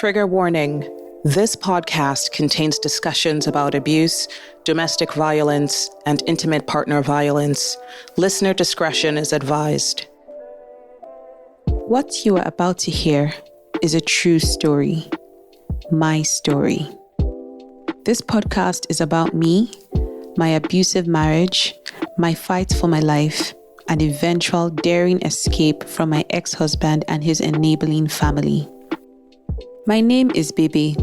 Trigger warning. This podcast contains discussions about abuse, domestic violence, and intimate partner violence. Listener discretion is advised. What you are about to hear is a true story. My story. This podcast is about me, my abusive marriage, my fight for my life, and eventual daring escape from my ex-husband and his enabling family. My name is Bebe,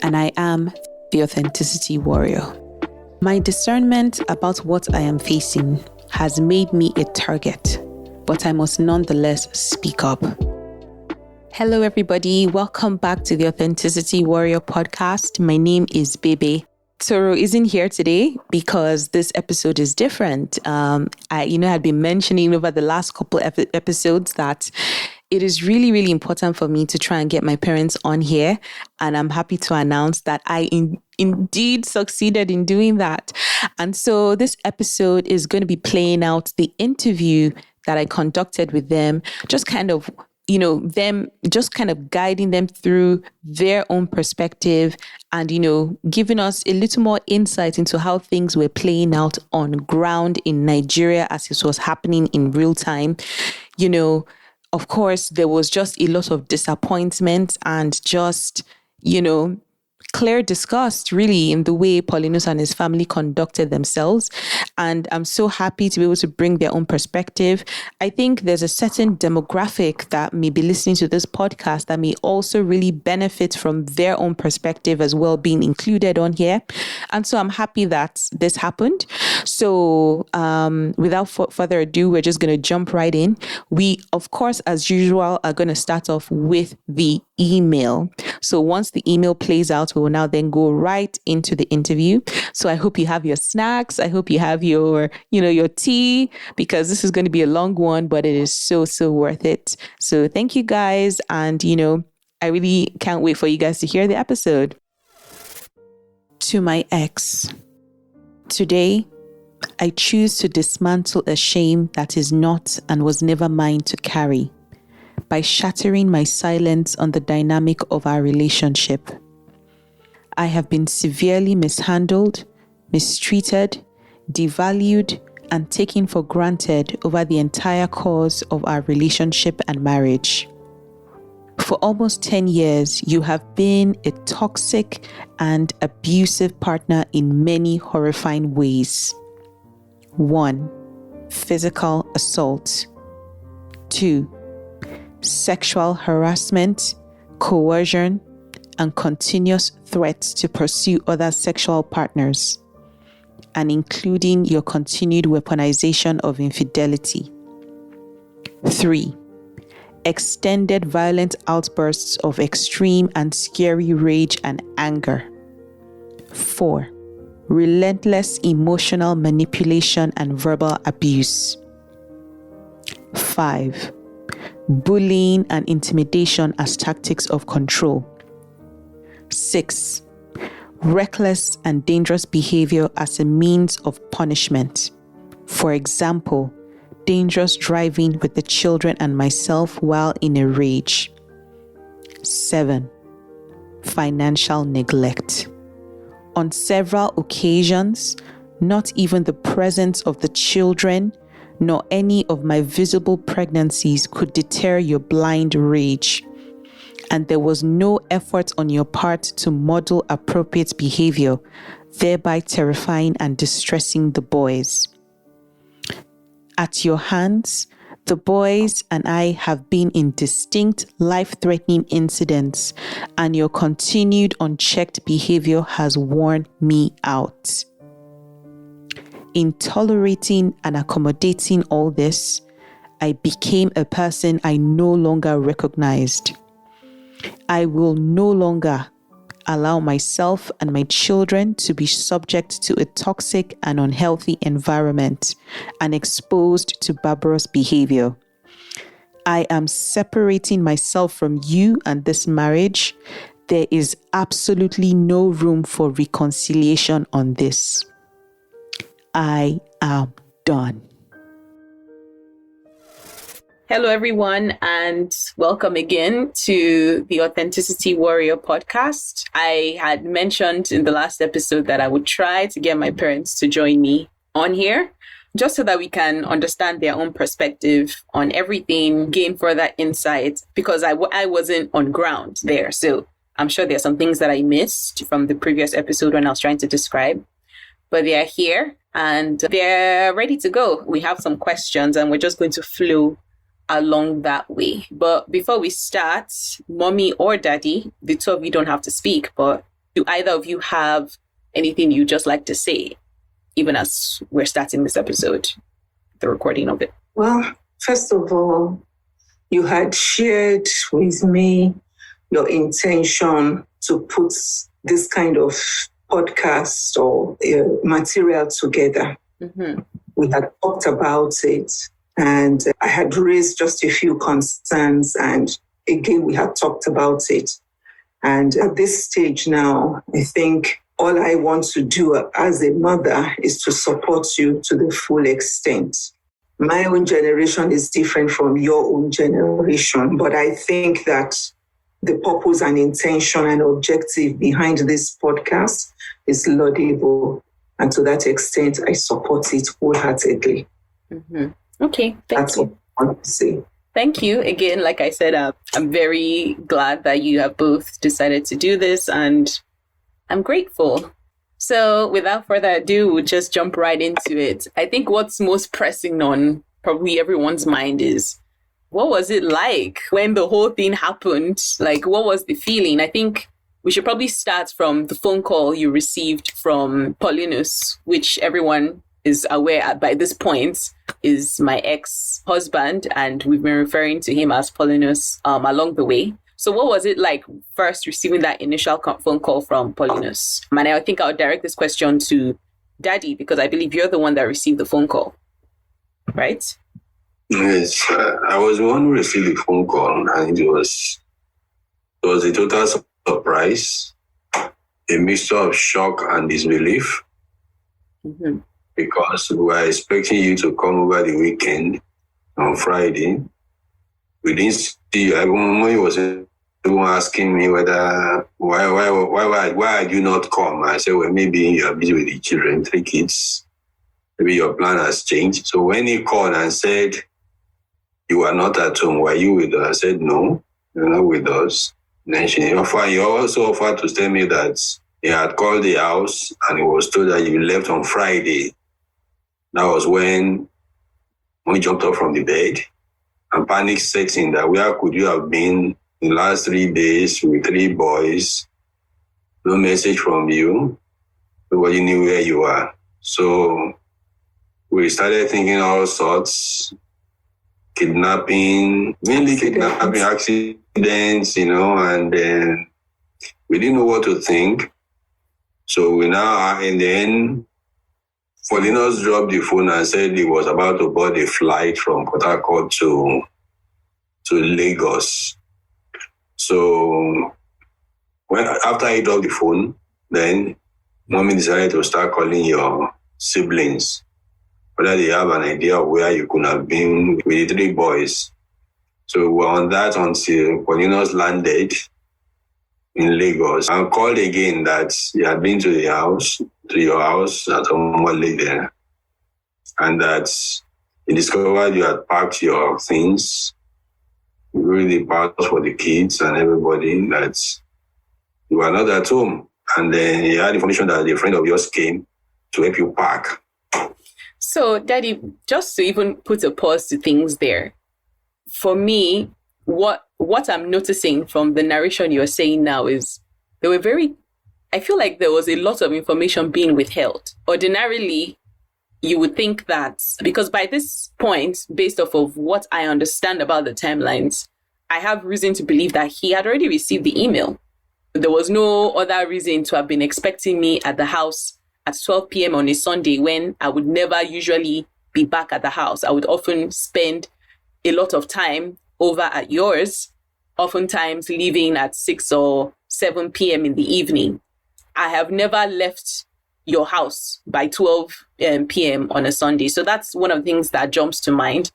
and I am the authenticity warrior. My discernment about what I am facing has made me a target, but I must nonetheless speak up. Hello, everybody. Welcome back to the Authenticity Warrior podcast. My name is Bebe. Toro isn't here today because this episode is different. I had been mentioning over the last couple episodes that it is really, really important for me to try and get my parents on here. And I'm happy to announce that I indeed succeeded in doing that. And so this episode is going to be playing out the interview that I conducted with them, just kind of guiding them through their own perspective and, giving us a little more insight into how things were playing out on ground in Nigeria as it was happening in real time. Of course, there was just a lot of disappointment and just, clear disgust really in the way Paulinus and his family conducted themselves. And I'm so happy to be able to bring their own perspective. I think there's a certain demographic that may be listening to this podcast that may also really benefit from their own perspective as well being included on here. And so I'm happy that this happened. So without further ado, we're just going to jump right in. We, of course, as usual, are going to start off with the email. So once the email plays out, we will now then go right into the interview. So I hope you have your snacks. I hope you have your tea, because this is going to be a long one, but it is so worth it. So thank you guys. And, I really can't wait for you guys to hear the episode. To my ex. Today, I choose to dismantle a shame that is not and was never mine to carry, by shattering my silence on the dynamic of our relationship. I have been severely mishandled, mistreated, devalued, and taken for granted over the entire course of our relationship and marriage. For almost 10 years, you have been a toxic and abusive partner in many horrifying ways. 1. Physical assault. 2. Sexual harassment, coercion, and continuous threats to pursue other sexual partners, and including your continued weaponization of infidelity. 3. Extended violent outbursts of extreme and scary rage and anger. 4. Relentless emotional manipulation and verbal abuse. 5. Bullying and intimidation as tactics of control. 6. Reckless and dangerous behavior as a means of punishment. For example, dangerous driving with the children and myself while in a rage. 7. Financial neglect. On several occasions, not even the presence of the children nor any of my visible pregnancies could deter your blind rage, and there was no effort on your part to model appropriate behavior, thereby terrifying and distressing the boys. At your hands, the boys and I have been in distinct life-threatening incidents, and your continued unchecked behavior has worn me out. In tolerating and accommodating all this, I became a person I no longer recognized. I will no longer allow myself and my children to be subject to a toxic and unhealthy environment and exposed to barbarous behavior. I am separating myself from you and this marriage. There is absolutely no room for reconciliation on this. I am done. Hello, everyone, and welcome again to the Authenticity Warrior podcast. I had mentioned in the last episode that I would try to get my parents to join me on here, just so that we can understand their own perspective on everything, gain further insight, because I wasn't on ground there. So I'm sure there's some things that I missed from the previous episode when I was trying to describe, but they are here and they're ready to go. We have some questions and we're just going to flow along that way. But before we start, mommy or daddy, the two of you don't have to speak, but do either of you have anything you just like to say, even as we're starting this episode, the recording of it? Well, first of all, you had shared with me your intention to put this kind of podcast or material together. Mm-hmm. We had talked about it, and I had raised just a few concerns, and again, we had talked about it. And at this stage now, I think all I want to do as a mother is to support you to the full extent. My own generation is different from your own generation, but I think that the purpose and intention and objective behind this podcast is laudable. And to that extent, I support it wholeheartedly. Mm-hmm. Okay, That's what I want to say. Thank you. Again, like I said, I'm very glad that you have both decided to do this, and I'm grateful. So without further ado, we'll just jump right into it. I think what's most pressing on probably everyone's mind is, what was it like when the whole thing happened? Like, what was the feeling? I think we should probably start from the phone call you received from Paulinus, which everyone is aware at by this point is my ex-husband, and we've been referring to him as Paulinus along the way. So what was it like first receiving that initial phone call from Paulinus? And I think I'll direct this question to Daddy, because I believe you're the one that received the phone call, right? Yes, I was the one who received the phone call, and it was a total surprise, a mixture of shock and disbelief, mm-hmm. because we were expecting you to come over the weekend on Friday. We didn't see you. When he was asking me why had you not come? I said, well, maybe you are busy with the children, 3 kids. Maybe your plan has changed. So when he called and said, you are not at home, were you with us? I said, no, you're not with us. And then he also offered to tell me that he had called the house and he was told that you left on Friday. That was when we jumped up from the bed and panic set in that where could you have been in the last 3 days with 3 boys? No message from you. Nobody knew where you are. So we started thinking all sorts, kidnapping, mainly kidnapping accidents, and then we didn't know what to think. So we now, in the end, Paulinus dropped the phone and said he was about to board a flight from Port Harcourt to Lagos. So after he dropped the phone, then mommy decided to start calling your siblings, whether they have an idea of where you could have been with the 3 boys. So we were on that until Paulinus landed in Lagos and called again that he had been to your house at Omole there, and that he discovered you had packed your things, really packed for the kids and everybody, that you were not at home. And then he had information that a friend of yours came to help you pack. So, Daddy, just to even put a pause to things there, for me, what I'm noticing from the narration you're saying now is I feel like there was a lot of information being withheld. Ordinarily, you would think that, because by this point, based off of what I understand about the timelines, I have reason to believe that he had already received the email. There was no other reason to have been expecting me at the house at 12 p.m. on a Sunday when I would never usually be back at the house. I would often spend a lot of time over at yours, oftentimes leaving at 6 or 7 p.m. in the evening. I have never left your house by 12 p.m. on a Sunday. So that's one of the things that jumps to mind.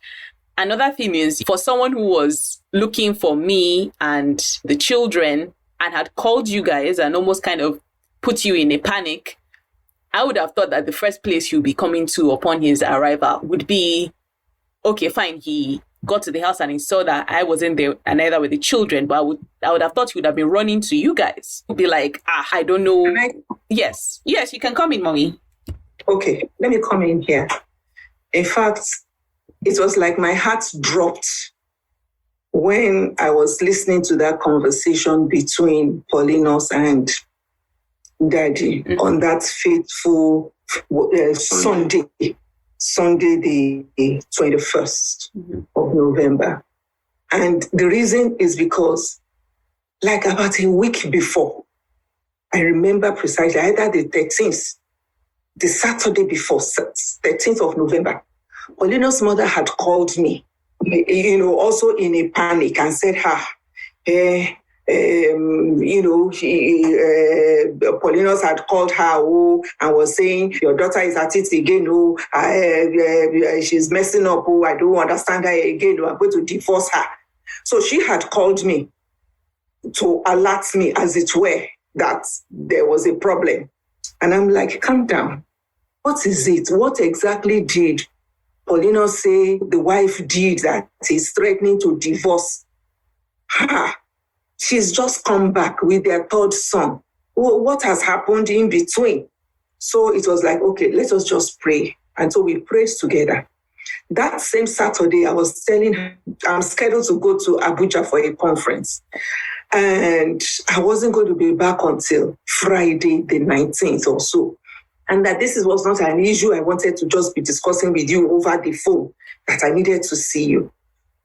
another thing is, for someone who was looking for me and the children and had called you guys and almost kind of put you in a panic, I would have thought that the first place he'll be coming to upon his arrival would be, okay, fine, he got to the house and he saw that I wasn't there and neither were the children, but I would have thought he would have been running to you guys. He'd be like, I don't know. Yes, you can come in, mommy. Okay, let me come in here. In fact, it was like my heart dropped when I was listening to that conversation between Paulinus and Daddy on that fateful Sunday the 21st of November. And the reason is because, like about a week before, I remember precisely, either the 13th, the Saturday before, 13th of November, Paulinus' mother had called me, also in a panic and said, Paulinus had called her and was saying, your daughter is at it again. She's messing up. I don't understand her again. I'm going to divorce her. So she had called me to alert me, as it were, that there was a problem. And I'm like, calm down. What is it? What exactly did Paulinus say the wife did that he's threatening to divorce her? She's just come back with their third son. What has happened in between? So it was like, okay, let us just pray. And so we prayed together. That same Saturday, I was telling her I'm scheduled to go to Abuja for a conference. And I wasn't going to be back until Friday, the 19th or so. And that this was not an issue I wanted to just be discussing with you over the phone, that I needed to see you.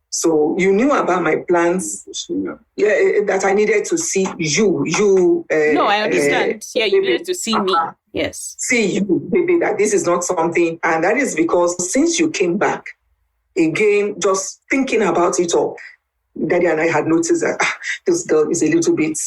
So you knew about my plans, that I needed to see you. No, I understand. You needed to see me. Yes. See you, baby, that this is not something. And that is because since you came back, again, just thinking about it all, Daddy and I had noticed that this girl is a little bit,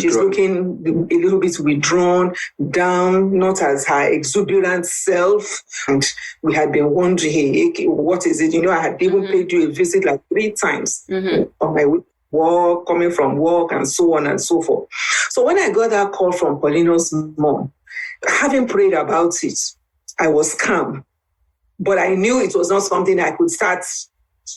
she's looking a little bit withdrawn, down, not as her exuberant self. And we had been wondering, hey, what is it? I had even paid you a visit like 3 times on my walk, coming from work, and so on and so forth. So when I got that call from Paulinus' mom, having prayed about it, I was calm. But I knew it was not something I could start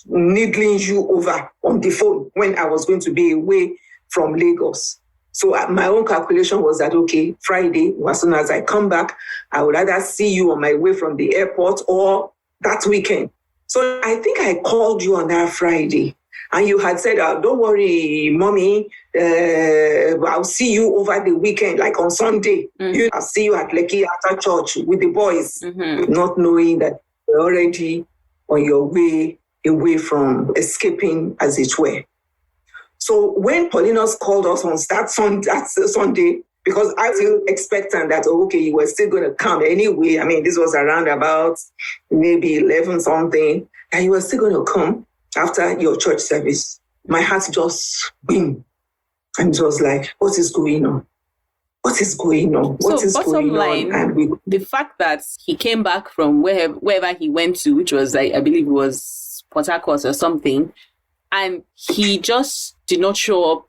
needling you over on the phone when I was going to be away from Lagos. So my own calculation was that, okay, Friday, as soon as I come back, I would either see you on my way from the airport or that weekend. So I think I called you on that Friday and you had said, don't worry, mommy, I'll see you over the weekend, like on Sunday. I'll see you at Lekki after church with the boys, not knowing that you're already on your way away from escaping, as it were. So when Paulinus called us on that Sunday, because I was still expectant that, you were still going to come anyway. I mean, this was around about maybe 11 something, and you were still going to come after your church service. My heart just boom. And it was like, what is going on? What is going on? What is going on? And the fact that he came back from wherever he went to, which was, I believe it was Port Harcourt or something, and he just did not show up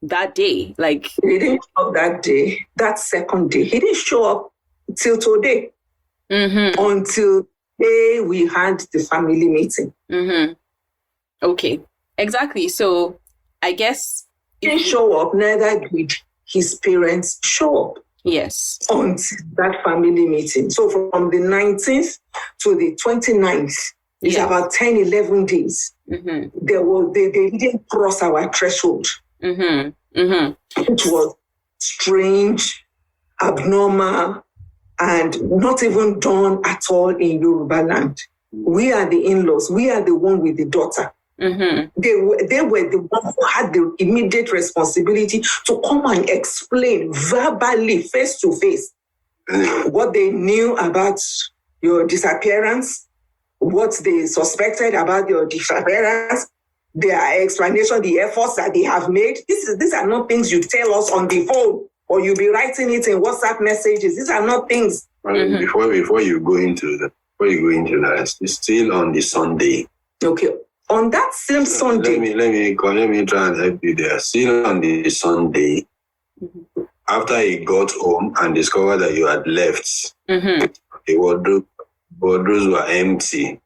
that day. Like, he didn't show up that day, that second day. He didn't show up till today. Until day we had the family meeting. Okay, exactly. So I guess he didn't show up, neither did his parents show up. Yes. Until that family meeting. So from the 19th to the 29th, it's about 10, 11 days. They didn't cross our threshold. It was strange, abnormal, and not even done at all in Yoruba land. We are the in-laws. We are the one with the daughter. They were the ones who had the immediate responsibility to come and explain verbally, face to face, what they knew about your disappearance, what they suspected about your disappearance, their explanation, the efforts that they have made. These are not things you tell us on the phone or you'll be writing it in WhatsApp messages. These are not things. Before you go into that, it's still on the Sunday. Okay. On that same Sunday. Let me try and help you there. Still on the Sunday, after he got home and discovered that you had left, the wardrobes were empty,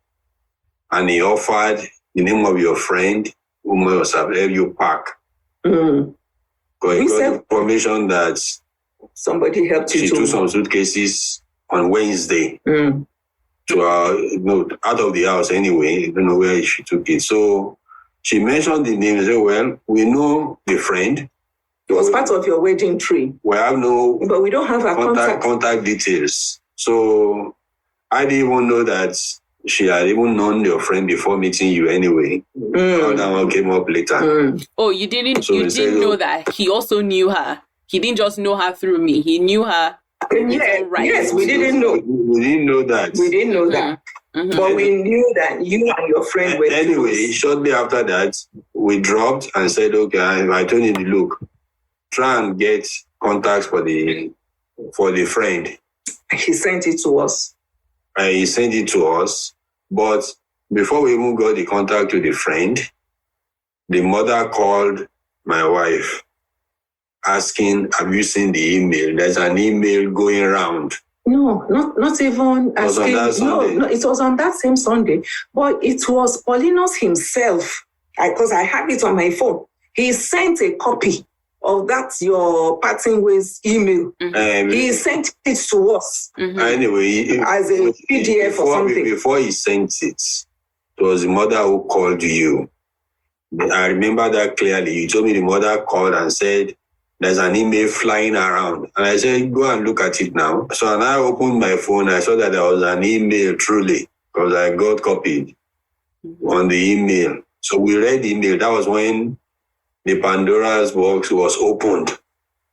and he offered the name of your friend who must have helped you pack. Because he got information that somebody helped you. She took some suitcases on Wednesday. To out of the house anyway. I don't know where she took it. So she mentioned the name and said, well, we know the friend. It was part of your wedding tree. We have but we don't have her contact details. So I didn't even know that she had even known your friend before meeting you anyway. That one came up later. Oh, you didn't know that he also knew her. He didn't just know her through me. He knew her. Yes, we didn't know. We didn't know that. We didn't know that. But we knew that you and your friend were anyway, close. Shortly after that, we dropped and said, okay, I told him, look, try and get contacts for the friend. He sent it to us. But before we even got the contact to the friend, the mother called my wife asking, have you seen the email? There's an email going around. No, not even asking. No, it was on that same Sunday. But it was Paulinus himself, because I had it on my phone. He sent a copy of that your parting ways email. He sent it to us. Anyway, as a PDF or something. Before he sent it, it was the mother who called you. I remember that clearly. You told me the mother called and said, there's an email flying around. And I said, go and look at it now. So when I opened my phone, I saw that there was an email truly, because I got copied on the email. So we read the email. That was when the Pandora's box was opened.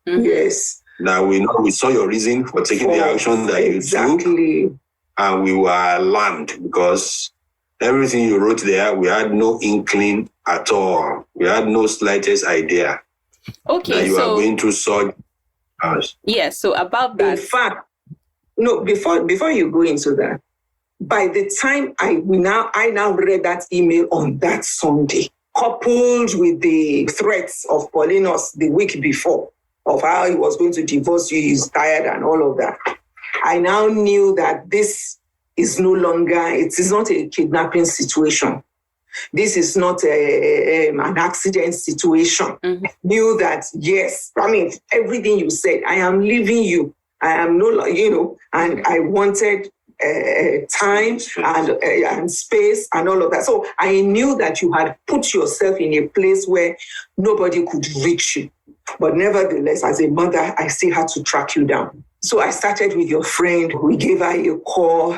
Yes. Now we saw your reason for taking the action that you took. And we were alarmed because everything you wrote there, we had no inkling at all. We had no slightest idea. Okay, that you are going to sort us. Yeah, so about that. In fact, no, before you go into that, by the time I now read that email on that Sunday, coupled with the threats of Paulinus the week before, of how he was going to divorce you, he's tired and all of that, I now knew that this is no longer, it is not a kidnapping situation. This is not an accident situation. Knew that, yes, I mean, everything you said, I am leaving you. I am no, and I wanted time and space and all of that. So I knew that you had put yourself in a place where nobody could reach you. But nevertheless, as a mother, I still had to track you down. So I started with your friend. We gave her a call.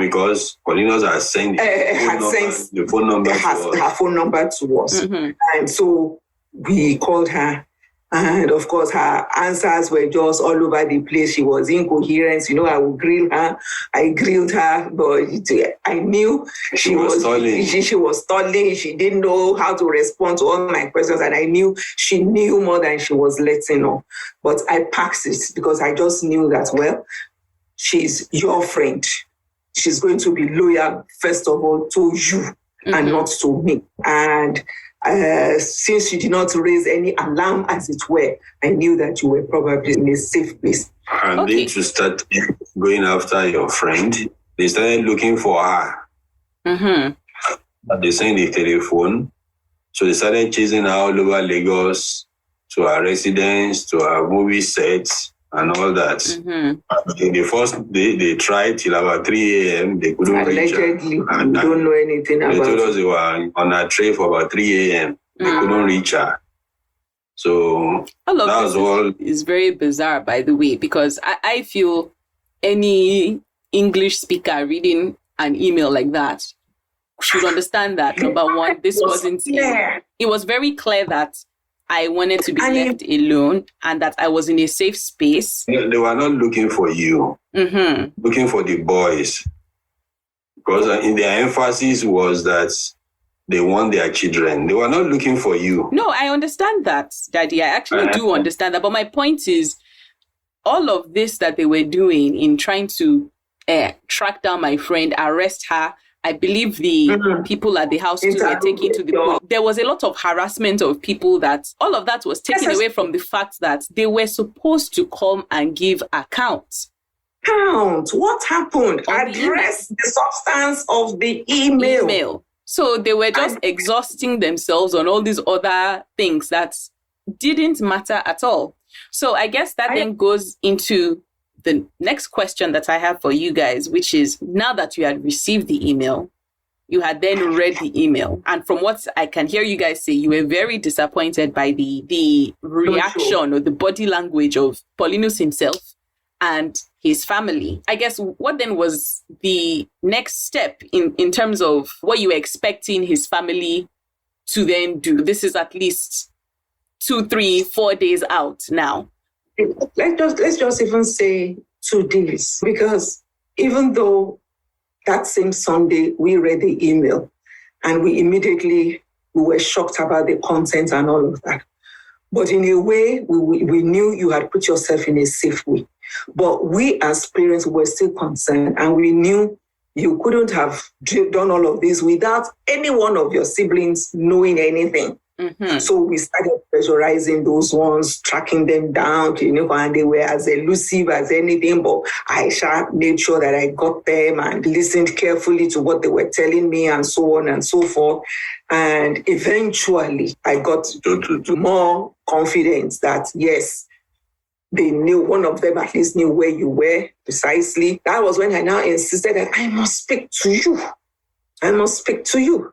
Because Paulinus has sent the phone number her phone number to us. And so we called her. And of course, her answers were just all over the place. She was incoherent. I would grill her. I grilled her, but I knew she was stalling. She was stalling. She didn't know how to respond to all my questions. And I knew she knew more than she was letting on. But I packed it because I just knew that, well, she's your friend. She's going to be loyal, first of all, to you and not to me. And since you did not raise any alarm, as it were, I knew that you were probably in a safe place. And then to start going after your friend, they started looking for her. They sent the telephone. So they started chasing her all over Lagos, to her residence, to her movie sets, and all that. The first day they tried till about 3 a.m. They couldn't reach her. Allegedly, we don't know anything about it. They told us they were on a train for about 3 a.m. They couldn't reach her. So all of this is very bizarre, by the way, because I feel any English speaker reading an email like that should understand that, number one, this wasn't clear. It was very clear that I wanted to be left alone and that I was in a safe space. They were not looking for you, looking for the boys. Because in their emphasis was that they want their children. They were not looking for you. No, I understand that, Daddy. I actually do understand that. But my point is, all of this that they were doing in trying to track down my friend, arrest her, I believe the people at the house too were taken to the police. There was a lot of harassment of people that all of that was taken away from the fact that they were supposed to come and give accounts. What happened? Address the substance of the email. So they were just exhausting themselves on all these other things that didn't matter at all. So I guess that then goes into the next question that I have for you guys, which is, now that you had received the email, you had then read the email. And from what I can hear you guys say, you were very disappointed by the reaction or the body language of Paulinus himself and his family. I guess what then was the next step in terms of what you were expecting his family to then do? This is at least 2, 3, 4 days out now. Let's just even say 2 days, because even though that same Sunday we read the email and we were shocked about the content and all of that, but in a way we knew you had put yourself in a safe way. But we as parents were still concerned, and we knew you couldn't have done all of this without any one of your siblings knowing anything. Mm-hmm. So we started pressurizing those ones, tracking them down, and they were as elusive as anything. But Aisha made sure that I got them and listened carefully to what they were telling me and so on and so forth. And eventually I got to more confidence that, yes, they knew, one of them at least knew where you were precisely. That was when I now insisted that I must speak to you. I must speak to you.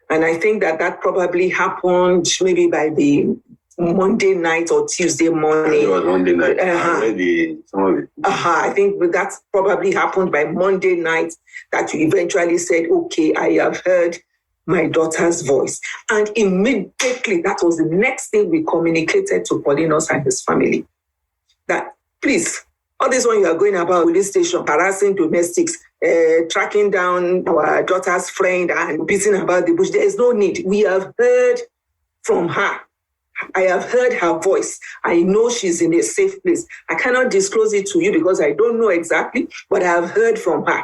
And I think that probably happened maybe by the Monday night or Tuesday morning. It was Monday night. I think that probably happened by Monday night, that you eventually said, okay, I have heard my daughter's voice. And immediately, that was the next thing we communicated to Paulinus and his family. That, please, all this one you are going about police station, harassing domestics, tracking down our daughter's friend and beating about the bush. There is no need. We have heard from her. I have heard her voice. I know she's in a safe place. I cannot disclose it to you because I don't know exactly, but I have heard from her.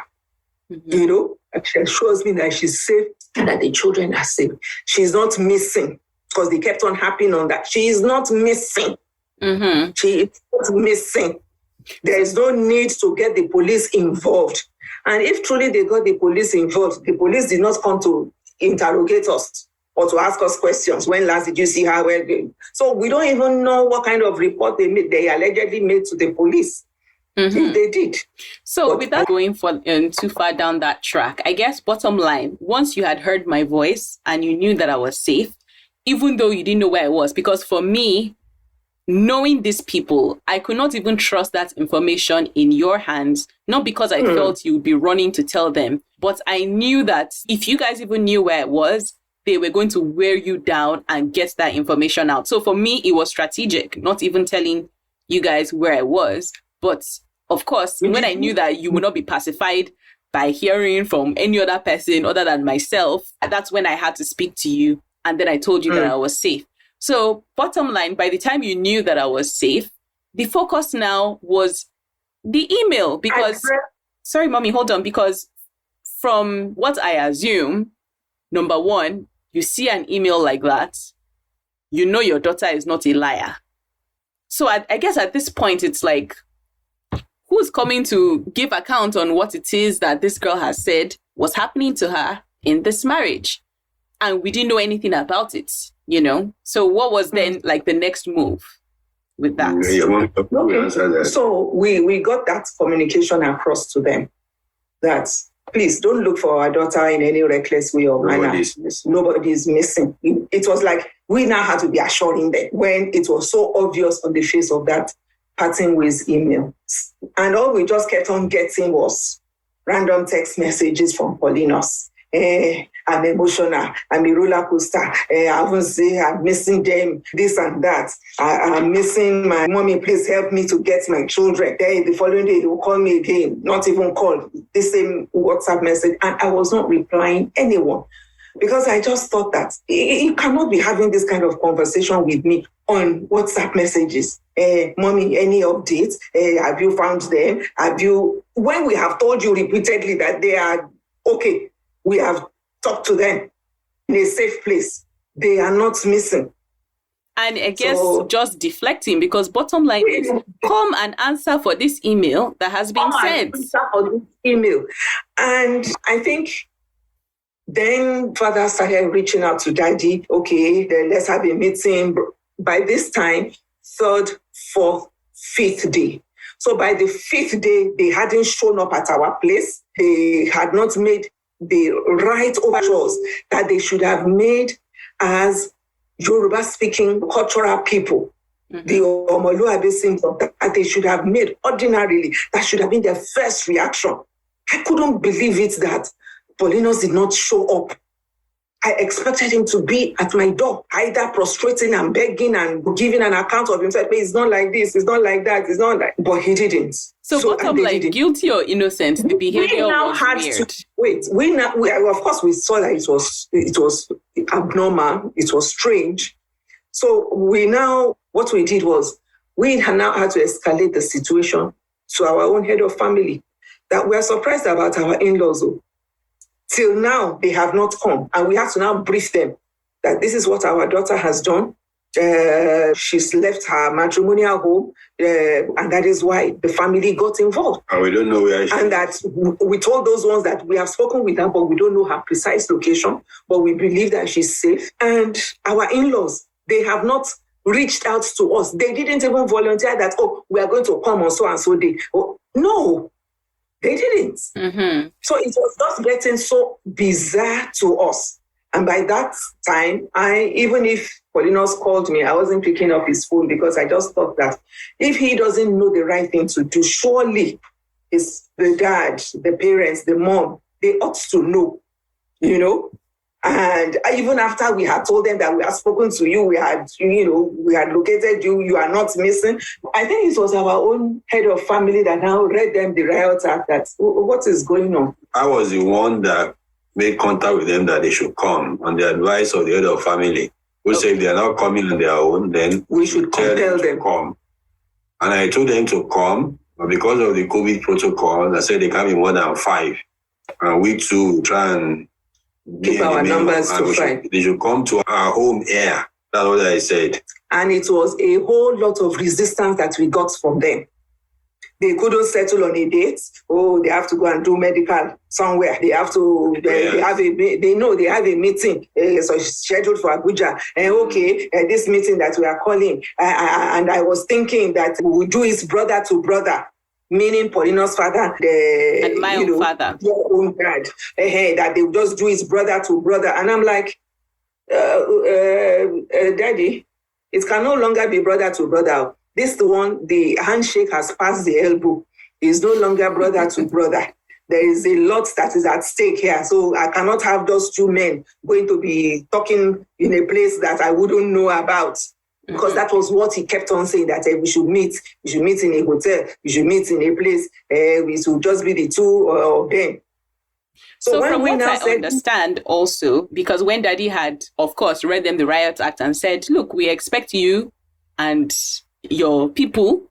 Mm-hmm. She assures me that she's safe and that the children are safe. She's not missing, because they kept on harping on that. She is not missing. Mm-hmm. She is not missing. There is no need to get the police involved. And if truly they got the police involved, the police did not come to interrogate us or to ask us questions. When last did you see her? So we don't even know what kind of report they allegedly made to the police. Mm-hmm. If they did. So without going too far down that track, I guess bottom line, once you had heard my voice and you knew that I was safe, even though you didn't know where I was, because for me, knowing these people, I could not even trust that information in your hands, not because I felt you would be running to tell them, but I knew that if you guys even knew where I was, they were going to wear you down and get that information out. So for me, it was strategic, not even telling you guys where I was. But of course, when I knew that you would not be pacified by hearing from any other person other than myself, that's when I had to speak to you. And then I told you that I was safe. So bottom line, by the time you knew that I was safe, the focus now was the email. Because, sorry, mommy, hold on. Because from what I assume, number one, you see an email like that, you know your daughter is not a liar. So I guess at this point, it's like, who's coming to give account on what it is that this girl has said was happening to her in this marriage? And we didn't know anything about it. So what was then like the next move with that? Okay. So we got that communication across to them that, please don't look for our daughter in any reckless way or manner. Nobody is missing. It was like we now had to be assuring them when it was so obvious on the face of that parting ways email. And all we just kept on getting was random text messages from Paulinus. I'm emotional. I'm a roller coaster. I won't say I'm missing them, this and that. I'm missing my mommy. Please help me to get my children. Then the following day, they will call me again. Not even call. The same WhatsApp message. And I was not replying anyone because I just thought that you cannot be having this kind of conversation with me on WhatsApp messages. Mommy, any updates? Have you found them? When we have told you repeatedly that they are okay, We have talked to them in a safe place. They are not missing. And I guess just deflecting, because bottom line is, come and answer for this email that has been sent. Answer for this email. And I think then father started reaching out to daddy. Okay, then let's have a meeting. By this time, 3rd, 4th, 5th day. So by the 5th day, they hadn't shown up at our place. They had not made the right overtures that they should have made as Yoruba-speaking cultural people. Mm-hmm. The Omoluabe symptom that they should have made ordinarily. That should have been their first reaction. I couldn't believe it that Paulinus did not show up. I expected him to be at my door, either prostrating and begging and giving an account of himself. But it's not like this, it's not like that, it's not like... But he didn't. So bottom line, guilty or innocent, the behavior was weird. Of course, we saw that it was abnormal, it was strange. So what we did was, we now had to escalate the situation to our own head of family. That we are surprised about our in-laws. Till now, they have not come. And we have to now brief them that this is what our daughter has done. She's left her matrimonial home. And that is why the family got involved. And we don't know where she is. And that we told those ones that we have spoken with her, but we don't know her precise location. But we believe that she's safe. And our in-laws, they have not reached out to us. They didn't even volunteer that, we are going to come on so and so day. No. They didn't. Mm-hmm. So it was just getting so bizarre to us. And by that time, even if Paulinus called me, I wasn't picking up his phone because I just thought that if he doesn't know the right thing to do, surely it's the dad, the parents, the mom, they ought to know, And even after we had told them that we had spoken to you, we had located you, you are not missing. I think it was our own head of family that now read them the riot act that what is going on. I was the one that made contact with them that they should come on the advice of the head of family, who said if they are not coming on their own, then we should compel them to come. And I told them to come, but because of the COVID protocol, I said they can't be more than 5. And we too try and keep our numbers to 5. They should come to our home air. That's what I said. And it was a whole lot of resistance that we got from them. They couldn't settle on a date. They have to go and do medical somewhere. They have to. They have a meeting. So it's scheduled for Abuja. And this meeting that we are calling. And I was thinking that we would do it brother to brother. Meaning Paulinus' father, and my own father, your own dad, that they would just do it brother to brother. And I'm like, Daddy, it can no longer be brother to brother. This one, the handshake has passed the elbow. It's no longer brother to brother. There is a lot that is at stake here. So I cannot have those two men going to be talking in a place that I wouldn't know about. Because that was what he kept on saying, that we should meet in a hotel, we should meet in a place, we should just be the two of them. So from what I understand also, because when Daddy had, of course, read them the riot act and said, look, we expect you and your people,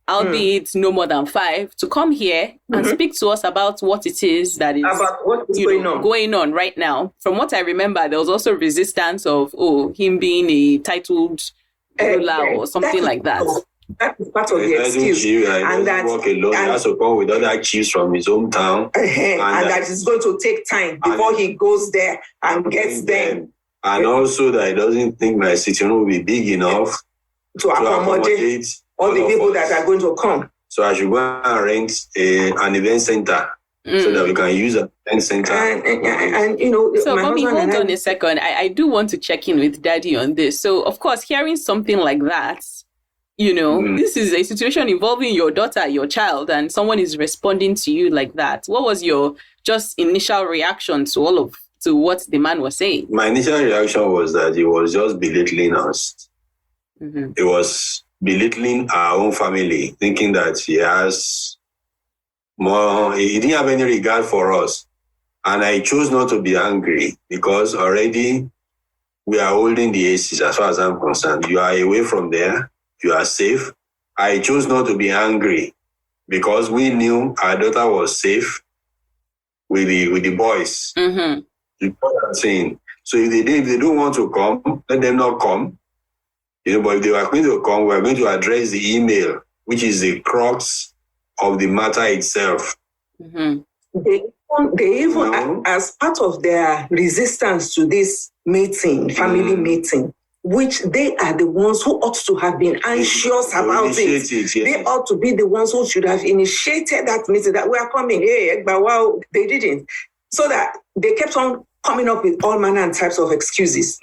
albeit no more than 5, to come here and speak to us about what it is that is about what is going on right now. From what I remember, there was also resistance of him being a titled ruler or something like that. That is part of the excuse. And that work alone. He has to come with other chiefs from his hometown. And that is going to take time before he goes there and gets them. And also that he doesn't think my sitting room will be big enough to accommodate all the people that are going to come. So I should go and rent an event center so that we can use an event center. So, Mommy, hold on a second. I do want to check in with Daddy on this. So, of course, hearing something like that, this is a situation involving your daughter, your child, and someone is responding to you like that. What was your just initial reaction to what the man was saying? My initial reaction was that he was just belittling us. Mm-hmm. It was belittling our own family, thinking that he didn't have any regard for us. And I chose not to be angry because already we are holding the aces as far as I'm concerned. You are away from there. You are safe. I chose not to be angry because we knew our daughter was safe. with the boys. Mm-hmm. You know what I'm saying? So if they don't want to come, let them not come. But if they are going to come, we are going to address the email, which is the crux of the matter itself. Mm-hmm. They even, as part of their resistance to this meeting, family meeting, which they are the ones who ought to have been anxious about it. Yes. They ought to be the ones who should have initiated that meeting, that we are coming. Hey, but wow, they didn't. So that they kept on coming up with all manner and types of excuses.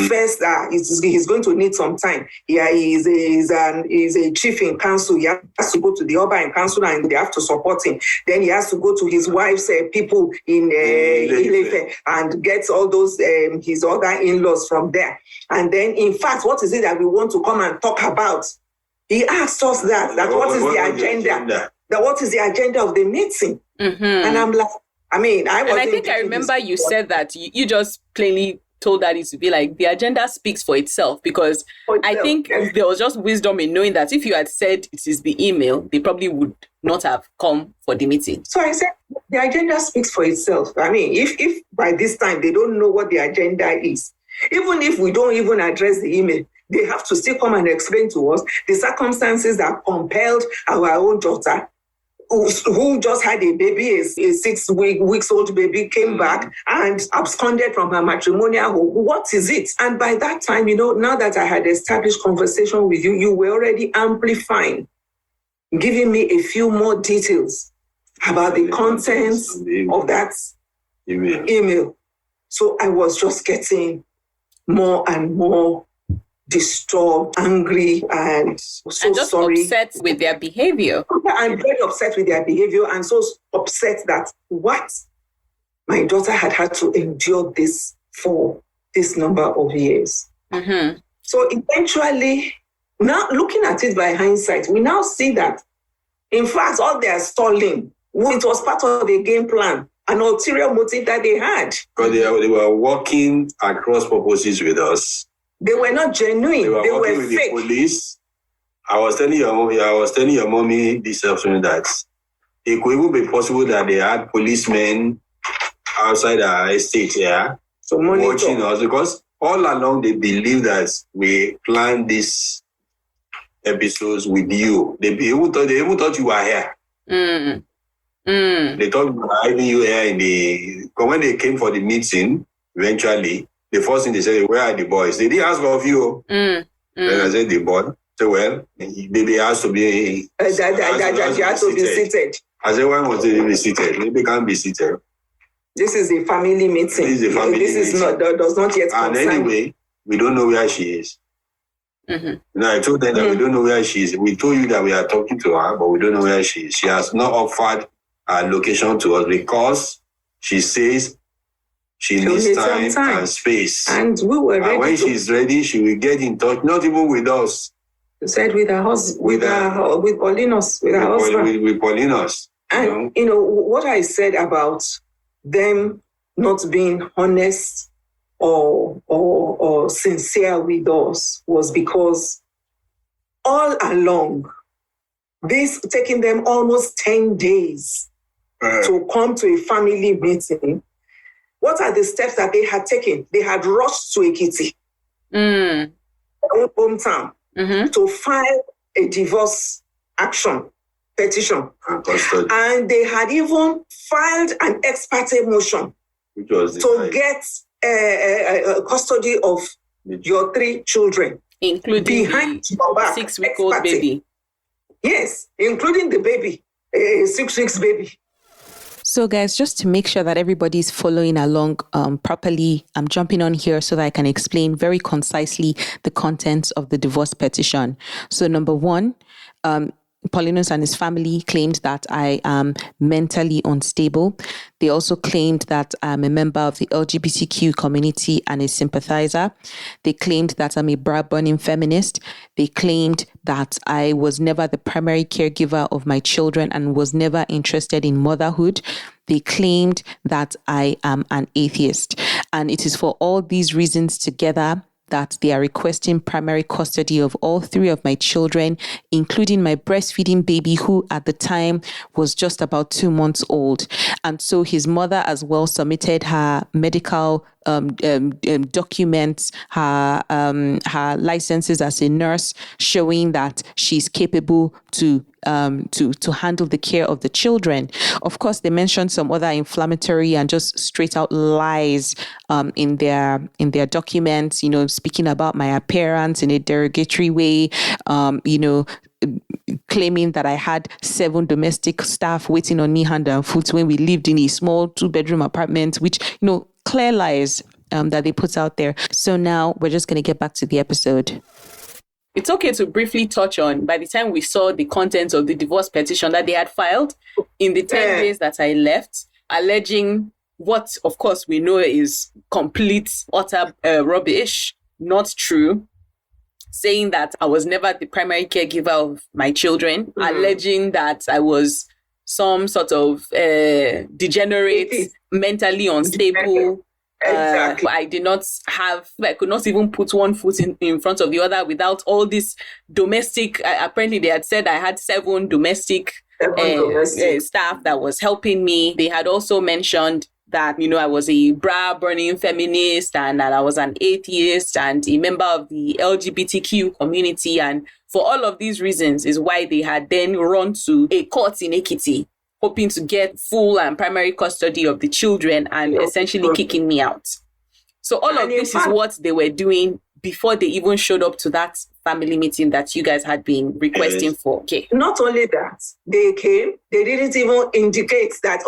First, he's going to need some time. Yeah, he's a chief in council. He has to go to the Oba in council and they have to support him. Then he has to go to his wife's people in Ilefe and get all those his other in-laws from there. And then, in fact, what is it that we want to come and talk about? He asked us that what is the agenda? What is the agenda of the meeting? Mm-hmm. And I'm like, I think I remember you said that you just plainly told Daddy to be like, the agenda speaks for itself, because I think there was just wisdom in knowing that if you had said it is the email, they probably would not have come for the meeting. So I said, the agenda speaks for itself. If by this time they don't know what the agenda is, even if we don't even address the email, they have to still come and explain to us the circumstances that compelled our own daughter, who just had a baby, a 6 weeks old baby, came back and absconded from her matrimonial home. What is it? And by that time, now that I had established conversation with you, you were already amplifying, giving me a few more details about the contents of that email. So I was just getting more and more disturbed, angry, and so just sorry. Upset with their behavior. I'm very upset with their behavior, and so upset that my daughter had to endure this for this number of years. Mm-hmm. So eventually, now looking at it by hindsight, we now see that, in fact, all their stalling, it was part of the game plan, an ulterior motive that they had. Because they were working across purposes with us. They were not genuine. They were with fake. The police. I was telling your mommy this afternoon that it could even be possible that they had policemen outside our estate here watching us, because all along they believe that we planned these episodes with you. They even thought you were here. They thought we were hiding you here because when they came for the meeting, eventually, the first thing they said, where are the boys? They didn't ask of you. Then I said, the boy. So, well, Bebe has to be... He has to be seated. I said, why must they be seated? Maybe can't be seated. This is a family meeting. This is does not yet concern. And anyway, we don't know where she is. Mm-hmm. I told them that we don't know where she is. We told you that we are talking to her, but we don't know where she is. She has not offered her location to us because she says she needs time and space. And we were ready. And when she's ready, she will get in touch, not even with us. You said with her husband, with Paulinus, with her husband. With Paulinus. And, what I said about them not being honest or sincere with us was because all along, this taking them almost 10 days to come to a family meeting. What are the steps that they had taken? They had rushed to Ekiti, hometown, to file a divorce petition. And they had even filed an ex parte motion to get custody of your 3 children, including behind the your back, 6-week-old baby. Yes, including the baby, a 6 weeks baby. So guys, just to make sure that everybody's following along properly, I'm jumping on here so that I can explain very concisely the contents of the divorce petition. So number 1, Paulinus and his family claimed that I am mentally unstable. They also claimed that I'm a member of the LGBTQ community and a sympathizer. They claimed that I'm a bra-burning feminist. They claimed that I was never the primary caregiver of my children and was never interested in motherhood. They claimed that I am an atheist. And it is for all these reasons together that they are requesting primary custody of all 3 of my children, including my breastfeeding baby, who at the time was just about 2 months old. And so his mother as well submitted her medical documents, her licenses as a nurse, showing that she's capable to handle the care of the children. Of course, they mentioned some other inflammatory and just straight out lies in their documents, speaking about my appearance in a derogatory way, claiming that I had 7 domestic staff waiting on me hand and foot when we lived in a small 2-bedroom apartment, which, clear lies that they put out there. So now we're just going to get back to the episode. It's okay to briefly touch on, by the time we saw the contents of the divorce petition that they had filed in the 10 days that I left, alleging what, of course, we know is complete, utter rubbish, not true, saying that I was never the primary caregiver of my children, alleging that I was some sort of degenerate, mentally unstable. Exactly. I could not even put one foot in front of the other without all this domestic. Apparently, they had said I had 7 domestic staff that was helping me. They had also mentioned that, I was a bra-burning feminist and that I was an atheist and a member of the LGBTQ community. And for all of these reasons is why they had then run to a court in Ekiti, hoping to get full and primary custody of the children and essentially kicking me out. So all of this is what they were doing before they even showed up to that family meeting that you guys had been requesting for. Okay. Not only that, they came, they didn't even indicate that,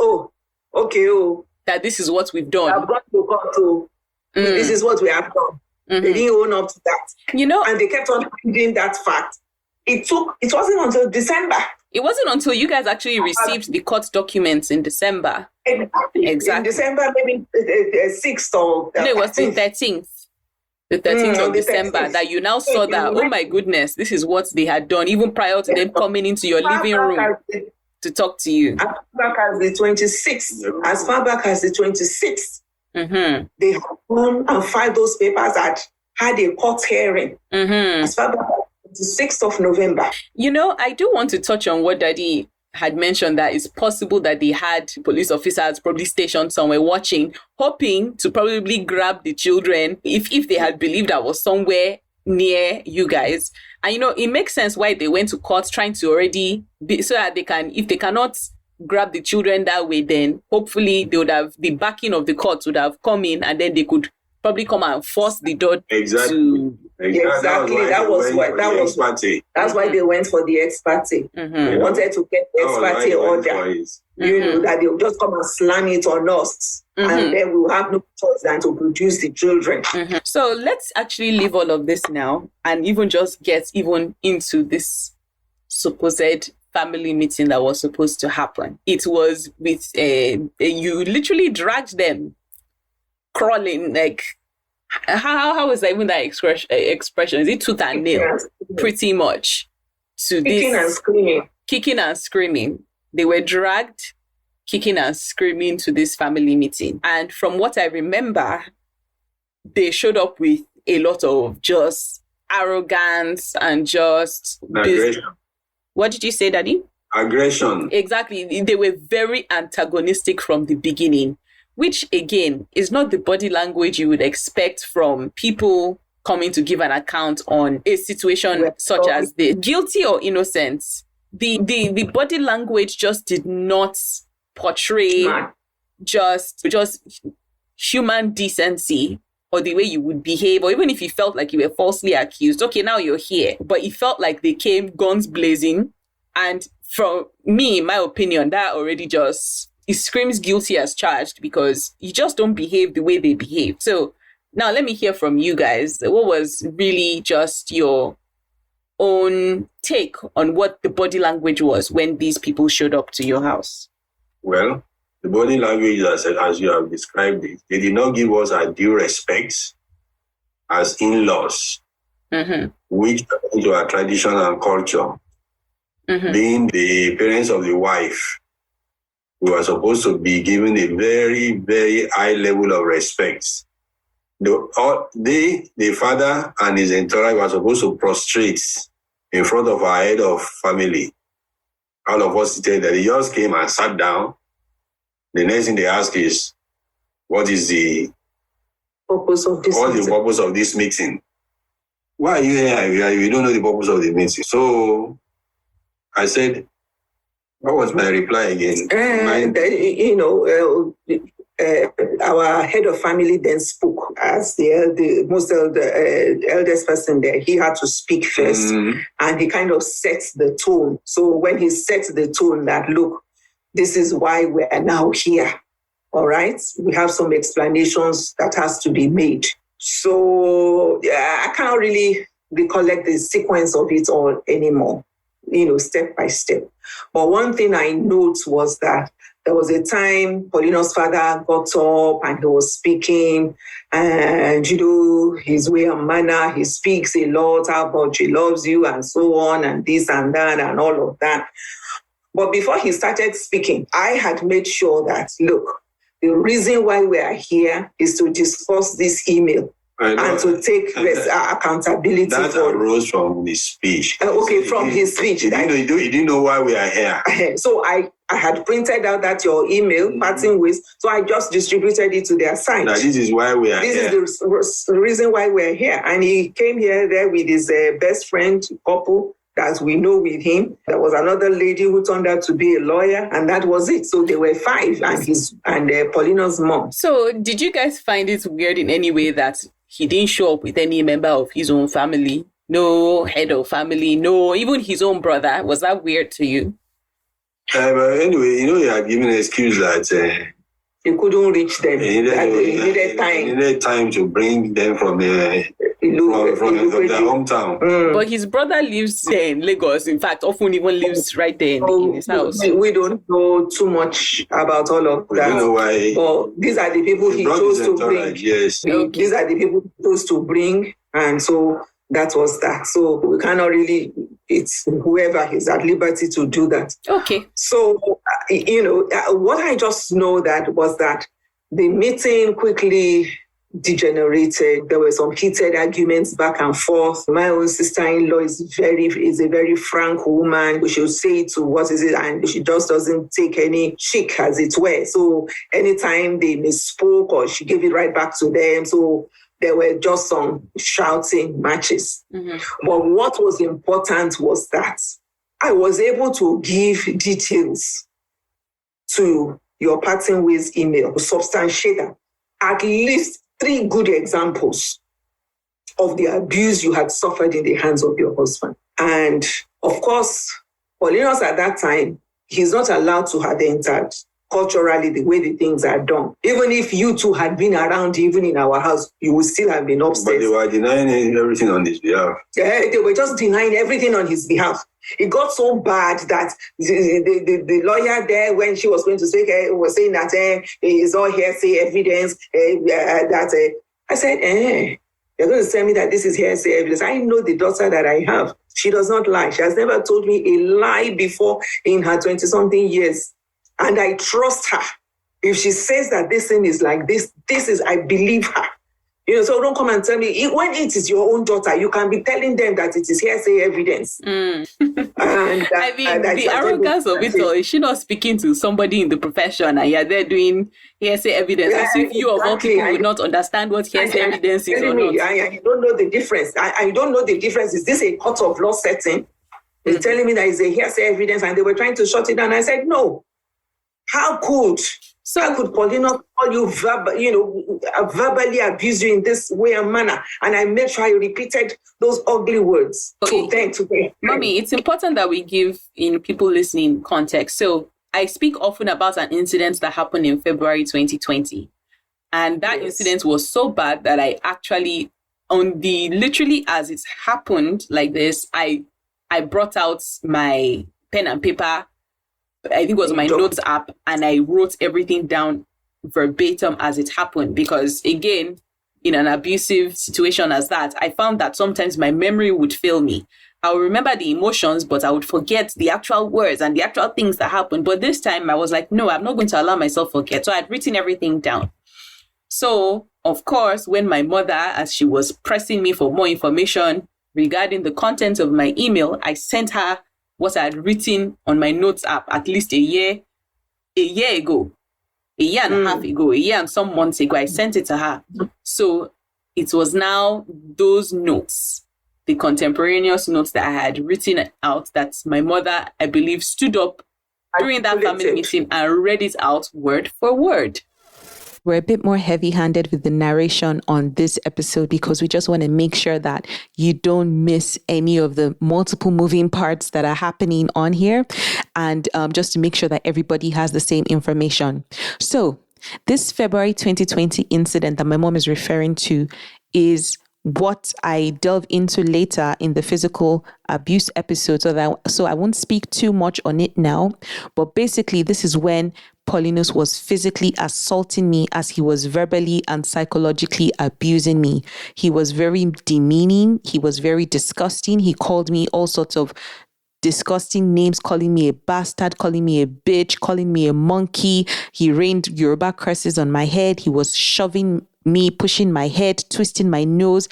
that this is what we've done. I've got to come to, this is what we have done. Mm-hmm. They didn't own up to that. And they kept on hiding that fact. It wasn't until December. It wasn't until you guys actually received the court documents in December. Exactly. In December, maybe the 6th or no, it was the 13th. The 13th of December 13th. That you now saw that, oh my goodness, this is what they had done, even prior to them coming into your living room to talk to you. As far back as the 26th, they have gone and filed those papers that had a court hearing. As far back as the 6th of November. I do want to touch on what Daddy had mentioned, that it's possible that they had police officers probably stationed somewhere watching, hoping to probably grab the children if they had believed I was somewhere near you guys. And it makes sense why they went to court, trying to already be, so that they can, if they cannot grab the children that way, then hopefully they would have, the backing of the court would have come in, and then they could probably come and force the door Exactly. That's why they went for the ex parte. They wanted to get the ex parte order. That they'll just come and slam it on us. And then we'll have no choice than to produce the children. So let's actually leave all of this now and even just get even into this supposed family meeting that was supposed to happen. It was with you literally dragged them crawling, like how is that even that expression? Is it tooth and nail? Pretty much. To kicking this and screaming. Kicking and screaming. They were dragged, kicking and screaming to this family meeting. And from what I remember, they showed up with a lot of just arrogance and just aggression. What did you say, Daddy? Aggression. Exactly. They were very antagonistic from the beginning, which again is not the body language you would expect from people coming to give an account on a situation such as this. Guilty or innocent, the body language just did not portray just human decency or the way you would behave, or even if you felt like you were falsely accused. Okay, now you're here. But it felt like they came guns blazing. And from me, in my opinion, that already just, it screams guilty as charged, because you just don't behave the way they behave. So now let me hear from you guys. What was really just your own take on what the body language was when these people showed up to your house? Well, the body language, as you have described it, they did not give us our due respects as in-laws, which according to our tradition and culture, being the parents of the wife, we were supposed to be given a very, very high level of respect. the father and his entourage were supposed to prostrate in front of our head of family. All of us seated there. They just came and sat down. The next thing they ask is, what is the purpose of this what's meeting? the purpose of this meeting? Why are you here? You don't know the purpose of the meeting. So I said, what was my reply again? Our head of family then spoke as the eldest person there. He had to speak first, and he kind of sets the tone. So when he sets the tone that, look, this is why we are now here. All right, we have some explanations that has to be made. So I can't really recollect the sequence of it all anymore, step by step. But one thing I note was that there was a time Paulinus' father got up and he was speaking, and his way and manner, he speaks a lot, how much he loves you and so on, and this and that and all of that. But before he started speaking, I had made sure that, look, the reason why we are here is to discuss this email and to take accountability. That arose from his speech. From his speech. You didn't know why we are here. So I had printed out that your email, parting with, so I just distributed it to their site. Now, this is why we are here. This is the reason why we're here. And he came there with his best friend couple, as we know with him. There was another lady who turned out to be a lawyer, and that was it. So there were 5, and Paulinus' mom. So did you guys find it weird in any way that he didn't show up with any member of his own family? No head of family, no, even his own brother. Was that weird to you? But anyway, he had given an excuse that he couldn't reach them. He needed time. He needed time to bring them from their hometown. But his brother lives there in Lagos. In fact, often even lives right there in his house. We don't know too much about all of that. We don't know why. But these are the people he chose to bring. Yes. These are the people he chose to bring. And so that was that. So we cannot really, it's whoever is at liberty to do that. Okay. So, what I just know that was that the meeting quickly degenerated. There were some heated arguments back and forth. My own sister-in-law is a very frank woman. We should say it to what is it, and she just doesn't take any chick, as it were. So anytime they misspoke, or she gave it right back to them. So there were just some shouting matches. Mm-hmm. But what was important was that I was able to give details to your parting ways email, to substantiate that. At least 3 good examples of the abuse you had suffered in the hands of your husband. And of course, Paulinus at that time, he's not allowed to have entered culturally the way the things are done. Even if you two had been around, even in our house, you would still have been upset. But they were denying everything on his behalf. Yeah, they were just denying everything on his behalf. It got so bad that the lawyer there, when she was going to speak, was saying that it's all hearsay evidence. I said, you're going to tell me that this is hearsay evidence. I know the daughter that I have. She does not lie. She has never told me a lie before in her 20-something years. And I trust her. If she says that this thing is like this, I believe her. So don't come and tell me, when it is your own daughter, you can be telling them that it is hearsay evidence. And, the arrogance of it all, is she not speaking to somebody in the profession and you're there doing hearsay evidence as if you of all people would not understand what hearsay evidence is or not? I don't know the difference. I don't know the difference. Is this a court of law setting? They're telling me that it's a hearsay evidence and they were trying to shut it down. I said, no. How could Paulinus call you verbally abuse you in this way and manner? And I made sure I repeated those ugly words to them. Mommy, it's important that we give people listening context. So I speak often about an incident that happened in February 2020. And that incident was so bad that I actually, literally as it happened like this, I brought out my pen and paper. I think it was my notes app, and I wrote everything down verbatim as it happened, because again, in an abusive situation as that, I found that sometimes my memory would fail me. I would remember the emotions, but I would forget the actual words and the actual things that happened. But this time I was like, no, I'm not going to allow myself forget. So I had written everything down. So, of course, when my mother, as she was pressing me for more information regarding the content of my email, I sent her what I had written on my notes app at least a year ago, a year and a half ago, a year and some months ago. I sent it to her. So it was now those notes, the contemporaneous notes that I had written out, that my mother, I believe, stood up during that family meeting and read it out word for word. We're a bit more heavy-handed with the narration on this episode because we just want to make sure that you don't miss any of the multiple moving parts that are happening on here, and just to make sure that everybody has the same information. So this February 2020 incident that my mom is referring to is what I delve into later in the physical abuse episode, so I won't speak too much on it now. But basically, this is when Paulinus was physically assaulting me as he was verbally and psychologically abusing me. He was very demeaning. He was very disgusting. He called me all sorts of disgusting names, calling me a bastard, calling me a bitch, calling me a monkey. He rained Yoruba curses on my head. He was shoving me, pushing my head, twisting my nose,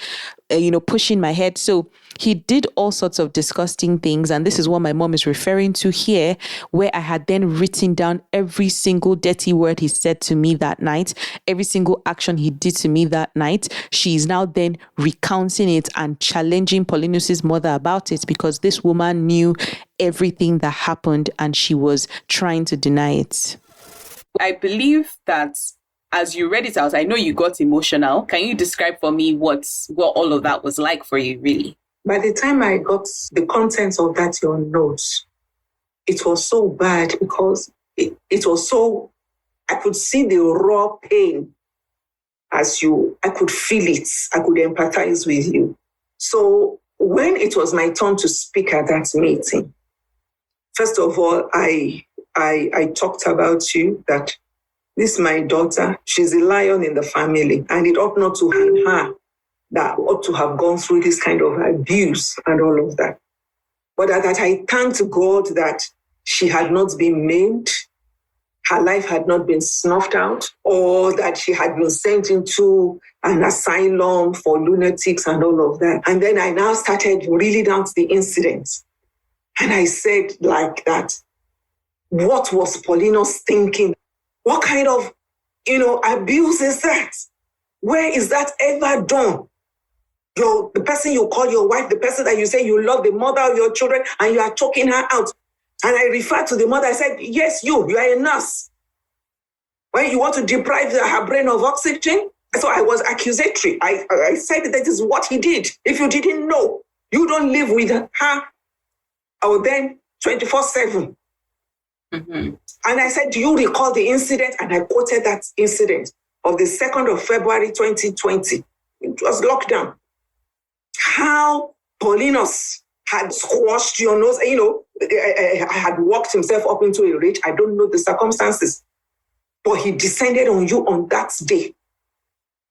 pushing my head. So he did all sorts of disgusting things. And this is what my mom is referring to here, where I had then written down every single dirty word he said to me that night, every single action he did to me that night. She's now then recounting it and challenging Paulinus's mother about it because this woman knew everything that happened and she was trying to deny it. I believe that as you read it out, I know you got emotional. Can you describe for me what all of that was like for you, really? By the time I got the contents of that your notes, it was so bad because it was so, I could see the raw pain I could feel it. I could empathize with you. So when it was my turn to speak at that meeting, first of all, I talked about you, that this my daughter, she's a lion in the family, and it ought not to be her that ought to have gone through this kind of abuse and all of that. But that I thanked God that she had not been maimed, her life had not been snuffed out, or that she had been sent into an asylum for lunatics and all of that. And then I now started reading down to the incident. And I said like that, what was Paulinus thinking? What kind of, abuse is that? Where is that ever done? The person you call your wife, the person that you say you love, the mother of your children, and you are choking her out. And I referred to the mother. I said, yes, you are a nurse. When you want to deprive her brain of oxygen? So I was accusatory. I said that is what he did. If you didn't know, you don't live with her or then 24/7. Mm-hmm. And I said, do you recall the incident? And I quoted that incident of the 2nd of February, 2020. It was lockdown. How Paulinus had squashed your nose. I had walked himself up into a rage. I don't know the circumstances. But he descended on you on that day,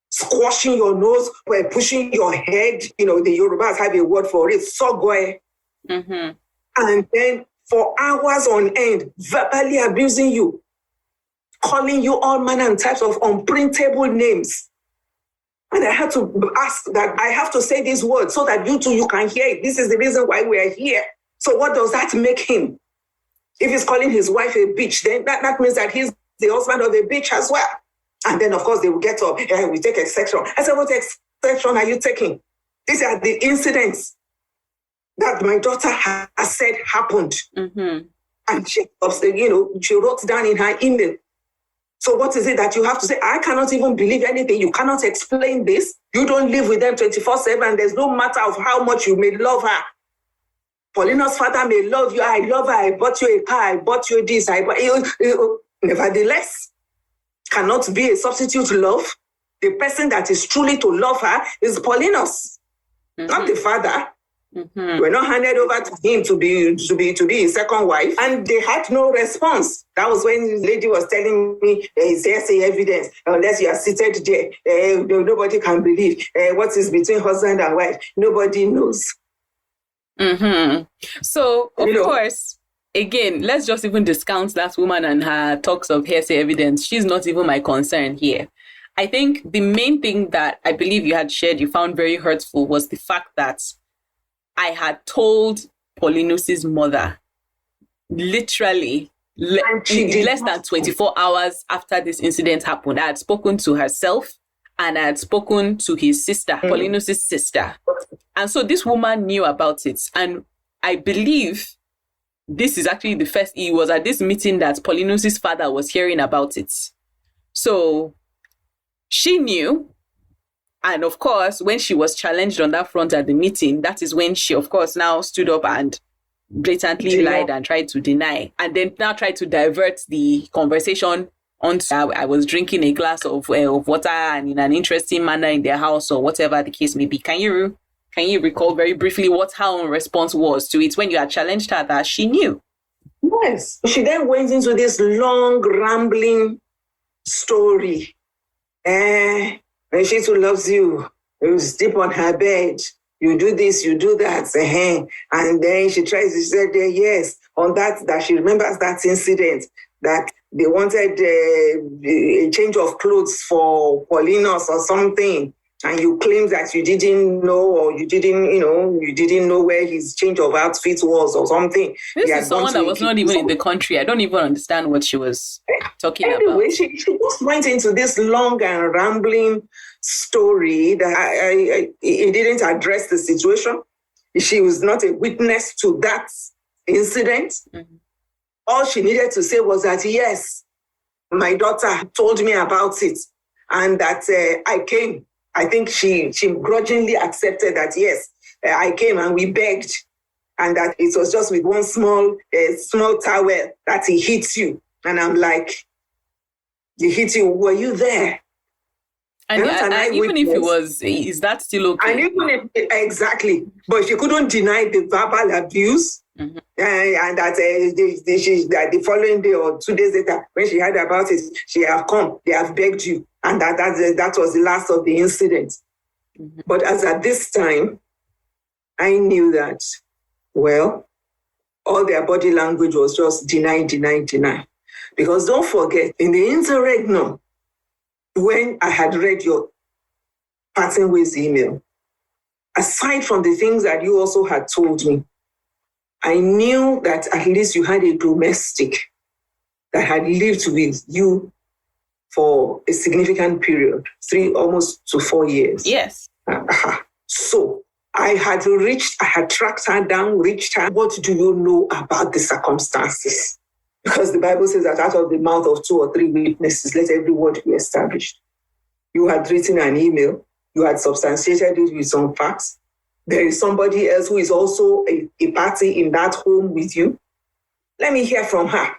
squashing your nose, pushing your head. The Yorubas have a word for it, sogoe. Mm-hmm. And then for hours on end, verbally abusing you, calling you all manner and types of unprintable names. And I had to ask that I have to say these words so that you can hear it. This is the reason why we are here. So what does that make him? If he's calling his wife a bitch, then that means that he's the husband of a bitch as well. And then, of course, they will get up. Yeah, we take exception. I said, what exception are you taking? These are the incidents that my daughter has said happened. Mm-hmm. And she wrote down in her email. So what is it that you have to say? I cannot even believe anything. You cannot explain this. You don't live with them 24/7. There's no matter of how much you may love her. Paulinus' father may love you. I love her. I bought you a car. I bought you this. Nevertheless, cannot be a substitute love. The person that is truly to love her is Paulinus, not the father. Mm-hmm. We're not handed over to him to be his second wife, and they had no response. That was when the lady was telling me, "Is there evidence? Unless you are seated there, nobody can believe what is between husband and wife. Nobody knows." Mm-hmm. So, of course, again, let's just even discount that woman and her talks of hearsay evidence. She's not even my concern here. I think the main thing that I believe you had shared, you found very hurtful, was the fact that I had told Paulinus's mother literally less than 24 hours after this incident happened. I had spoken to herself and I had spoken to his sister, Paulinus's sister. And so this woman knew about it. And I believe this is actually the first, it was at this meeting that Paulinus's father was hearing about it. So she knew. And of course, when she was challenged on that front at the meeting, that is when she, of course, now stood up and blatantly lied and tried to deny. And then now tried to divert the conversation onto I was drinking a glass of water and in an interesting manner in their house or whatever the case may be. Can you recall very briefly what her response was to it when you had challenged her that she knew? Yes. She then went into this long, rambling story. And she too loves you. You sleep on her bed. You do this, you do that. And then she said, yes, on that she remembers that incident, that they wanted a change of clothes for Paulinus or something. And you claim that you didn't know, or you didn't know where his change of outfit was or something. This is someone that was not even in the country. I don't even understand what she was talking about. Anyway, she just went into this long and rambling story that it didn't address the situation. She was not a witness to that incident. Mm-hmm. All she needed to say was that, yes, my daughter told me about it and that I came. I think she grudgingly accepted that, yes, I came and we begged, and that it was just with one small towel that he hit you. And I'm like, he hit you, were you there? And even if it was, is that still okay? And even if, exactly, but she couldn't deny the verbal abuse. Mm-hmm. And that the following day or 2 days later, when she heard about it, she have come, they have begged you. And that was the last of the incident. Mm-hmm. But as at this time, I knew that, well, all their body language was just deny. Because don't forget, in the interregnum, when I had read your parting ways email, aside from the things that you also had told me, I knew that at least you had a domestic that had lived with you for a significant period, 3 almost to 4 years. Yes. So I had tracked her down, reached her. What do you know about the circumstances? Because the Bible says that out of the mouth of 2 or 3 witnesses, let every word be established. You had written an email. You had substantiated it with some facts. There is somebody else who is also a party in that home with you. Let me hear from her.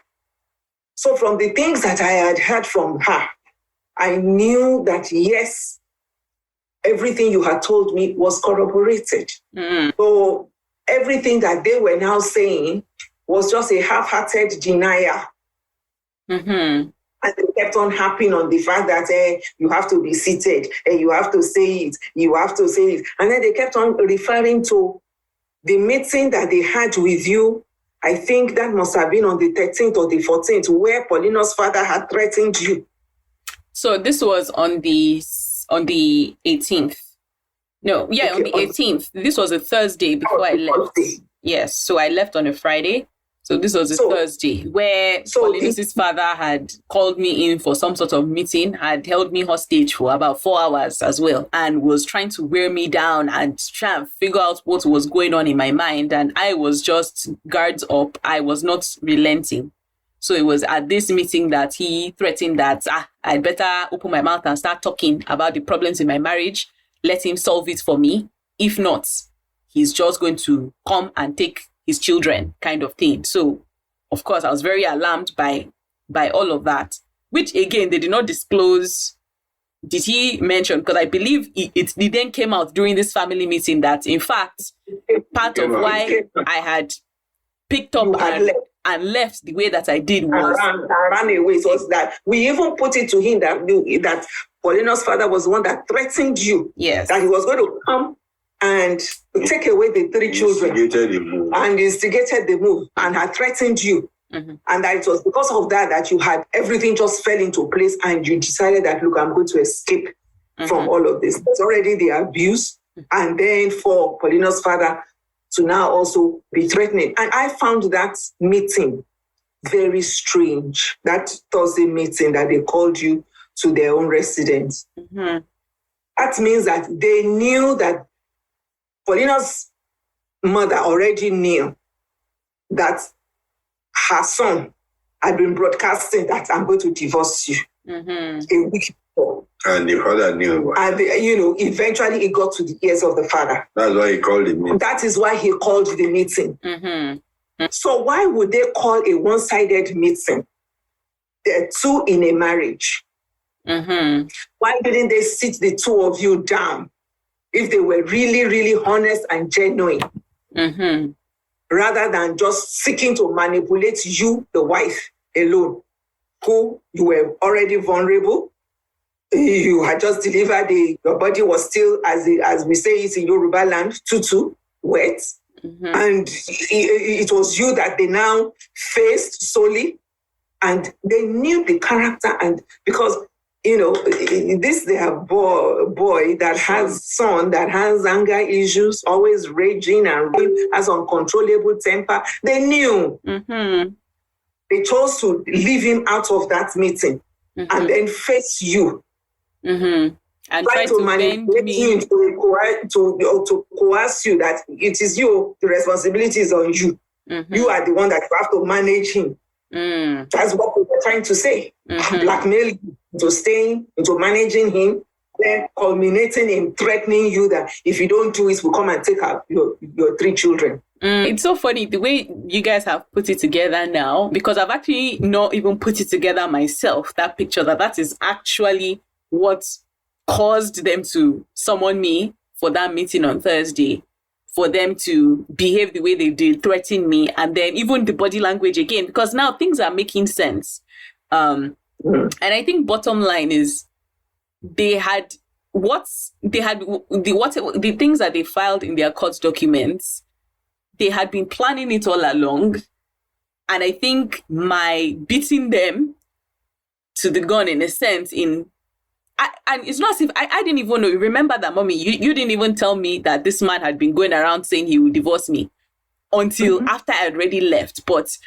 So from the things that I had heard from her, I knew that, yes, everything you had told me was corroborated. Mm. So everything that they were now saying was just a half-hearted denial. Mm-hmm. And they kept on harping on the fact that you have to be seated, and you have to say it, And then they kept on referring to the meeting that they had with you. I think that must have been on the 13th or the 14th, where Paulinus' father had threatened you. So this was on the 18th. No, yeah, okay, on the 18th. This was a Thursday before I left. Thursday. Yes, so I left on a Friday. So this was a Thursday where Paulinus' father had called me in for some sort of meeting, had held me hostage for about 4 hours as well, and was trying to wear me down and try and figure out what was going on in my mind. And I was just guards up. I was not relenting. So it was at this meeting that he threatened that I'd better open my mouth and start talking about the problems in my marriage, let him solve it for me. If not, he's just going to come and take his children, kind of thing. So, of course, I was very alarmed by all of that, which, again, they did not disclose. Did he mention? Because I believe it then came out during this family meeting that, in fact, part of why I had picked up and left the way that I did was... ran away. So was that we even put it to him that Paulinus' father was the one that threatened you. Yes. That he was going to come and take away the 3 children and instigated the move and had threatened you. And that it was because of that you had everything just fell into place and you decided that, look, I'm going to escape from all of this. There's already the abuse. And then for Paulinus' father to now also be threatening. And I found that meeting very strange, that Thursday meeting that they called you to their own residence. That means that they knew that Paulinus' mother already knew that her son had been broadcasting that I'm going to divorce you a week before. And the father knew. And, eventually it got to the ears of the father. That's why he called the meeting. That is why he called the meeting. So why would they call a one-sided meeting? There are two in a marriage. Why didn't they sit the two of you down if they were really, really honest and genuine? Rather than just seeking to manipulate you, the wife, alone, who you were already vulnerable. You had just delivered, your body was still, as we say it in Yoruba land, tutu, wet. And it was you that they now faced solely. And they knew the character, and because, their boy that has son that has anger issues, always raging and has uncontrollable temper. They knew. They chose to leave him out of that meeting and then face you. And try to manipulate me to coerce you that it is you, the responsibility is on you. You are the one that you have to manage him. That's what they were trying to say. Blackmail you into staying, into managing him, then culminating in threatening you that if you don't do it, we'll come and take out your 3 children. It's so funny the way you guys have put it together now, because I've actually not even put it together myself, that picture, that is actually what caused them to summon me for that meeting on Thursday, for them to behave the way they did, threaten me, and then even the body language again, because now things are making sense. And I think bottom line is the things that they filed in their court documents, they had been planning it all along. And I think my beating them to the gun, in a sense, and it's not as if I didn't even know. Remember that, Mommy, you didn't even tell me that this man had been going around saying he would divorce me until after I had already left. But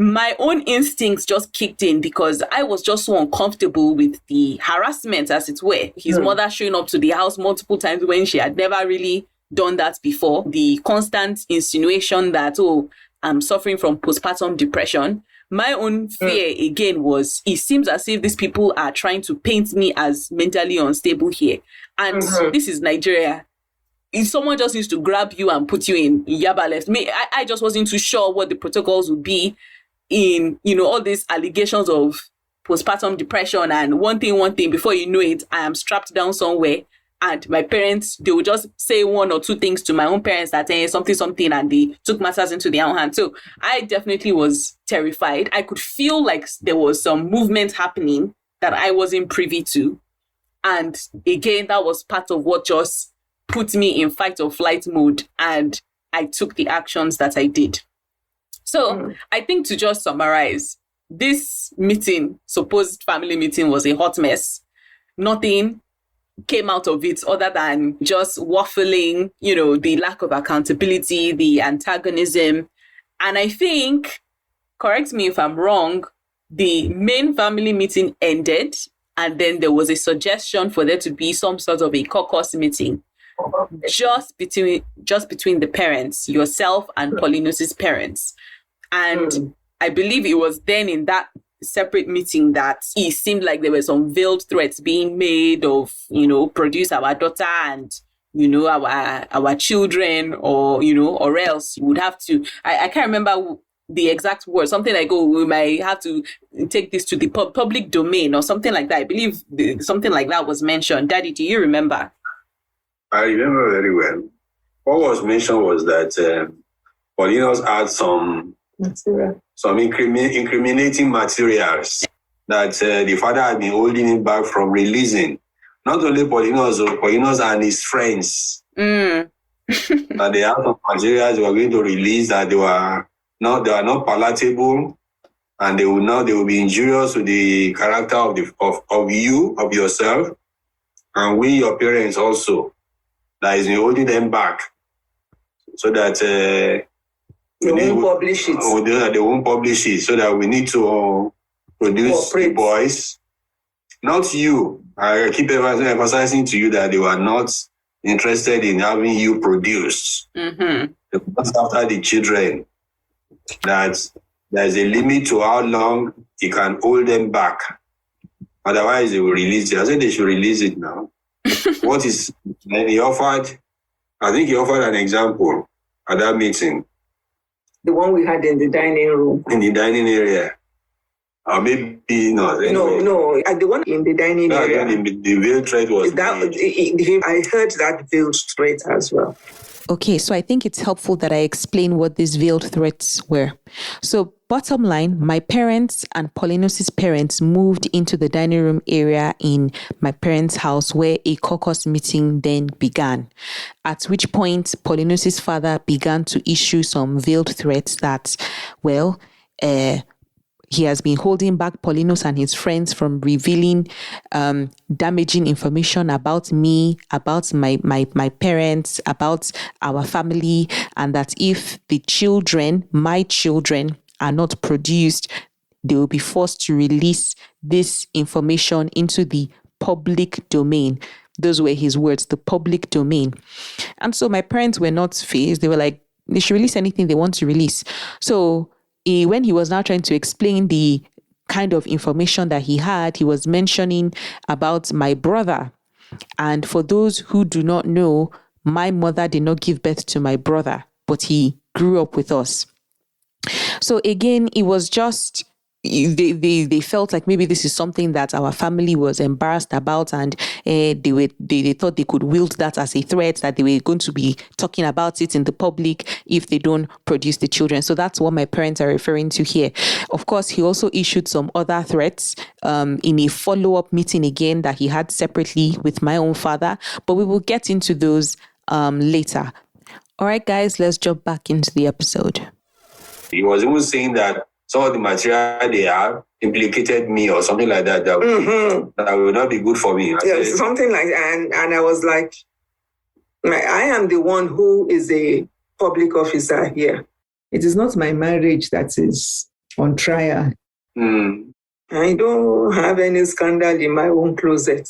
my own instincts just kicked in because I was just so uncomfortable with the harassment, as it were. His mother showing up to the house multiple times when she had never really done that before. The constant insinuation that, I'm suffering from postpartum depression. My own fear again was, it seems as if these people are trying to paint me as mentally unstable here. And this is Nigeria. If someone just needs to grab you and put you in Yaba left, I just wasn't too sure what the protocols would be in, all these allegations of postpartum depression. And one thing, before you know it, I am strapped down somewhere. And my parents, they would just say 1 or 2 things to my own parents that something, and they took matters into their own hands. So I definitely was terrified. I could feel like there was some movement happening that I wasn't privy to. And again, that was part of what just put me in fight or flight mode. And I took the actions that I did. So I think, to just summarize, this meeting, supposed family meeting, was a hot mess. Nothing came out of it other than just waffling, the lack of accountability, the antagonism. And I think, correct me if I'm wrong, the main family meeting ended, and then there was a suggestion for there to be some sort of a caucus meeting just between the parents, yourself and Paulinus's parents. And I believe it was then in that separate meeting that it seemed like there were some veiled threats being made of, produce our daughter and, our children, or else you would have to, I can't remember the exact word, something like, we might have to take this to the public domain or something like that. I believe something like that was mentioned. Daddy, do you remember? I remember very well. What was mentioned was that Paulinus had some incriminating materials that the father had been holding him back from releasing. Not only Paulinus and his friends. That they had some materials they were going to release that they were not palatable and they will be injurious to the character of yourself, and we, your parents also, that is holding them back, so that they won't publish it. They won't publish it, so that we need to produce the boys, not you. I keep emphasizing to you that they were not interested in having you produced. Mm-hmm. Because after the children, that there's a limit to how long you can hold them back. Otherwise, they will release it. I said they should release it now. What is, and he offered an example at that meeting. The one we had in the dining room. In the dining area. Or maybe not. Anyway. No. The one in the dining area. The veiled threat was... I heard that veiled threat as well. Okay, so I think it's helpful that I explain what these veiled threats were. So bottom line, my parents and Paulinus's parents moved into the dining room area in my parents' house where a caucus meeting then began. At which point, Paulinus's father began to issue some veiled threats that, he has been holding back Paulinus and his friends from revealing damaging information about me, about my parents, about our family, and that if my children, are not produced, they will be forced to release this information into the public domain. Those were his words, the public domain. And so my parents were not fazed. They were like, they should release anything they want to release. So when he was now trying to explain the kind of information that he had, he was mentioning about my brother. And for those who do not know, my mother did not give birth to my brother, but he grew up with us. So again, it was just, they felt like maybe this is something that our family was embarrassed about, and they thought they could wield that as a threat, that they were going to be talking about it in the public if they don't produce the children. So that's what my parents are referring to here. Of course, he also issued some other threats in a follow-up meeting again that he had separately with my own father, but we will get into those later. All right, guys, let's jump back into the episode. He was even saying that some of the material they have implicated me or something like that. That would not be good for me. Something like that. And I was like, I am the one who is a public officer here. It is not my marriage that is on trial. I don't have any scandal in my own closet.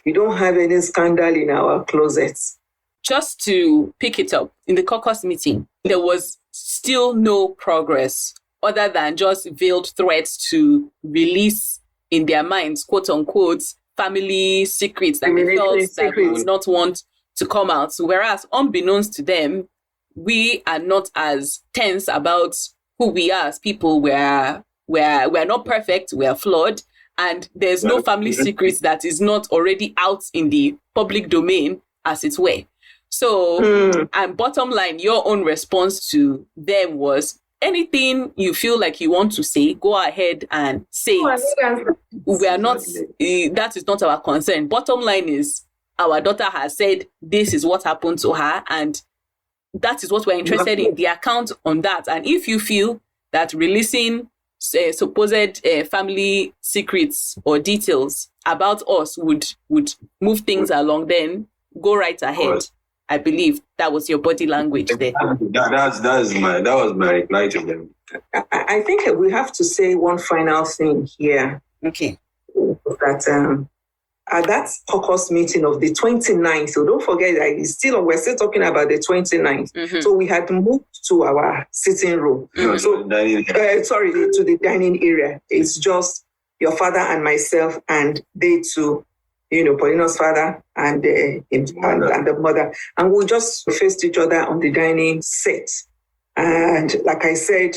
We don't have any scandal in our closets. Just to pick it up, in the caucus meeting, there was still no progress other than just veiled threats to release in their minds, quote unquote, family secrets that they felt that we would not want to come out. Whereas unbeknownst to them, we are not as tense about who we are as people. We're not perfect, we are flawed, and there's no family secrets that is not already out in the public domain, as it were. So, and bottom line, your own response to them was, anything you feel like you want to say, go ahead and say it. We are not, that is not our concern. Bottom line is, our daughter has said this is what happened to her, and that is what we're interested in, the account on that. And if you feel that releasing supposed family secrets or details about us would move things along, then go right ahead. I believe that was your body language there. That was my reply to them. I think we have to say one final thing here. Okay. That at that caucus meeting of the 29th, so don't forget that we're still talking about the 29th. Mm-hmm. So we had moved to our sitting room. Mm-hmm. So to the dining area. It's just your father and myself, and they two. Paulinus' father and the mother. And we just faced each other on the dining set. And like I said,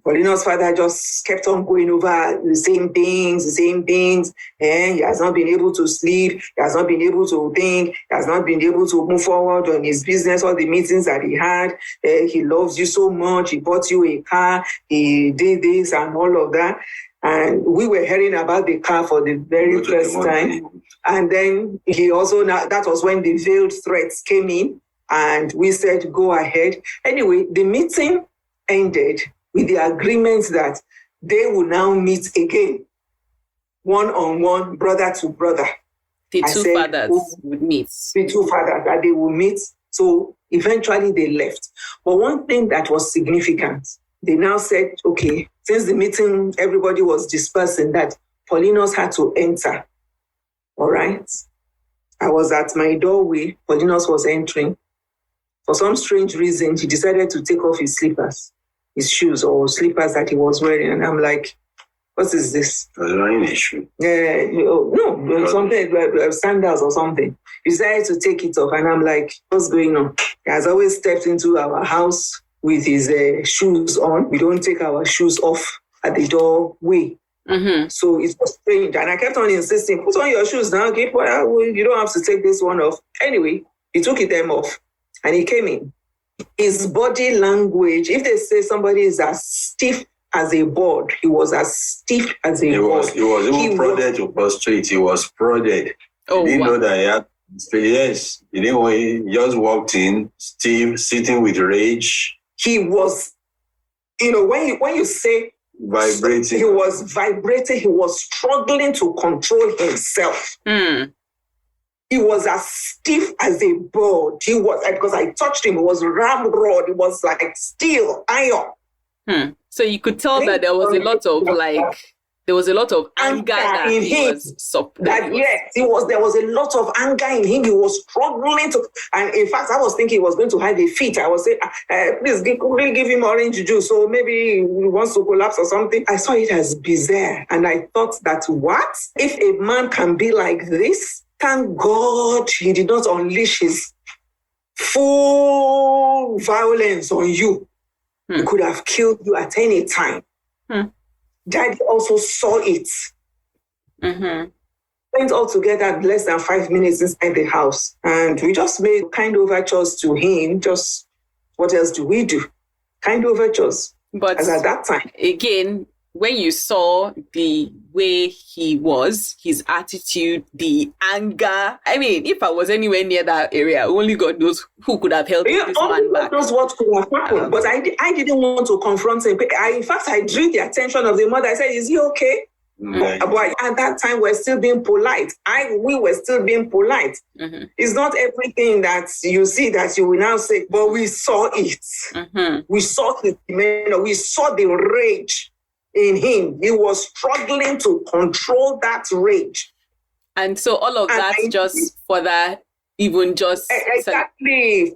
Paulinus' father just kept on going over the same things. And he has not been able to sleep. He has not been able to think. He has not been able to move forward on his business, all the meetings that he had. He loves you so much. He bought you a car. He did this and all of that. And we were hearing about the car for the very first time. And then he also, that was when the veiled threats came in, and we said, go ahead. Anyway, the meeting ended with the agreement that they will now meet again, one-on-one, brother to brother. The two fathers would meet. The two fathers, that they will meet. So eventually they left. But one thing that was significant, they now said, okay, since the meeting, everybody was dispersing, that Paulinus had to enter. All right. I was at my doorway. Paulinus was entering. For some strange reason, he decided to take off his slippers, his shoes or slippers that he was wearing. And I'm like, what is this? Was wearing a shoe? No, something, sandals or something. He decided to take it off. And I'm like, what's going on? He has always stepped into our house with his shoes on. We don't take our shoes off at the doorway. Mm-hmm. So it was strange. And I kept on insisting, put on your shoes now. Okay, you don't have to take this one off. Anyway, he took them off and he came in. His body language, if they say somebody is as stiff as a board, he was as stiff as a board. He was even prodded to prostrate. He was prodded. Oh, he didn't know that he had. Yes, he didn't want. He just walked in, stiff, sitting with rage. He was, when you say vibrating, he was vibrating. He was struggling to control himself. Mm. He was as stiff as a board. He was, because I touched him. It was ramrod. It was like steel, iron. So you could tell that there was a lot of anger that in he him. There was a lot of anger in him. He was struggling to, and in fact, I was thinking he was going to have a fit. I was saying, please give him orange juice, so maybe he wants to collapse or something. I saw it as bizarre, and I thought that what if a man can be like this? Thank God he did not unleash his full violence on you. He could have killed you at any time. Daddy also saw it. Mm-hmm. Went all together less than 5 minutes inside the house. And we just made kind overtures to him. Just, what else do we do? Kind overtures. But as at that time. Again, when you saw the way he was, his attitude, the anger, I mean, if I was anywhere near that area, only God knows who could have held this man back. God knows what could have happened. But I didn't want to confront him. In fact, I drew the attention of the mother. I said, is he okay? Mm-hmm. But at that time, we're still being polite. We were still being polite. Mm-hmm. It's not everything that you see that you will now say, but we saw it. Mm-hmm. We saw his demeanor. We saw the rage in him. He was struggling to control that rage. And so all of that just further even just... Exactly.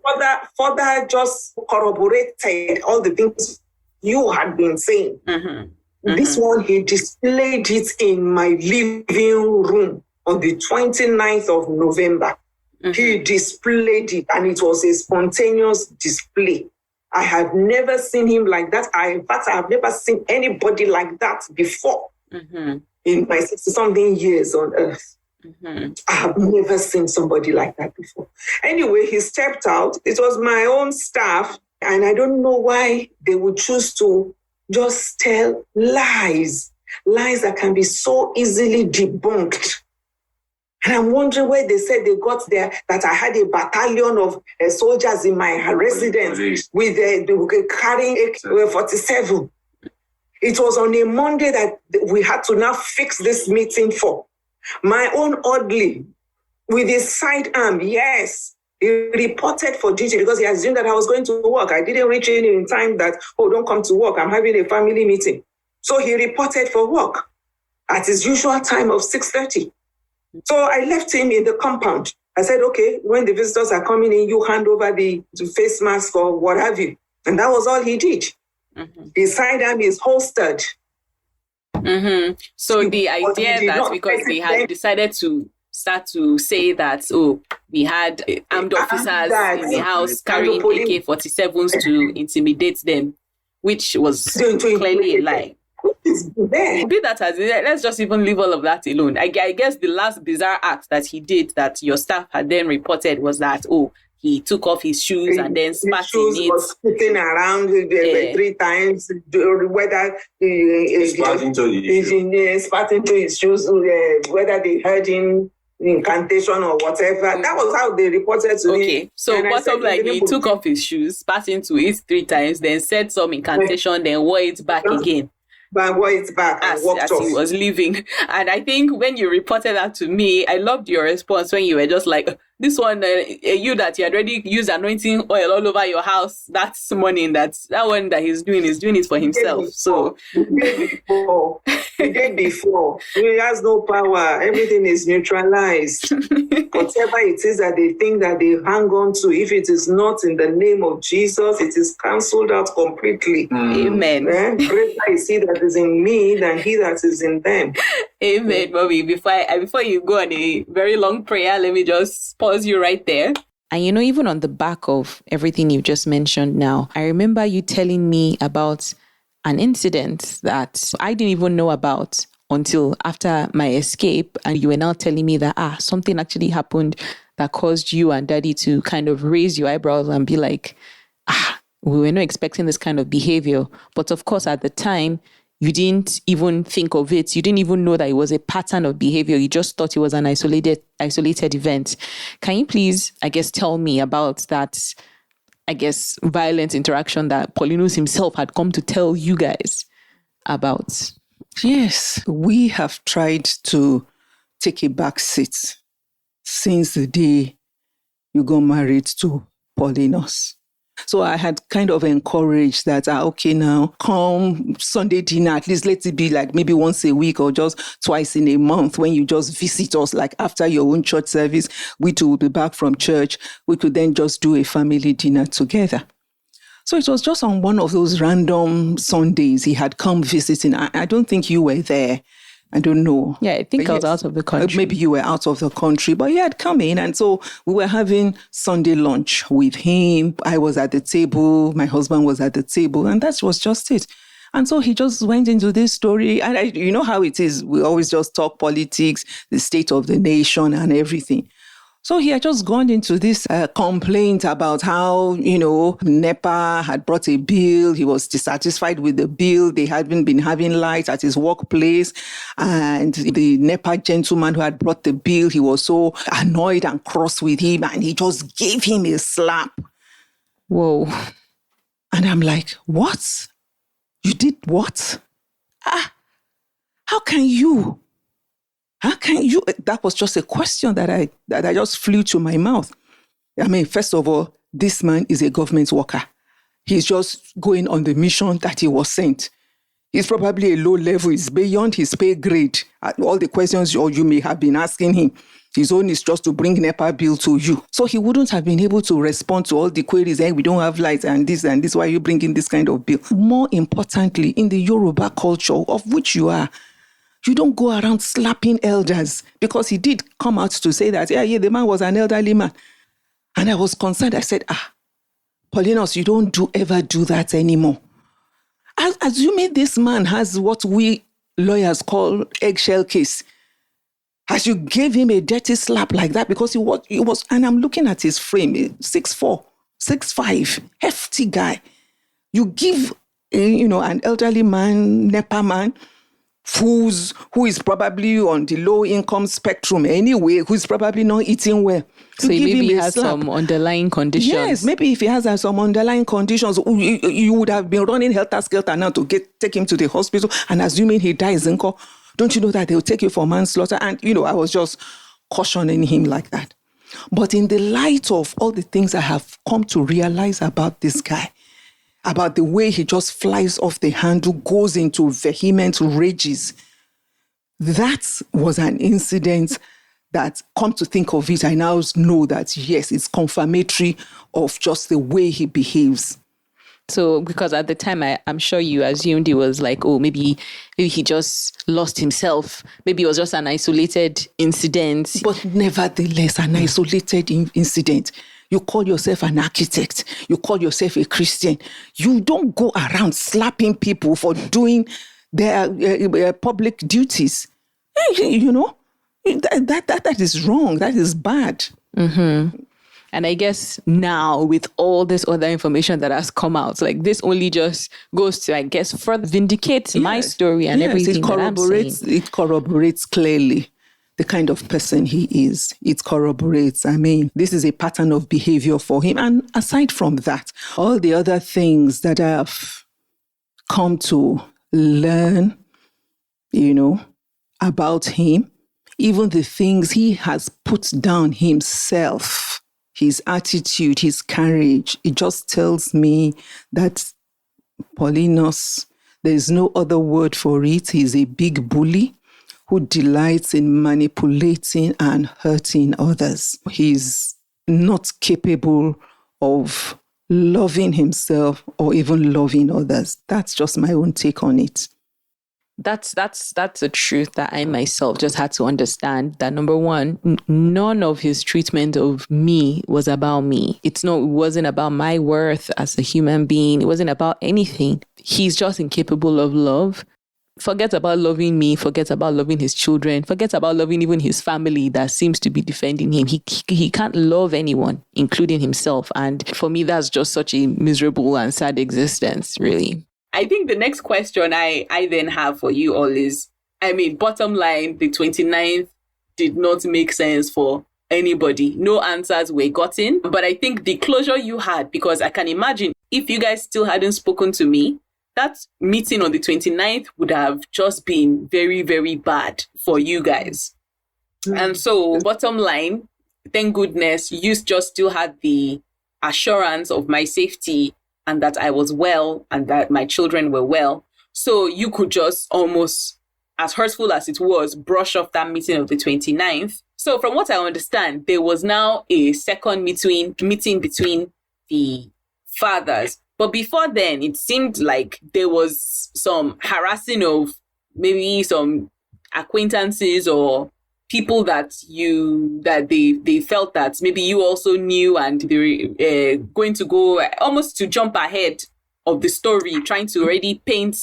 Further just corroborated all the things you had been saying. Mm-hmm. Mm-hmm. This one, he displayed it in my living room on the 29th of November. Mm-hmm. He displayed it, and it was a spontaneous display. I have never seen him like that. In fact, I have never seen anybody like that before in my 60-something years on earth. Mm-hmm. I have never seen somebody like that before. Anyway, he stepped out. It was my own staff, and I don't know why they would choose to just tell lies that can be so easily debunked. And I'm wondering where they said they got there, that I had a battalion of soldiers in my residence with carrying AK-47. It was on a Monday that we had to now fix this meeting for. My own orderly, with his sidearm, yes, he reported for duty because he assumed that I was going to work. I didn't reach in time that, don't come to work. I'm having a family meeting. So he reported for work at his usual time of 6:30. So I left him in the compound. I said, okay, when the visitors are coming in, you hand over the face mask or what have you. And that was all he did. Mm-hmm. His sidearm is holstered. Mm-hmm. So the idea that because they had decided to start to say that, we had armed officers in the house carrying AK-47s to intimidate them, which was clearly a lie. Be that as let's just even leave all of that alone. I guess the last bizarre act that he did that your staff had then reported was that he took off his shoes and then spat in it. Was spitting around 3 times. Whether spat into his shoes, whether they heard him incantation or whatever. That was how they reported to me. Okay, so bottom line, he took off his shoes, spat into it 3 times, then said some incantation, then wore it back again. But wore it back and walked as off. he was leaving. And I think when you reported that to me, I loved your response when you were just like, this one, you that you had already used anointing oil all over your house. That's morning. That one that he's doing it for himself. So the day before, he has no power. Everything is neutralized. Whatever it is that they think that they hang on to, if it is not in the name of Jesus, it is cancelled out completely. Amen. Greater is he that is in me than he that is in them. Amen, Bobby. Before you go on a very long prayer, let me just pause you right there. And even on the back of everything you've just mentioned now, I remember you telling me about an incident that I didn't even know about until after my escape. And you were now telling me that, something actually happened that caused you and Daddy to kind of raise your eyebrows and be like, we were not expecting this kind of behavior. But of course, at the time, you didn't even think of it. You didn't even know that it was a pattern of behavior. You just thought it was an isolated event. Can you please, tell me about that, violent interaction that Paulinus himself had come to tell you guys about? Yes, we have tried to take a back seat since the day you got married to Paulinus. So I had kind of encouraged that, okay, now come Sunday dinner, at least let it be like maybe once a week or just twice in a month when you just visit us, like after your own church service, we too will be back from church. We could then just do a family dinner together. So it was just on one of those random Sundays he had come visiting. I don't think you were there. I don't know. Yeah, I think I was out of the country. Maybe you were out of the country, but he had come in. And so we were having Sunday lunch with him. I was at the table. My husband was at the table. And that was just it. And so he just went into this story. And you know how it is. We always just talk politics, the state of the nation and everything. So he had just gone into this complaint about how, NEPA had brought a bill. He was dissatisfied with the bill. They hadn't been having lights at his workplace. And the NEPA gentleman who had brought the bill, he was so annoyed and cross with him. And he just gave him a slap. Whoa. And I'm like, what? You did what? How can you? How can you? That was just a question that I just flew to my mouth. I mean, first of all, this man is a government worker. He's just going on the mission that he was sent. He's probably a low level. It's beyond his pay grade. All the questions you may have been asking him, his own is just to bring NEPA bill to you. So he wouldn't have been able to respond to all the queries. We don't have lights and this, why are you bringing this kind of bill? More importantly, in the Yoruba culture, of which you are, you don't go around slapping elders, because he did come out to say that, the man was an elderly man. And I was concerned. I said, Paulinus, you don't ever do that anymore. Assuming this man has what we lawyers call eggshell case, as you gave him a dirty slap like that, because he was, and I'm looking at his frame, 6'4", 6'5", hefty guy. You give, an elderly man, NEPA man, who is probably on the low income spectrum anyway, who's probably not eating well. So maybe he has some underlying conditions. Yes, maybe if he has some underlying conditions, you would have been running helter-skelter now to take him to the hospital, and assuming he dies, don't you know that they'll take you for manslaughter? And, I was just cautioning him like that. But in the light of all the things I have come to realize about this guy, about the way he just flies off the handle, goes into vehement rages. That was an incident that, come to think of it, I now know that, yes, it's confirmatory of just the way he behaves. So, because at the time, I'm sure you assumed it was like, maybe he just lost himself. Maybe it was just an isolated incident. But nevertheless, an isolated incident. You call yourself an architect. You call yourself a Christian. You don't go around slapping people for doing their public duties. That is wrong. That is bad. Mm-hmm. And I guess now, with all this other information that has come out, like this only just goes to, further vindicate my story and everything that I'm saying. It corroborates clearly the kind of person he is. It corroborates. I mean, this is a pattern of behavior for him. And aside from that, all the other things that I've come to learn, about him, even the things he has put down himself, his attitude, his courage. It just tells me that Paulinus, there's no other word for it. He's a big bully who delights in manipulating and hurting others. He's not capable of loving himself or even loving others. That's just my own take on it. That's a truth that I myself just had to understand, that number one, none of his treatment of me was about me. It wasn't about my worth as a human being. It wasn't about anything. He's just incapable of love. Forget about loving me, forget about loving his children, forget about loving even his family that seems to be defending him. He can't love anyone, including himself. And for me, that's just such a miserable and sad existence, really. I think the next question I then have for you all is, bottom line, the 29th did not make sense for anybody. No answers were gotten. But I think the closure you had, because I can imagine if you guys still hadn't spoken to me, that meeting on the 29th would have just been very, very bad for you guys. And so, bottom line, thank goodness you just still had the assurance of my safety and that I was well and that my children were well. So you could just almost, as hurtful as it was, brush off that meeting of the 29th. So from what I understand, there was now a second meeting between the fathers. But before then, it seemed like there was some harassing of maybe some acquaintances or people that they felt that maybe you also knew, and they were going to go almost to jump ahead of the story, trying to already paint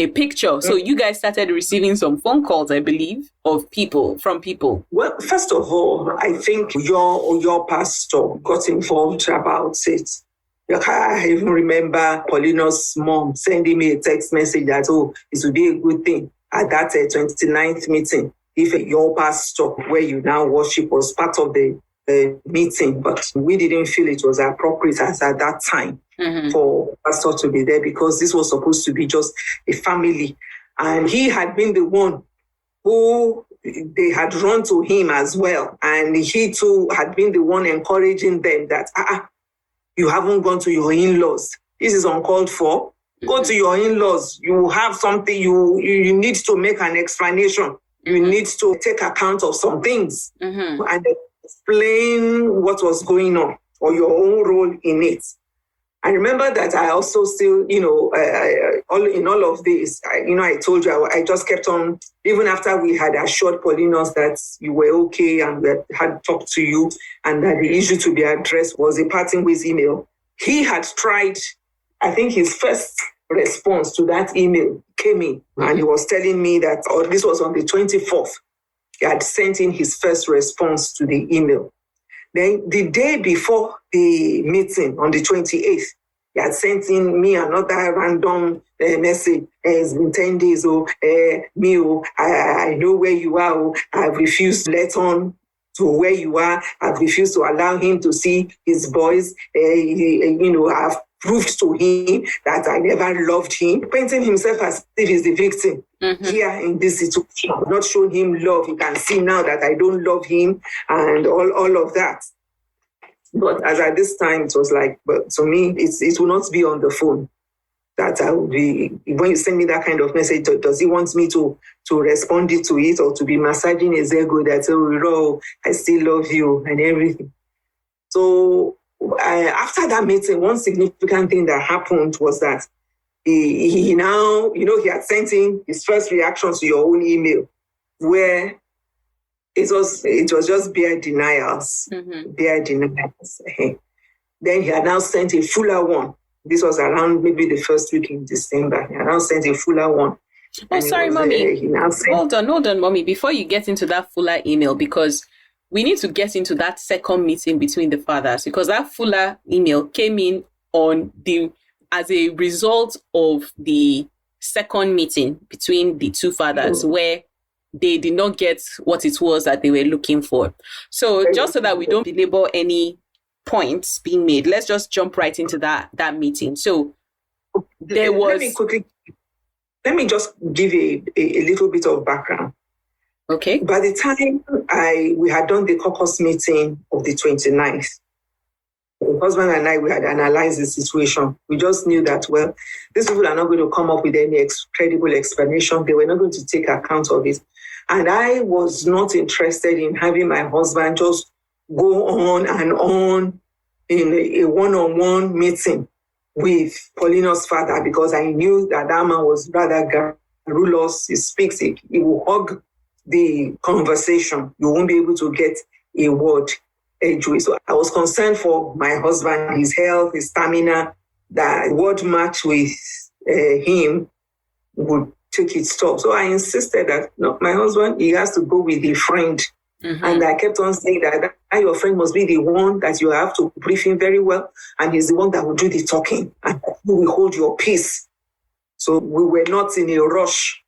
a picture. So you guys started receiving some phone calls, I believe, from people. Well, first of all, I think your pastor got informed about it. I even remember Paulinus' mom sending me a text message that, it would be a good thing at that 29th meeting if your pastor, where you now worship, was part of the meeting. But we didn't feel it was appropriate as at that time for pastor to be there, because this was supposed to be just a family. And he had been the one who they had run to him as well. And he too had been the one encouraging them that, you haven't gone to your in-laws. This is uncalled for. Go to your in-laws. You have something, you need to make an explanation. You need to take account of some things and explain what was going on or your own role in it. I remember that I also still, in all of this, I told you, I just kept on, even after we had assured Paulinus that you were okay and we had talked to you and that the issue to be addressed was a parting ways email. He had tried, I think his first response to that email came in and he was telling me that, this was on the 24th, he had sent in his first response to the email. Then the day before the meeting on the 28th, he had sent in me another random message. It's been 10 days, I know where you are. I've refused to let on to where you are. I've refused to allow him to see his boys. I've proved to him that I never loved him, painting himself as if he's the victim here in this situation. I've not shown him love. He can see now that I don't love him and all of that. But as at this time, it was like, but to me, it will not be on the phone. That I will be, when you send me that kind of message, does he want me to respond to it or to be massaging his ego that, I still love you and everything. So after that meeting, one significant thing that happened was that he now, he had sent in his first reaction to your own email, where it was just bare denials, bare denials. Then he had now sent a fuller one. This was around maybe the first week in December. He had now sent a fuller one. Oh, sorry, Mommy. Hold on, Mommy. Before you get into that fuller email, because we need to get into that second meeting between the fathers, because that fuller email came in as a result of the second meeting between the two fathers, where they did not get what it was that they were looking for. So just so that we don't belabor any points being made, let's just jump right into that meeting. So there was... let me just give a little bit of background. Okay. By the time we had done the caucus meeting of the 29th, the husband and I, we had analyzed the situation. We just knew that, well, these people are not going to come up with any credible explanation. They were not going to take account of it. And I was not interested in having my husband just go on and on in a one-on-one meeting with Paulinus' father, because I knew that man was rather garrulous. He speaks, he will hug the conversation. You won't be able to get a word edgeway. So I was concerned for my husband, his health, his stamina, that word match with him would take its toll. So I insisted that, no, my husband, he has to go with a friend. Mm-hmm. And I kept on saying that your friend must be the one that you have to brief him very well, and he's the one that will do the talking, and you will hold your peace. So we were not in a rush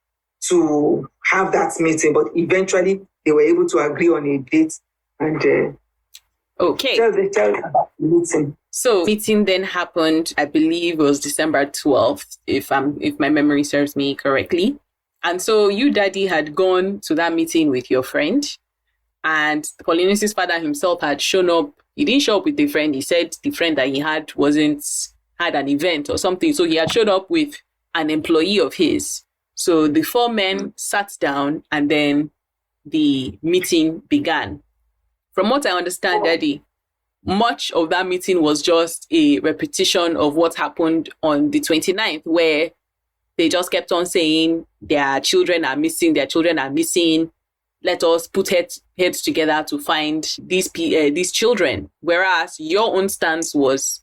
to have that meeting, but eventually they were able to agree on a date and okay. Tell about the meeting. So meeting then happened, I believe it was December 12th, if my memory serves me correctly. And so you, Daddy, had gone to that meeting with your friend, and Paulinus' father himself had shown up. He didn't show up with the friend. He said the friend that he had had an event or something. So he had showed up with an employee of his. So the four men sat down and then the meeting began. From what I understand, Daddy, much of that meeting was just a repetition of what happened on the 29th, where they just kept on saying their children are missing. Let us put heads together to find these children. Whereas your own stance was,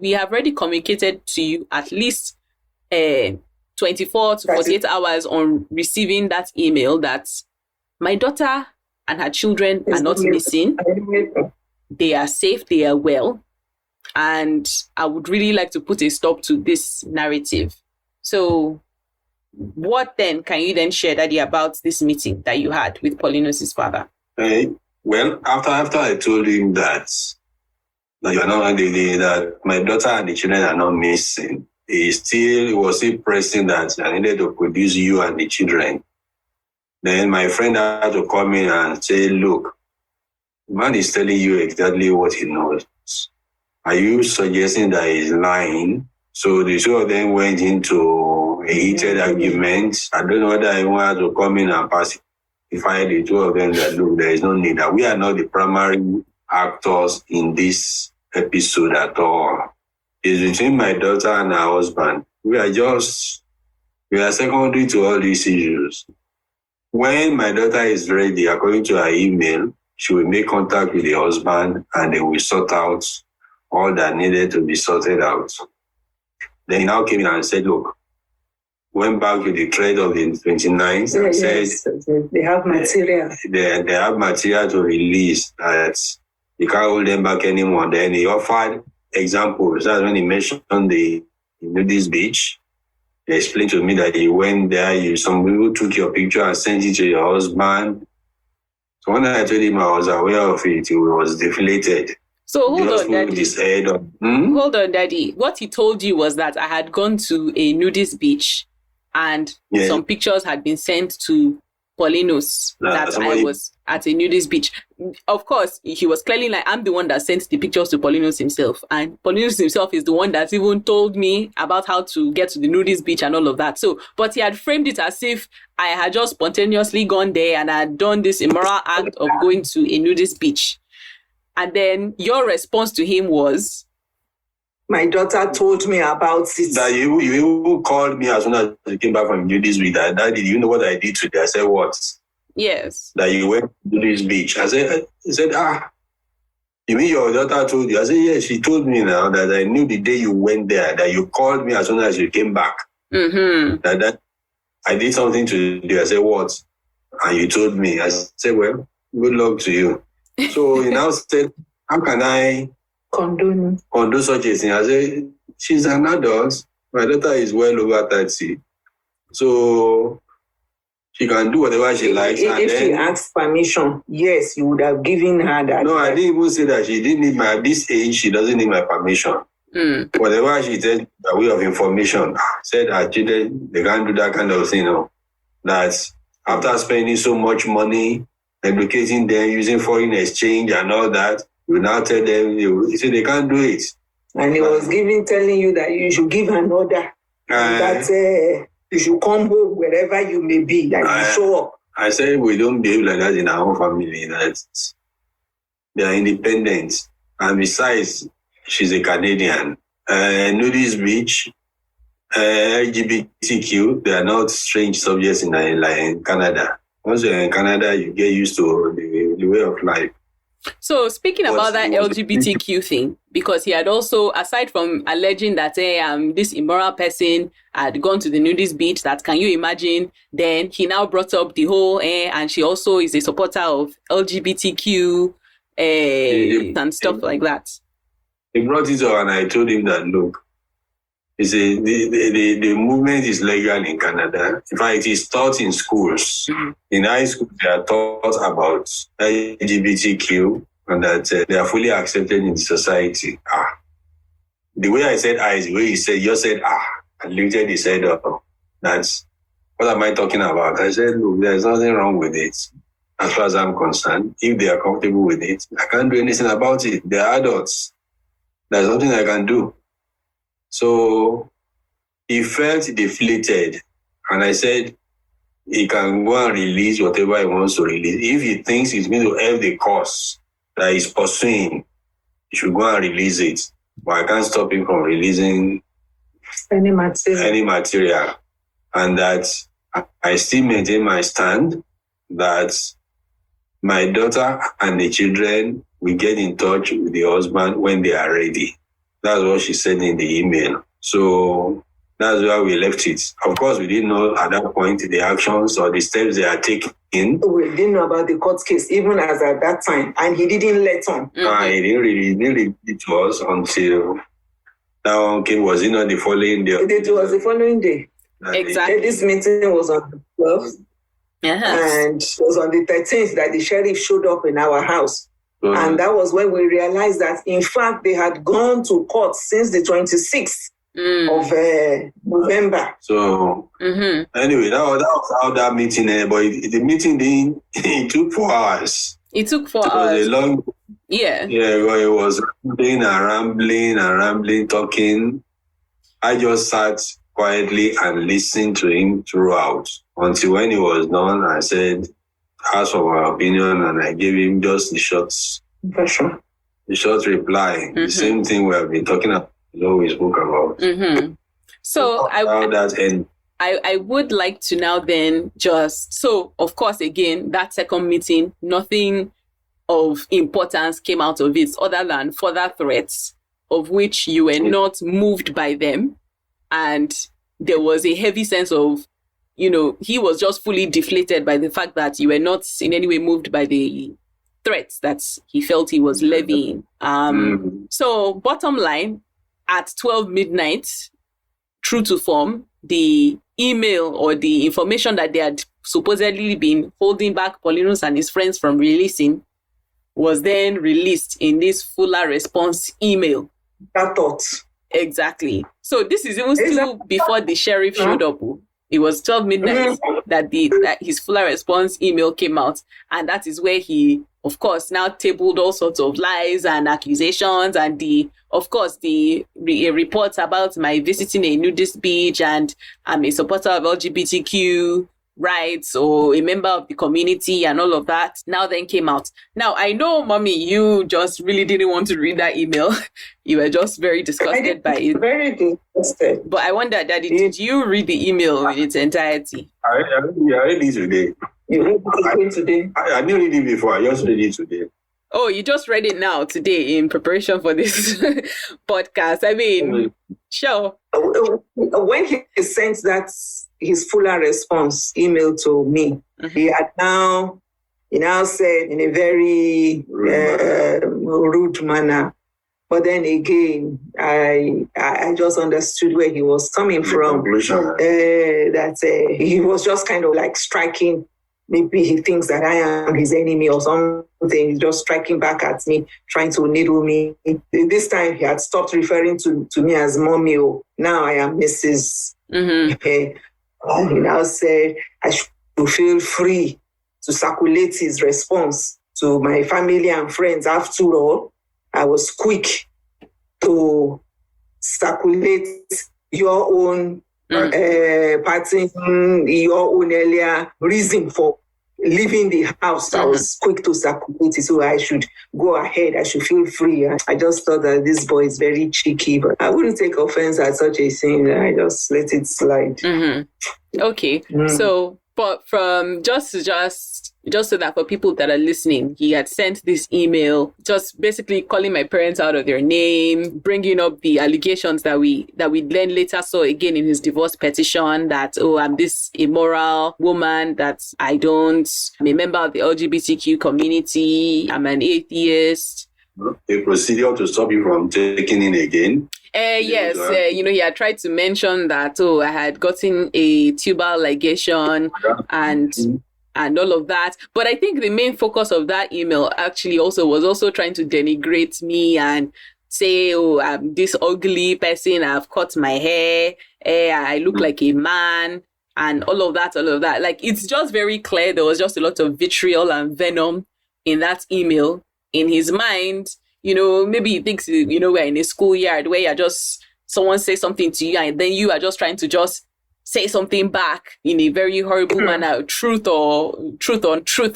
we have already communicated to you at least 24 to 48 hours on receiving that email that my daughter and her children are not missing. They are safe, they are well. And I would really like to put a stop to this narrative. So what then can you then share, Daddy, about this meeting that you had with Paulinus' father? Well, after I told him that you are not that my daughter and the children are not missing, he was still pressing that I needed to produce you and the children. Then my friend had to come in and say, look, the man is telling you exactly what he knows. Are you suggesting that he's lying? So the two of them went into a heated argument. I don't know whether I wanted to come in and pacify the two of them that, look, there is no need. That we are not the primary actors in this episode at all. It's between my daughter and her husband. We are secondary to all these issues. When my daughter is ready, according to her email, she will make contact with the husband and they will sort out all that needed to be sorted out. Then he now came in and said, look, went back to the thread of the 29th and said they have material. They have material to release that you can't hold them back anymore. Then he offered examples. That's when he mentioned the nudist beach. He explained to me that he went there, some people took your picture and sent it to your husband. So when I told him I was aware of it, he was deflated. So hold on, Daddy. Hold on, Daddy. What he told you was that I had gone to a nudist beach and some pictures had been sent to Paulinus that I was at a nudist beach. Of course, he was clearly like, I'm the one that sent the pictures to Paulinus himself. And Paulinus himself is the one that even told me about how to get to the nudist beach and all of that. So, but he had framed it as if I had just spontaneously gone there and I had done this immoral act of going to a nudist beach. And then your response to him was, my daughter told me about it. That you called me as soon as you came back from nudist beach. Daddy, do you know what I did today? I said, what? Yes. That you went to this beach. I said, you mean your daughter told you? I said, yes, she told me now that I knew the day you went there, that you called me as soon as you came back. Mm-hmm. That I did something to you. I said, what? And you told me. I said, well, good luck to you. So he now said, how can I condone such a thing? I said, she's an adult. My daughter is well over 30. So she can do whatever she likes. If she asked permission, yes, you would have given her that. No, I didn't even say that. She didn't need at this age, she doesn't need my permission. Whatever she said, by way of information, said her children, they can't do that kind of thing. That after spending so much money, educating them, using foreign exchange and all that, you now tell them, you say they can't do it. And he was telling you that you should give an order. That you should come home wherever you may be, and you show up. I said we don't behave like that in our own family. That they are independent. And besides, she's a Canadian. Nudist beach, LGBTQ, they are not strange subjects in Canada. Once you're in Canada, you get used to the way of life. So speaking about that LGBTQ thing, because he had also, aside from alleging that this immoral person had gone to the nudist beach, that can you imagine, then he now brought up the whole and she also is a supporter of LGBTQ and stuff like that. He brought it up and I told him that, look, the movement is legal in Canada. In fact, it is taught in schools. Mm-hmm. In high school, they are taught about LGBTQ and that they are fully accepted in society. The way I said is the way you said and lifted his head up. That's what am I talking about? I said, look, there's nothing wrong with it. As far as I'm concerned, if they are comfortable with it, I can't do anything about it. They're adults. There's nothing I can do. So he felt deflated. And I said, he can go and release whatever he wants to release. If he thinks he's going to help the cause that he's pursuing, he should go and release it. But I can't stop him from releasing any material. And that I still maintain my stand that my daughter and the children will get in touch with the husband when they are ready. That's what she said in the email. So that's where we left it. Of course, we didn't know at that point the actions or the steps they are taking. We didn't know about the court case, even as at that time. And he didn't let on. He didn't really it to us until that one came. Was it not the following day? It was the following day. Exactly. This meeting was on the 12th. And it was on the 13th that the sheriff showed up in our house. And that was when we realized that, in fact, they had gone to court since the 26th of November. So, anyway, that was how that meeting, but the meeting it took 4 hours. It took 4 hours. It was a long... Yeah. Yeah, well, it was rambling, talking. I just sat quietly and listened to him throughout. Until when he was done, I said, ask for my opinion, and I gave him just the short reply. The same thing we have been talking about, we spoke about. So I would like to now then so of course, again, that second meeting, nothing of importance came out of it other than further threats, of which you were not moved by them. And there was a heavy sense of, he was just fully deflated by the fact that you were not in any way moved by the threats that he felt he was levying. So bottom line, at 12 midnight, true to form, the email or the information that they had supposedly been holding back Paulinus and his friends from releasing was then released in this fuller response email. That thought. Exactly. So this is even still before the sheriff showed up. It was 12 midnight that his fuller response email came out. And that is where he, of course, now tabled all sorts of lies and accusations. And the reports about my visiting a nudist beach and I'm a supporter of LGBTQ rights or a member of the community and all of that now then came out. Now, I know, Mommy, you just really didn't want to read that email. You were just very disgusted by it. Very disgusted. But I wonder, Daddy, did you read the email in its entirety? I read it today. You read it today? I didn't read it before. I just read it today. Oh, you just read it now, today, in preparation for this podcast. I mean, sure. When he sent his fuller response email to me, he now said in a very rude manner. But then again, I just understood where he was coming from. That he was just kind of like striking maybe he thinks that I am his enemy or something. He's just striking back at me, trying to needle me. This time he had stopped referring to me as mommy. Oh, now I am Mrs. He now said I should feel free to circulate his response to my family and friends. After all, I was quick to circulate your own pattern, your own earlier reason for leaving the house. I was quick to circulate it, so I should go ahead. I should feel free. I just thought that this boy is very cheeky, but I wouldn't take offense at such a thing. I just let it slide. Okay, so but from just so that for people that are listening, he had sent this email, just basically calling my parents out of their name, bringing up the allegations that we then later saw again in his divorce petition that, oh, I'm this immoral woman, that I'm a member of the LGBTQ community, I'm an atheist. A procedure to stop you from taking in again. Yes, he had tried to mention that, oh, I had gotten a tubal ligation and all of that. But I think the main focus of that email actually was trying to denigrate me and say, oh, I'm this ugly person, I've cut my hair, I look like a man, and all of that. Like, it's just very clear there was just a lot of vitriol and venom in that email. In his mind, maybe he thinks, we're in a schoolyard where someone says something to you and then you are just trying to just say something back in a very horrible manner, truth on truth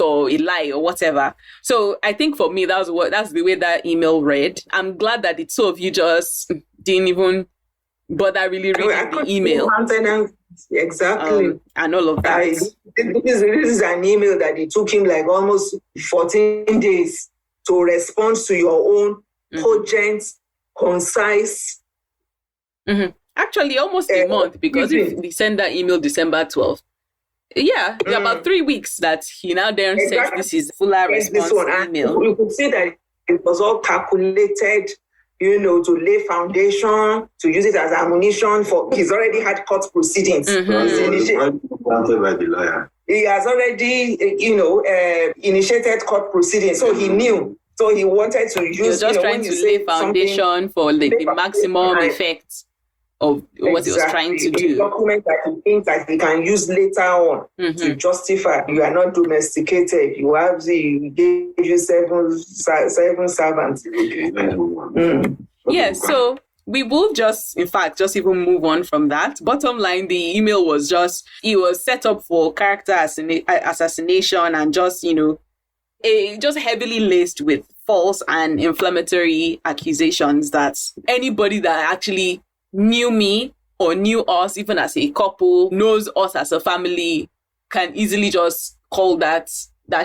or a lie or whatever. So I think for me, that's the way that email read. I'm glad that the two of you just didn't even bother really reading the email. Exactly. And all of that. This is an email that it took him like almost 14 days to respond to your own cogent, concise. Actually, almost a month, because if we send that email December 12th, about 3 weeks that he now then says this is fuller response email. You could see that it was all calculated, to lay foundation, to use it as ammunition for. He's already had court proceedings. He has already, initiated court proceedings, so he knew. So he wanted to use. He was just trying to lay foundation for the maximum effect of what he was trying to do. Document that he thinks that he can use later on to justify. You are not domesticated. He gave you seven servants. Yeah, so we will just even move on from that. Bottom line, the email was it was set up for character assassination and just heavily laced with false and inflammatory accusations that anybody that actually knew me or knew us, even as a couple, knows us as a family, can easily just call that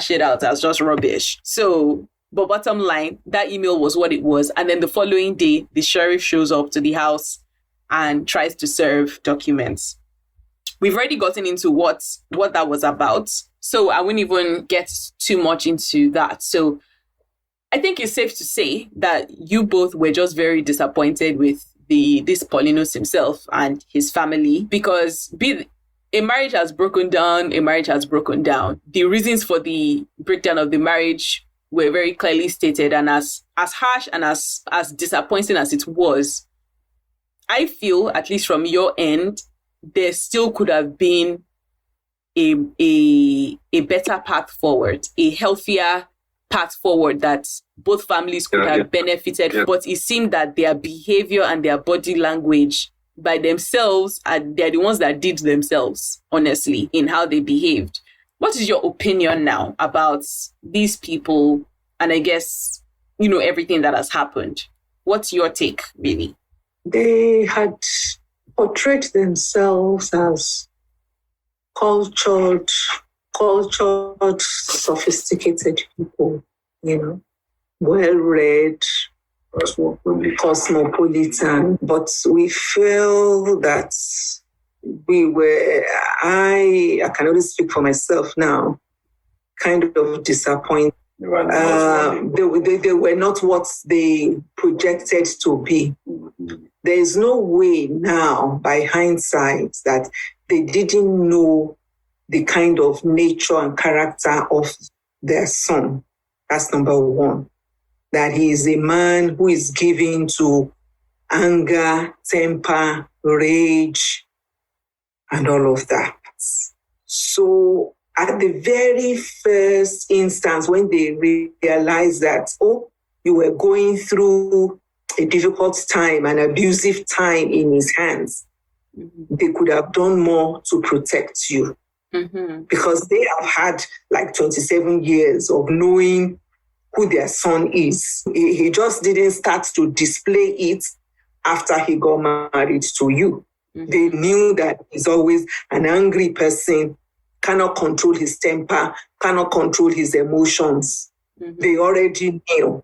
shit out as just rubbish. So, but bottom line, that email was what it was. And then the following day, the sheriff shows up to the house and tries to serve documents. We've already gotten into what that was about, so I wouldn't even get too much into that. So I think it's safe to say that you both were just very disappointed with this Paulinus himself and his family, because a marriage has broken down. The reasons for the breakdown of the marriage were very clearly stated, and as harsh and as disappointing as it was, I feel, at least from your end, there still could have been a better path forward, a healthier path forward that both families could have benefited. But it seemed that their behavior and their body language by themselves, they're the ones that did themselves, honestly, in how they behaved. What is your opinion now about these people and I guess, everything that has happened? What's your take, really? They had portrayed themselves as cultured, sophisticated people, well-read, cosmopolitan. But we feel that I can only speak for myself now, kind of disappointed. They were not what they projected to be. There is no way now, by hindsight, that they didn't know the kind of nature and character of their son. That's number one. That he is a man who is given to anger, temper, rage, and all of that. So at the very first instance, when they realized that, oh, you were going through a difficult time, an abusive time in his hands, they could have done more to protect you. Because they have had like 27 years of knowing who their son is. He just didn't start to display it after he got married to you. They knew that he's always an angry person, cannot control his temper, cannot control his emotions. They already knew.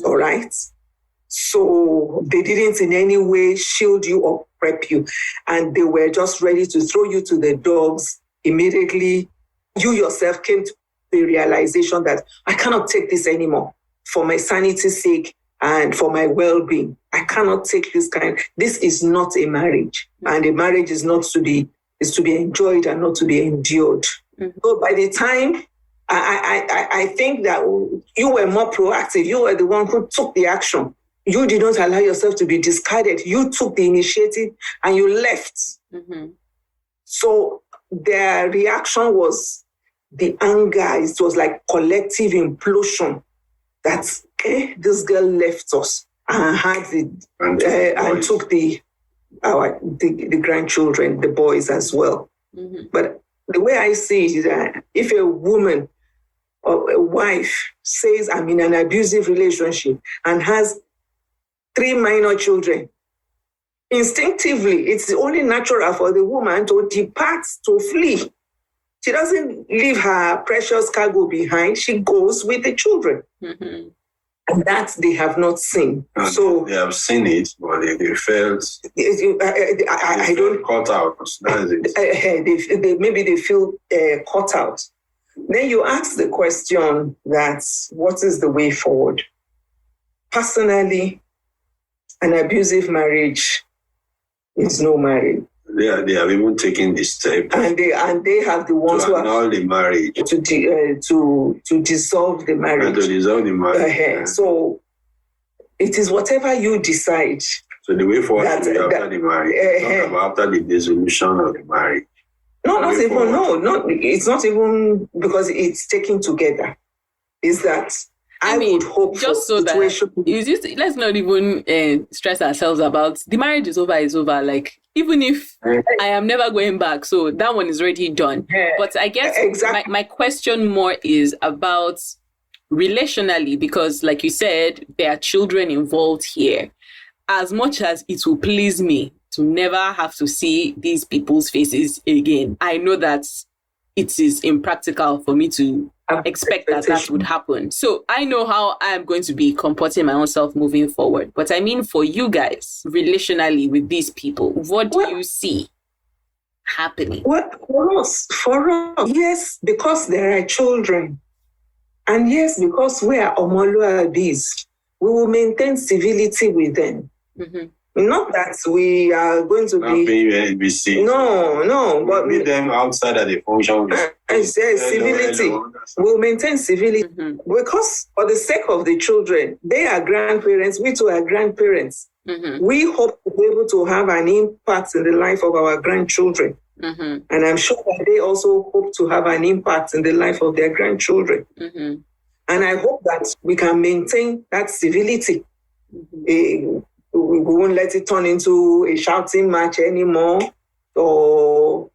All right? So they didn't in any way shield you or prep you. And they were just ready to throw you to the dogs immediately. You yourself came to the realization that I cannot take this anymore for my sanity's sake and for my well-being. I cannot take this is not a marriage. And a marriage is not to be, is to be enjoyed and not to be endured. So by the time, I think that you were more proactive. You were the one who took the action. You did not allow yourself to be discarded. You took the initiative and you left. So their reaction was the anger. It was like collective implosion that this girl left us and had and took the grandchildren, the boys as well. But the way I see it is that if a woman or a wife says, I'm in an abusive relationship and has 3 minor children, instinctively, it's only natural for the woman to depart, to flee. She doesn't leave her precious cargo behind. She goes with the children. And that they have not seen. And so they have seen it, but they felt I don't caught out. That is it. Maybe they feel caught out. Then you ask the question that what is the way forward? Personally, an abusive marriage is no marriage. They have even taken this step. And they have the ones who annul the marriage. To dissolve the marriage. And to dissolve the marriage. So it is whatever you decide. So the way forward is after the marriage. Not after the dissolution of the marriage. No, not even. No, it's not even because it's taken together. Is that I mean, would hope just so that let's not even stress ourselves about the marriage is over. Like, even if I am never going back, so that one is already done. But I guess exactly. my question more is about relationally, because like you said, there are children involved here. As much as it will please me to never have to see these people's faces again, I know that it is impractical for me to expect that would happen. So I know how I am going to be comporting my own self moving forward. But I mean, for you guys, relationally with these people, what do you see happening? For us, yes, because there are children. And yes, because we are Omoluabis, we will maintain civility with them. Not that we are going to be seen. No, but meet them outside of the function. I say civility. We'll maintain civility because for the sake of the children, they are grandparents. We too are grandparents. We hope to be able to have an impact in the life of our grandchildren, and I'm sure that they also hope to have an impact in the life of their grandchildren. And I hope that we can maintain that civility. We won't let it turn into a shouting match anymore or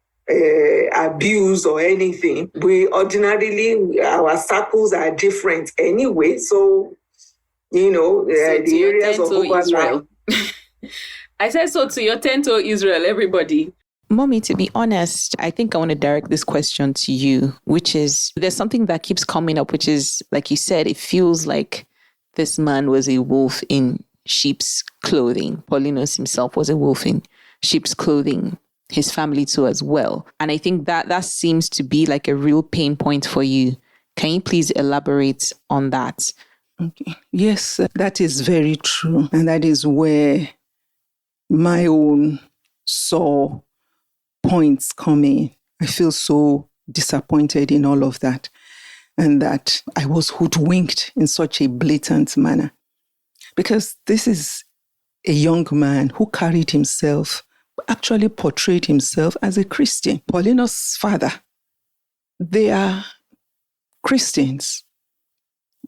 abuse or anything. We ordinarily, our circles are different anyway. So, the areas of Israel. I said so to your Tento Israel, everybody. Mommy, to be honest, I think I want to direct this question to you, which is, there's something that keeps coming up, which is, like you said, it feels like this man was a wolf in sheep's clothing. Paulinus himself was a wolf in sheep's clothing, his family too as well. And I think that seems to be like a real pain point for you. Can you please elaborate on that? Okay. Yes, that is very true. And that is where my own sore points come in. I feel so disappointed in all of that, and that I was hoodwinked in such a blatant manner. Because this is a young man who carried himself, actually portrayed himself as a Christian. Paulinus' father, they are Christians.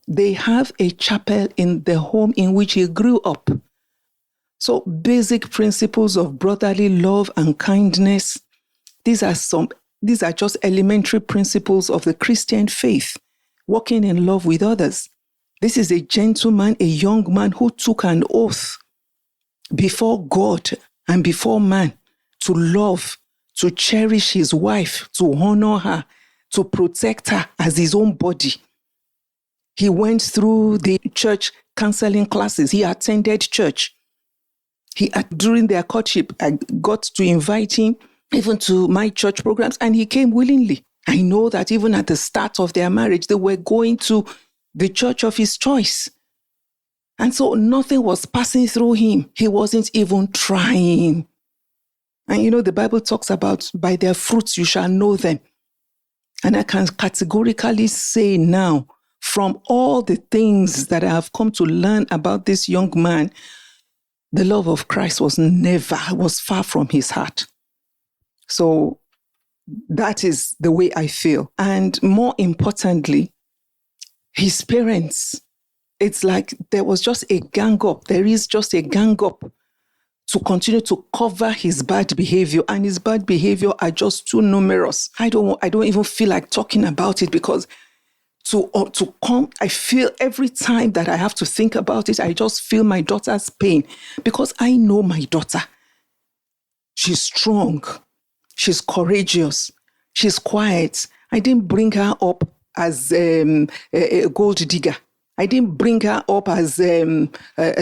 They have a chapel in the home in which he grew up. So basic principles of brotherly love and kindness, these are just elementary principles of the Christian faith, walking in love with others. This is a gentleman, a young man who took an oath before God and before man to love, to cherish his wife, to honor her, to protect her as his own body. He went through the church counseling classes. He attended church. During their courtship, I got to invite him even to my church programs, and he came willingly. I know that even at the start of their marriage, they were going to the church of his choice. And so nothing was passing through him. He wasn't even trying. And the Bible talks about by their fruits you shall know them. And I can categorically say now, from all the things that I have come to learn about this young man, the love of Christ was far from his heart. So that is the way I feel. And more importantly, his parents, it's like there was just a gang up. There is just a gang up to continue to cover his bad behavior. And his bad behavior are just too numerous. I don't even feel like talking about it, because I feel every time that I have to think about it, I just feel my daughter's pain, because I know my daughter. She's strong. She's courageous. She's quiet. I didn't bring her up as a gold digger. I didn't bring her up as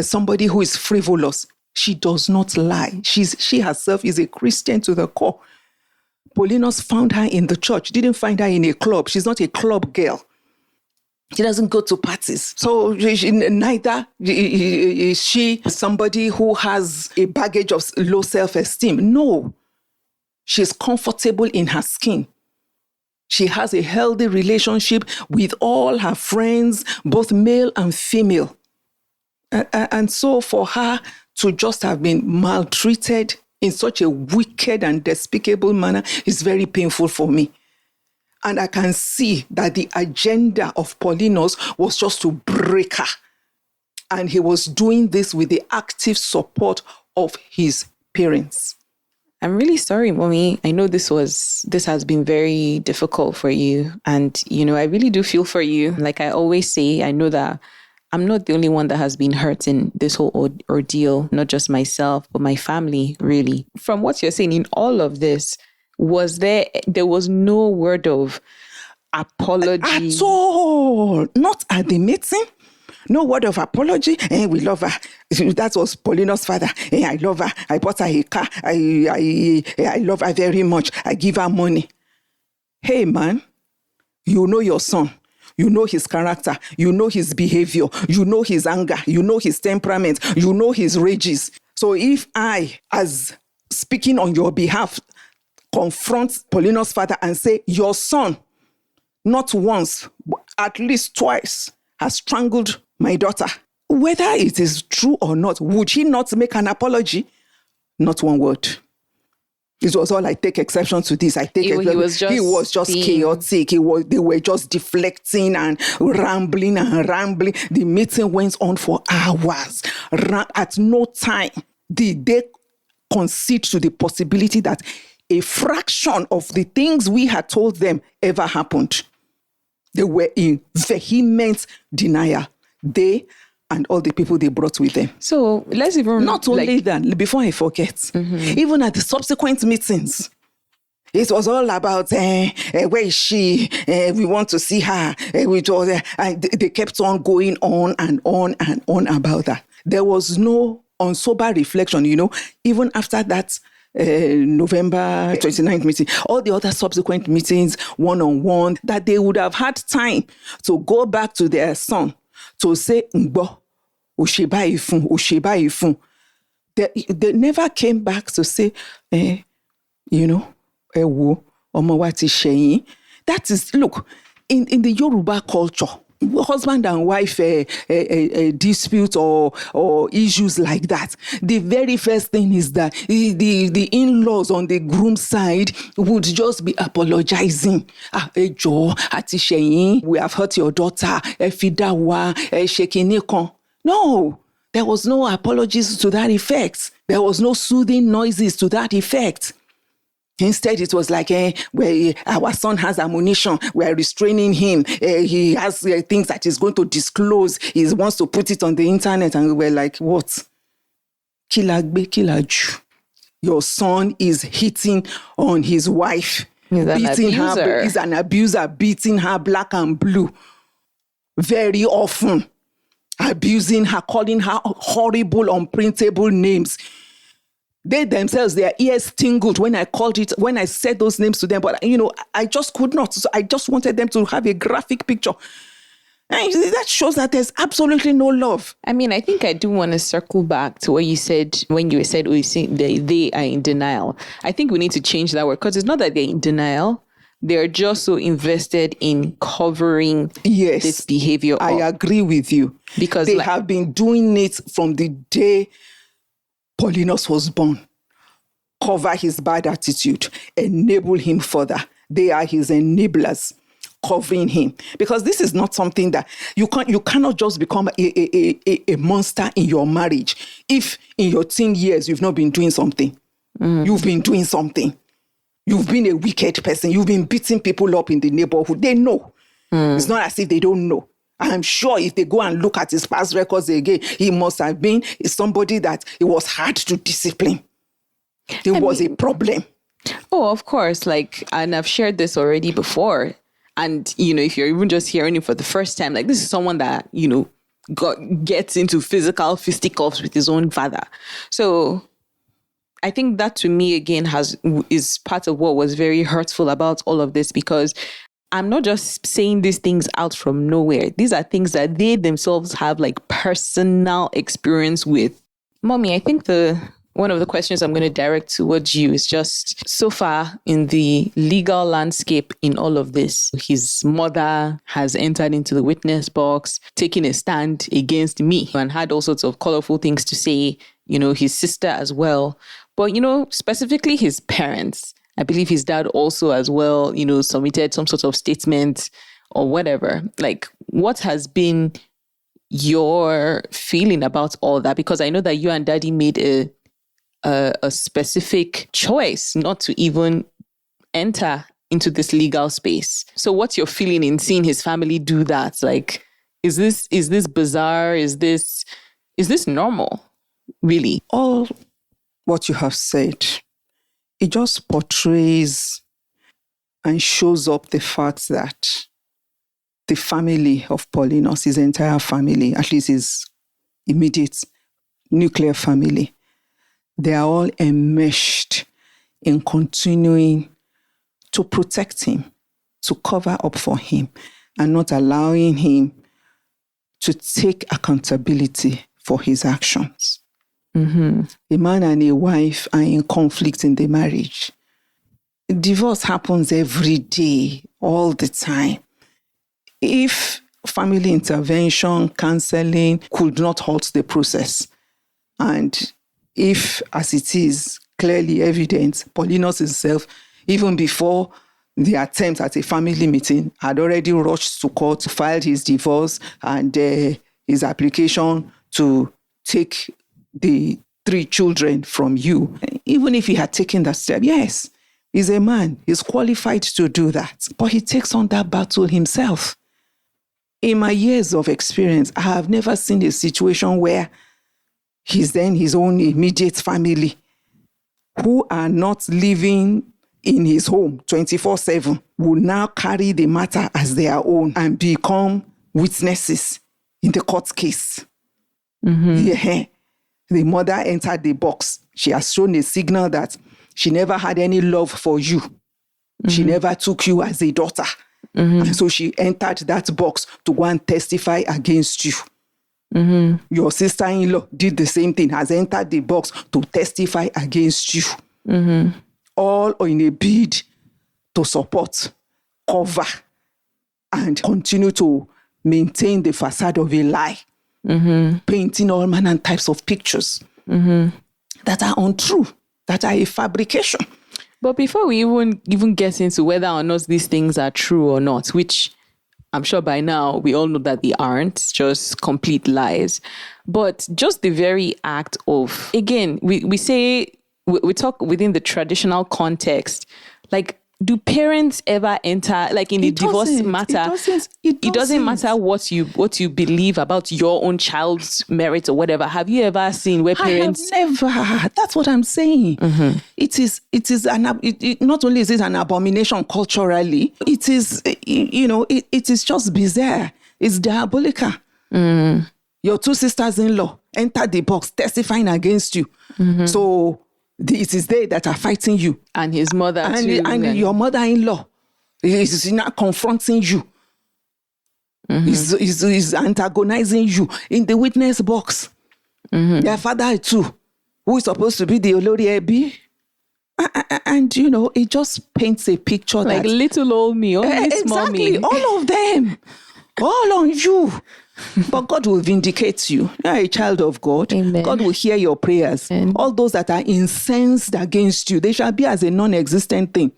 somebody who is frivolous. She does not lie. She herself is a Christian to the core. Paulinus found her in the church, didn't find her in a club. She's not a club girl. She doesn't go to parties. So neither is she somebody who has a baggage of low self-esteem. No. She's comfortable in her skin. She has a healthy relationship with all her friends, both male and female. And so for her to just have been maltreated in such a wicked and despicable manner is very painful for me. And I can see that the agenda of Paulinus was just to break her. And he was doing this with the active support of his parents. I'm really sorry, Mommy. I know this has been very difficult for you. And, I really do feel for you. Like I always say, I know that I'm not the only one that has been hurt in this whole ordeal, not just myself, but my family, really. From what you're saying, in all of this, there was no word of apology? At all. Not at the meeting. No word of apology. We love her. That was Paulinus' father. I love her. I bought her a car. I love her very much. I give her money. Hey, man, you know your son. You know his character. You know his behavior. You know his anger. You know his temperament. You know his rages. So if I, as speaking on your behalf, confront Paulinus' father and say, your son, not once, but at least twice, has strangled my daughter. Whether it is true or not, would he not make an apology? Not one word. It was all, I take exception to this. He was just chaotic. They were just deflecting and rambling. The meeting went on for hours. At no time did they concede to the possibility that a fraction of the things we had told them ever happened. They were in vehement denial. They and all the people they brought with them. So let's even... Not only that, before I forget, even at the subsequent meetings, it was all about, where is she? We want to see her. They kept on going on and on and on about that. There was no unsober reflection, even after that November 29th meeting, all the other subsequent meetings, one-on-one, that they would have had time to go back to their son to say, Ngbo, Osheba Ifun. They never came back to say, Ewo, Omowati Sheyin. That is, look, in the Yoruba culture, husband and wife dispute or issues like that, the very first thing is that the in-laws on the groom's side would just be apologizing. Ejo, Ati Sheyin, we have hurt your daughter. Fidawa, Shekinikon. No, there was no apologies to that effect. There was no soothing noises to that effect. Instead, it was like, our son has ammunition. We're restraining him. He has things that he's going to disclose. He wants to put it on the internet. And we're like, what? Kilagbe, kilaju. Your son is hitting on his wife. He's an abuser. He's an abuser, beating her black and blue. Very often. Abusing her, calling her horrible, unprintable names. They themselves, their ears tingled when I said those names to them. But, I just could not. So I just wanted them to have a graphic picture. And that shows that there's absolutely no love. I mean, I think I do want to circle back to what you said when you said, they are in denial. I think we need to change that word, because it's not that they're in denial. They're just so invested in covering this behavior up. I agree with you. Because they have been doing it from the day Paulinus was born. Cover his bad attitude, enable him further. They are his enablers, covering him. Because this is not something that you cannot just become a monster in your marriage if in your teen years you've not been doing something. You've been doing something. You've been a wicked person. You've been beating people up in the neighborhood. They know. It's not as if they don't know. I'm sure if they go and look at his past records again, he must have been somebody that it was hard to discipline. There was a problem. Oh, of course. And I've shared this already before. And, if you're even just hearing it for the first time, this is someone that, gets into physical fisticuffs with his own father. So I think that to me, again, is part of what was very hurtful about all of this, because I'm not just saying these things out from nowhere. These are things that they themselves have personal experience with. Mommy, I think one of the questions I'm going to direct towards you is just, so far in the legal landscape in all of this, his mother has entered into the witness box, taking a stand against me, and had all sorts of colorful things to say, his sister as well. But, specifically his parents. I believe his dad also as well, submitted some sort of statement or whatever. What has been your feeling about all that? Because I know that you and Daddy made a specific choice not to even enter into this legal space. So what's your feeling in seeing his family do that? Is this bizarre? Is this normal? Really? All what you have said, it just portrays and shows up the fact that the family of Paulinus, his entire family, at least his immediate nuclear family, they are all enmeshed in continuing to protect him, to cover up for him, and not allowing him to take accountability for his actions. Mm-hmm. A man and a wife are in conflict in the marriage. Divorce happens every day, all the time. If family intervention, counseling could not halt the process, and if, as it is clearly evident, Paulinus himself, even before the attempt at a family meeting, had already rushed to court, filed his divorce and his application to take the 3 children from you. Even if he had taken that step, yes, he's a man. He's qualified to do that. But he takes on that battle himself. In my years of experience, I have never seen a situation where his own immediate family, who are not living in his home 24/7, will now carry the matter as their own and become witnesses in the court case. Mm-hmm. Yeah. The mother entered the box. She has shown a signal that she never had any love for you. Mm-hmm. She never took you as a daughter. Mm-hmm. And so she entered that box to go and testify against you. Mm-hmm. Your sister-in-law did the same thing, has entered the box to testify against you. Mm-hmm. All in a bid to support, cover, and continue to maintain the facade of a lie, painting all manner and types of pictures that are untrue, that are a fabrication. But before we even get into whether or not these things are true or not, which I'm sure by now we all know that they aren't, just complete lies. But just the very act of, again, we say, we talk within the traditional context, like, do parents ever enter, like in the divorce matter? It doesn't matter what you believe about your own child's merit or whatever. Have you ever seen where parents? I have never. That's what I'm saying. It is not only is it an abomination culturally, it is, it is just bizarre. It's diabolical. Your two sisters-in-law enter the box testifying against you. So it is they that are fighting you. And his mother too. And your mother-in-law is not confronting you. Is antagonizing you in the witness box. Their father too, who is supposed to be the Olori Ebi. And, it just paints a picture like that... little old me, only small me. Exactly, all of them. All on you. But God will vindicate you. You are a child of God. Amen. God will hear your prayers. Amen. All those that are incensed against you, they shall be as a non-existent thing.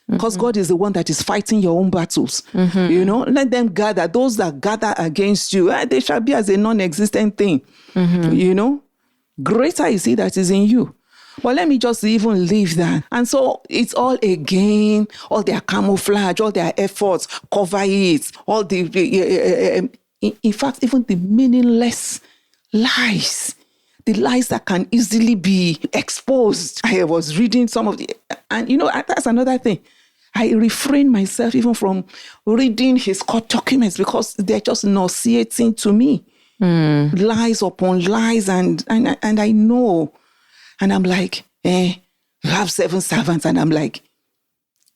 Because God is the one that is fighting your own battles. Let them gather. Those that gather against you, they shall be as a non-existent thing. Greater is he that is in you. But let me just even leave that. And so it's all again, all their camouflage, all their efforts, cover it, all the... in fact, even the meaningless lies, the lies that can easily be exposed. I was reading some of the, and that's another thing. I refrain myself even from reading his court documents because they're just nauseating to me. Lies upon lies, and I know. And I'm like, you have 7 servants, and I'm like,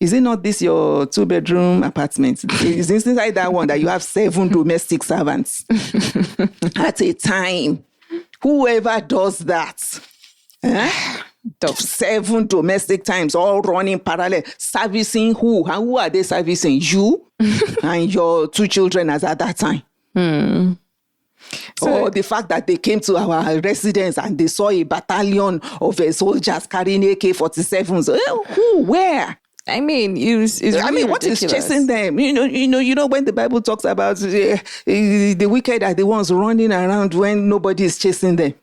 is it not this your 2-bedroom apartment? Is this inside that one that you have 7 domestic servants at a time? Whoever does that, 7 domestic times, all running parallel, servicing who? And who are they servicing? You and your 2 children as at that time. Or the fact that they came to our residence and they saw a battalion of soldiers carrying AK-47s. Who? Where? I mean, it's really what ridiculous. is chasing them? You know when the Bible talks about the wicked are the ones running around when nobody is chasing them.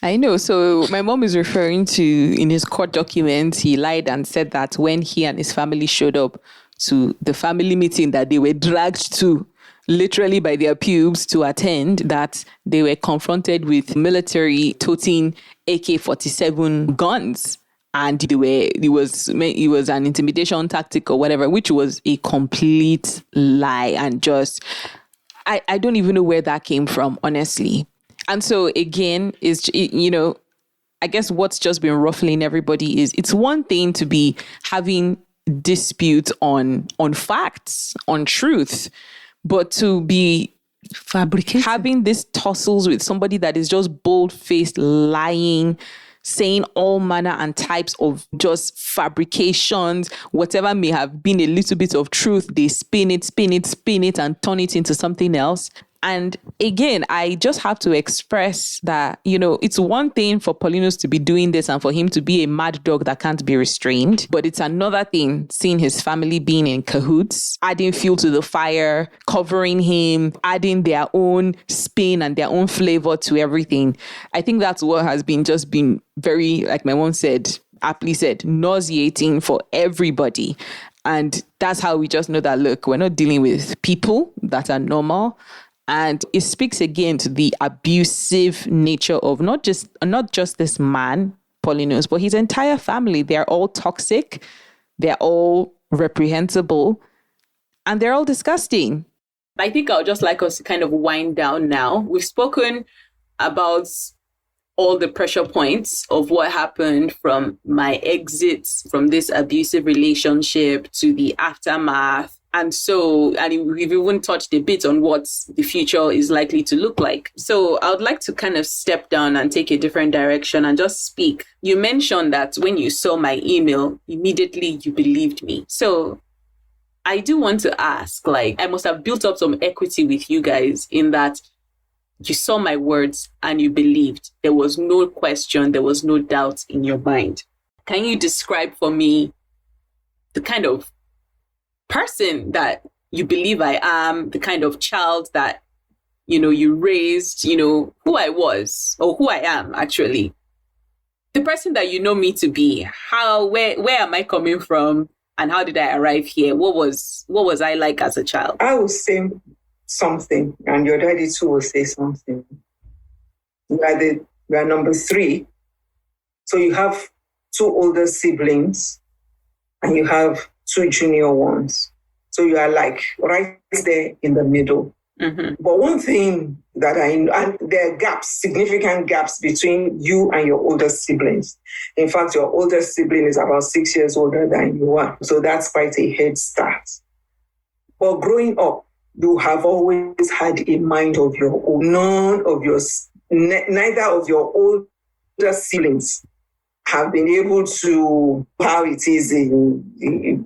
I know. So my mom is referring to, in his court documents, he lied and said that when he and his family showed up to the family meeting that they were dragged to, literally by their pubes to attend, that they were confronted with military toting AK-47 guns. And it was an intimidation tactic or whatever, which was a complete lie. And just, I don't even know where that came from, honestly. And so again, I guess what's just been ruffling everybody is, it's one thing to be having disputes on facts, on truth, but to be fabricating, having these tussles with somebody that is just bold-faced lying, saying all manner and types of just fabrications, whatever may have been a little bit of truth, they spin it, and turn it into something else. And again, I just have to express that, it's one thing for Paulinus to be doing this and for him to be a mad dog that can't be restrained. But it's another thing seeing his family being in cahoots, adding fuel to the fire, covering him, adding their own spin and their own flavor to everything. I think that's what has been very, like my mom said, aptly said, nauseating for everybody. And that's how we just know that, look, we're not dealing with people that are normal. And it speaks again to the abusive nature of not just this man, Paulinus, but his entire family. They're all toxic, they're all reprehensible, and they're all disgusting. I think I would just like us to kind of wind down now. We've spoken about all the pressure points of what happened from my exit from this abusive relationship to the aftermath And we've even touched a bit on what the future is likely to look like. So I would like to kind of step down and take a different direction and just speak. You mentioned that when you saw my email, immediately you believed me. So I do want to ask, like, I must have built up some equity with you guys in that you saw my words and you believed. There was no question, there was no doubt in your mind. Can you describe for me the kind of person that you believe I am, the kind of child that, you raised, who I was, or who I am actually, the person that you know me to be? Where am I coming from, and how did I arrive here? What was I like as a child? I will say something, and your daddy too will say something. You are number 3, so you have 2 older siblings, and you have 2 junior ones. So you are like right there in the middle. Mm-hmm. But one thing that and there are gaps, significant gaps between you and your older siblings. In fact, your older sibling is about 6 years older than you are. So that's quite a head start. But growing up, you have always had a mind of your own. Neither of your older siblings have been able to, how it is in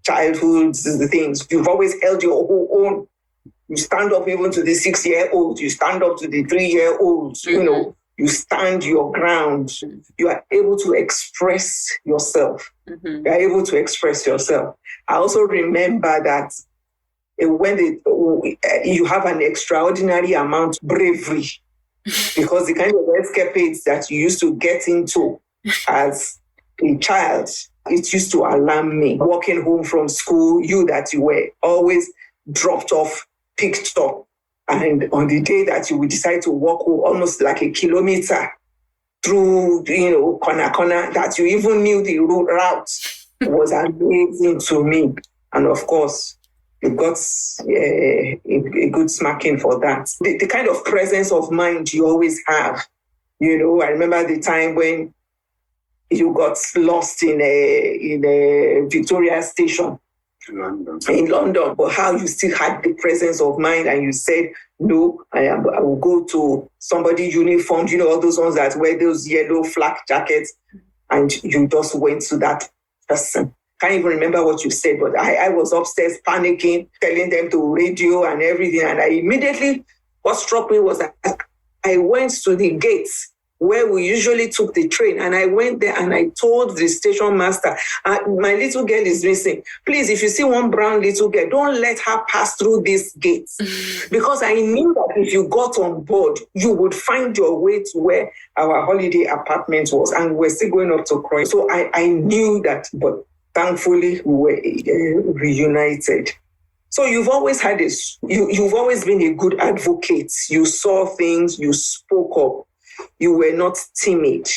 childhood, the things. You've always held your own. You stand up even to the 6-year-old. You stand up to the 3-year-olds. Mm-hmm. You stand your ground. You are able to express yourself. Mm-hmm. You are able to express yourself. I also remember that when you have an extraordinary amount of bravery, because the kind of escapades that you used to get into as a child, it used to alarm me. Walking home from school, you were always dropped off, picked up, and on the day that you would decide to walk home, almost like a kilometer through, corner, that you even knew the route was amazing to me. And of course, you got a good smacking for that. The kind of presence of mind you always have. I remember the time when you got lost in a Victoria station in London, but how you still had the presence of mind and you said, no, I will go to somebody uniformed, all those ones that wear those yellow flak jackets, and you just went to that person. Can't even remember what you said, but I was upstairs panicking, telling them to radio and everything, and I immediately, what struck me was that I went to the gates where we usually took the train, and I went there and I told the station master, my little girl is missing. Please, if you see one brown little girl, don't let her pass through these gates. Because I knew that if you got on board, you would find your way to where our holiday apartment was, and we're still going up to Croydon. So I knew that, but thankfully we were reunited. So you've always had this, you've always been a good advocate. You saw things, you spoke up. You were not timid.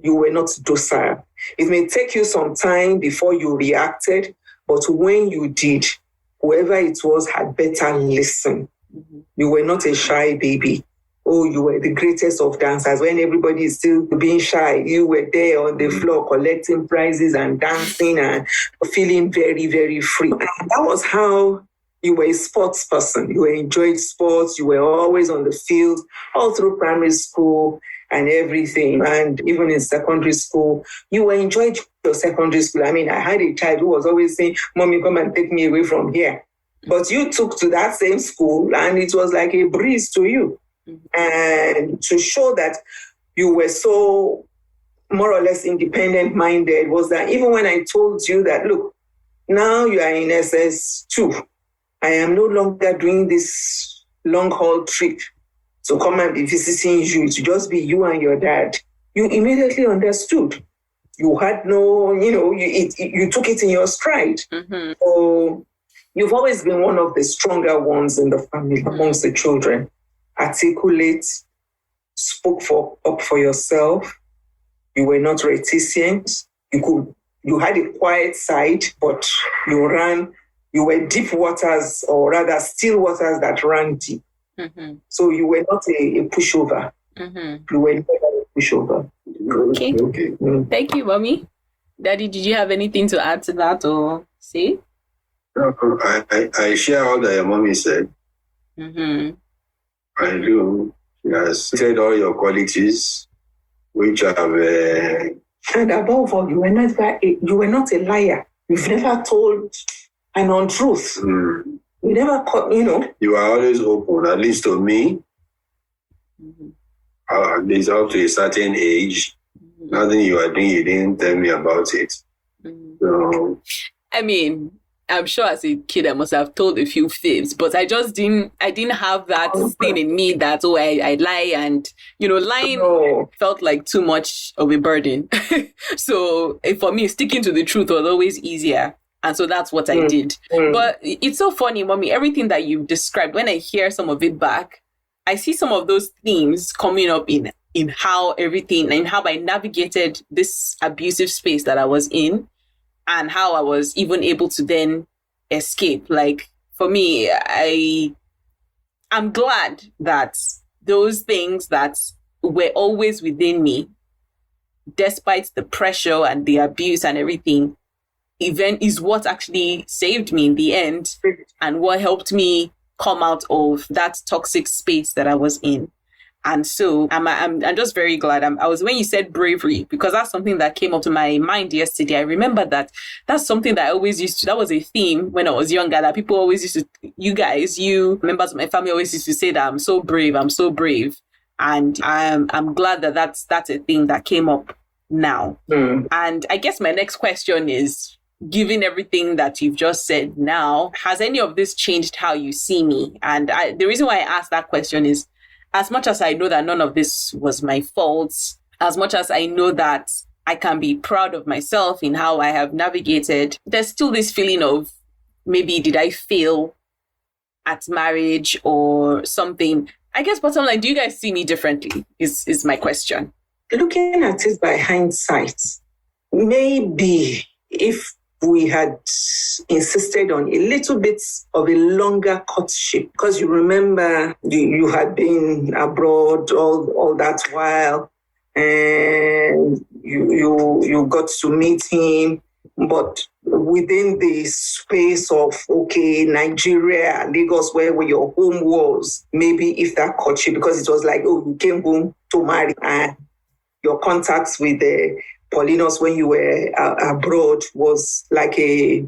You were not docile. It may take you some time before you reacted, but when you did, whoever it was had better listen. Mm-hmm. You were not a shy baby. Oh, you were the greatest of dancers. When everybody is still being shy, you were there on the floor collecting prizes and dancing and feeling very, very free. And that was how you were a sports person. You enjoyed sports. You were always on the field, all through primary school and everything. And even in secondary school, you enjoyed your secondary school. I mean, I had a child who was always saying, Mommy, come and take me away from here. But you took to that same school and it was like a breeze to you. Mm-hmm. And to show that you were so more or less independent-minded was that even when I told you that, look, now you are in SS2, I am no longer doing this long-haul trip to come and be visiting you, to just be you and your dad. You immediately understood. You had no, you took it in your stride. Mm-hmm. So you've always been one of the stronger ones in the family, amongst the children. Articulate, spoke up for yourself. You were not reticent. You had a quiet side, but you were deep waters, or rather still waters that ran deep. Mm-hmm. So you were not a pushover. Mm-hmm. You were never a pushover. Okay. Mm. Thank you, Mommy. Daddy, did you have anything to add to that or say? I share all that your mommy said. Mm-hmm. I do. She has said all your qualities, which have. And above all, you were not a liar. You've never told an untruth. You never caught, You are always open, at least to me. At least up to a certain age. Nothing you are doing, you didn't tell me about it. So, I mean, I'm sure as a kid I must have told a few fibs, but I didn't have that thing in me that I lie, and lying felt like too much of a burden. So for me, sticking to the truth was always easier. And so that's what I did. But it's so funny, Mommy, everything that you've described, when I hear some of it back, I see some of those themes coming up in how everything and how I navigated this abusive space that I was in, and how I was even able to then escape. Like, for me, I'm glad that those things that were always within me, despite the pressure and the abuse and everything, is what actually saved me in the end, and what helped me come out of that toxic space that I was in. And so I'm just very glad. I was, when you said bravery, because that's something that came up to my mind yesterday. I remember that's something that I always used to, that was a theme when I was younger, that people always used to, members of my family always used to say that I'm so brave. And I'm glad that that's a thing that came up now. And I guess my next question is, given everything that you've just said now, has any of this changed how you see me? And the reason why I asked that question is, as much as I know that none of this was my fault, as much as I know that I can be proud of myself in how I have navigated, there's still this feeling of, maybe did I fail at marriage or something? I guess bottom line, do you guys see me differently is my question. Looking at it by hindsight, maybe if we had insisted on a little bit of a longer courtship, because you remember you had been abroad all that while, and you got to meet him, but within the space of, Nigeria, Lagos, where your home was, maybe if that courtship, because it was like, you came home to marry, and your contacts with the Paulinus when you were abroad was like a